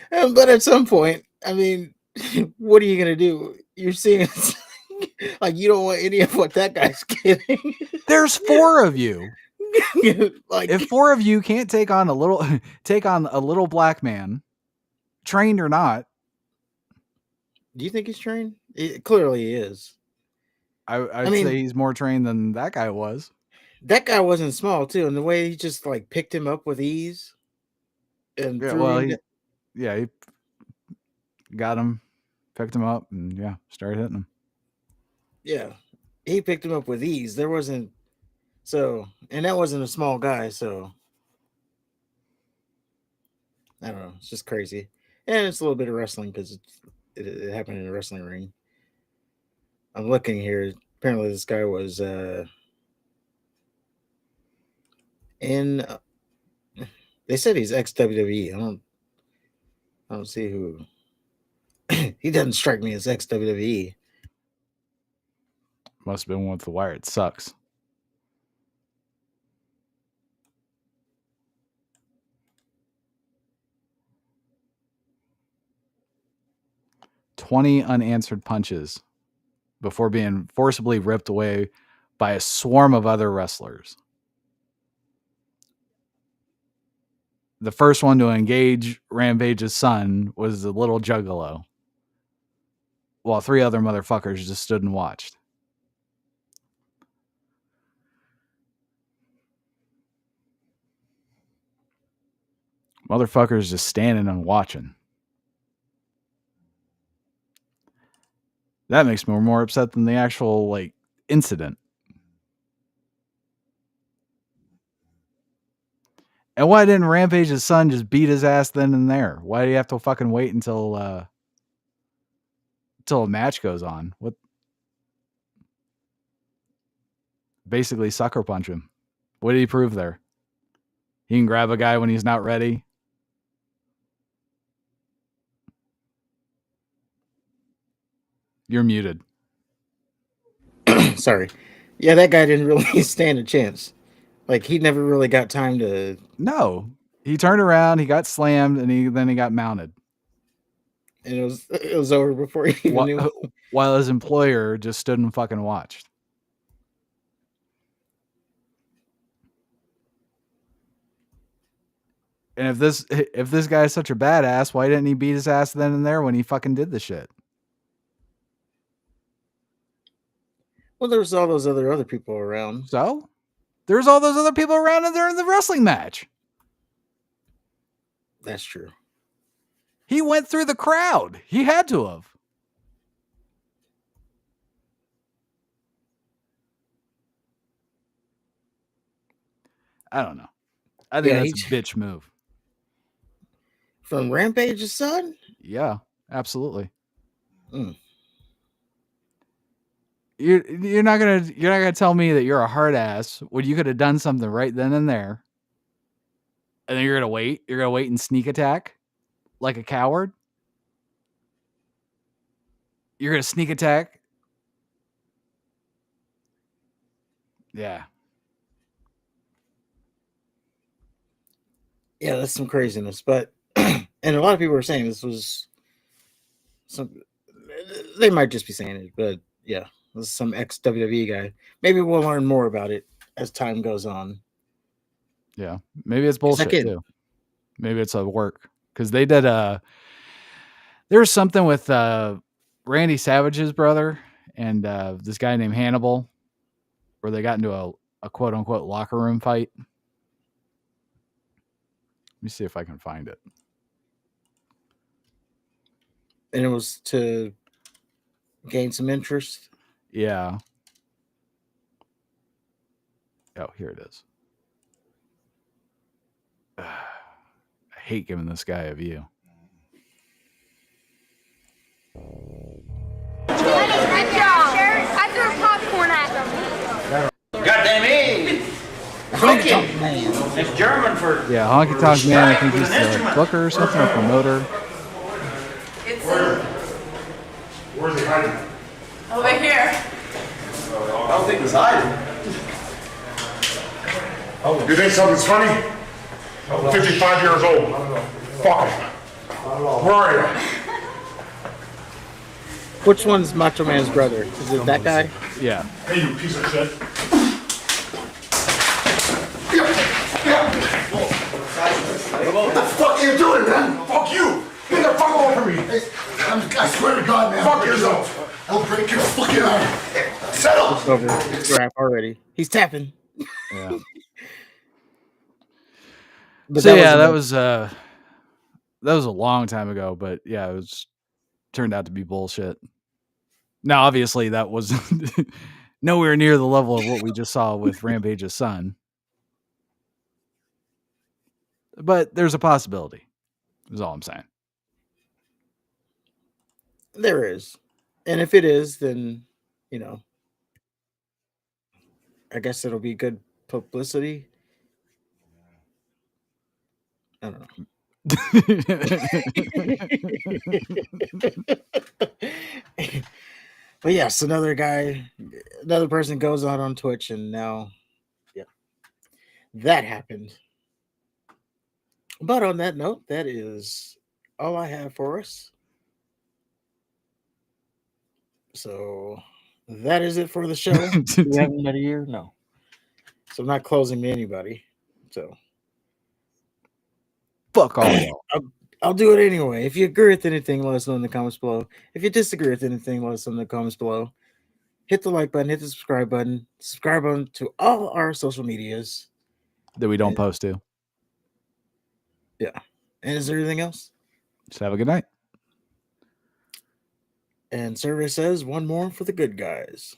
but at some point, I mean, what are you gonna do? You're seeing like you don't want any of what that guy's getting. There's 4 of you. Like if 4 of you can't take on a little black man, trained or not. Do you think he's trained? Clearly he is. I'd say he's more trained than that guy was. That guy wasn't small too, and the way he just like picked him up with ease. And he got him, picked him up, and started hitting him. Yeah, he picked him up with ease. There wasn't and that wasn't a small guy, so I don't know. It's just crazy, and it's a little bit of wrestling because it happened in a wrestling ring. I'm looking here. Apparently, this guy was in. They said he's ex WWE. I don't see who. He doesn't strike me as ex WWE. Must have been with the wire. It sucks. "20 unanswered punches before being forcibly ripped away by a swarm of other wrestlers. The first one to engage Rampage's son was the little juggalo, while 3 other motherfuckers just stood and watched. Motherfuckers just standing and watching. That makes me more upset than the actual incident. And why didn't Rampage's son just beat his ass then and there? Why do you have to fucking wait until a match goes on? What? Basically sucker punch him. What did he prove there? He can grab a guy when he's not ready. You're muted. Sorry. Yeah, that guy didn't really stand a chance. Like he never really got time to. No, he turned around, he got slammed, and then he got mounted. And it was over before he even knew. While his employer just stood and fucking watched. And if this guy is such a badass, why didn't he beat his ass then and there when he fucking did the shit? Well, there was all those other people around. So there's all those other people around and they're in the wrestling match. That's true. He went through the crowd. He had to have. I don't know. I think that's a bitch move. From Rampage's son? Yeah, absolutely. Mm. You're not gonna tell me that you're a hard ass when you could have done something right then and there. And then you're gonna wait. You're gonna wait and sneak attack like a coward. You're gonna sneak attack. Yeah. Yeah, that's some craziness. But and a lot of people are saying this was some. They might just be saying it, but yeah, this is some ex WWE guy. Maybe we'll learn more about it as time goes on. Yeah, maybe it's bullshit too. Maybe it's a work because they did there was something with Randy Savage's brother and this guy named Hannibal, where they got into a quote unquote locker room fight. Let me see if I can find it. And it was to gain some interest. Yeah. Oh, here it is. I hate giving this guy a view. I threw popcorn at them. Goddamn it! Honky man. It's German for. Yeah, Honky Tonk Man. I think he's the booker or something, or promoter. Where's he hiding? Over here. I don't think he's hiding. You think something's funny? I'm 55 years old. Fuck him. Where are you? Which one's Macho Man's brother? Is it that guy? Yeah. Hey, you piece of shit. What the fuck are you doing, man? Fuck you! Get the fuck away from me! I swear to God, man. Fuck yourself. I'll break your fucking arm. Settle! It's over. It's rap already. He's tapping. Yeah. But So yeah, that was a long time ago, but yeah, it was turned out to be bullshit. Now, obviously, that was nowhere near the level of what we just saw with Rampage's son. But there's a possibility, is all I'm saying. There is. And if it is, then, you know, I guess it'll be good publicity. I don't know. But yes, another person goes out on Twitch, and now, yeah, that happened. But on that note, that is all I have for us. So that is it for the show. Do we have another year? No. So I'm not closing to anybody. So fuck all y'all. I'll do it anyway. If you agree with anything, let us know in the comments below. If you disagree with anything, let us know in the comments below. Hit the like button, hit the subscribe button to all our social medias that we don't post to. Yeah. And is there anything else? Just have a good night. And survey says one more for the good guys.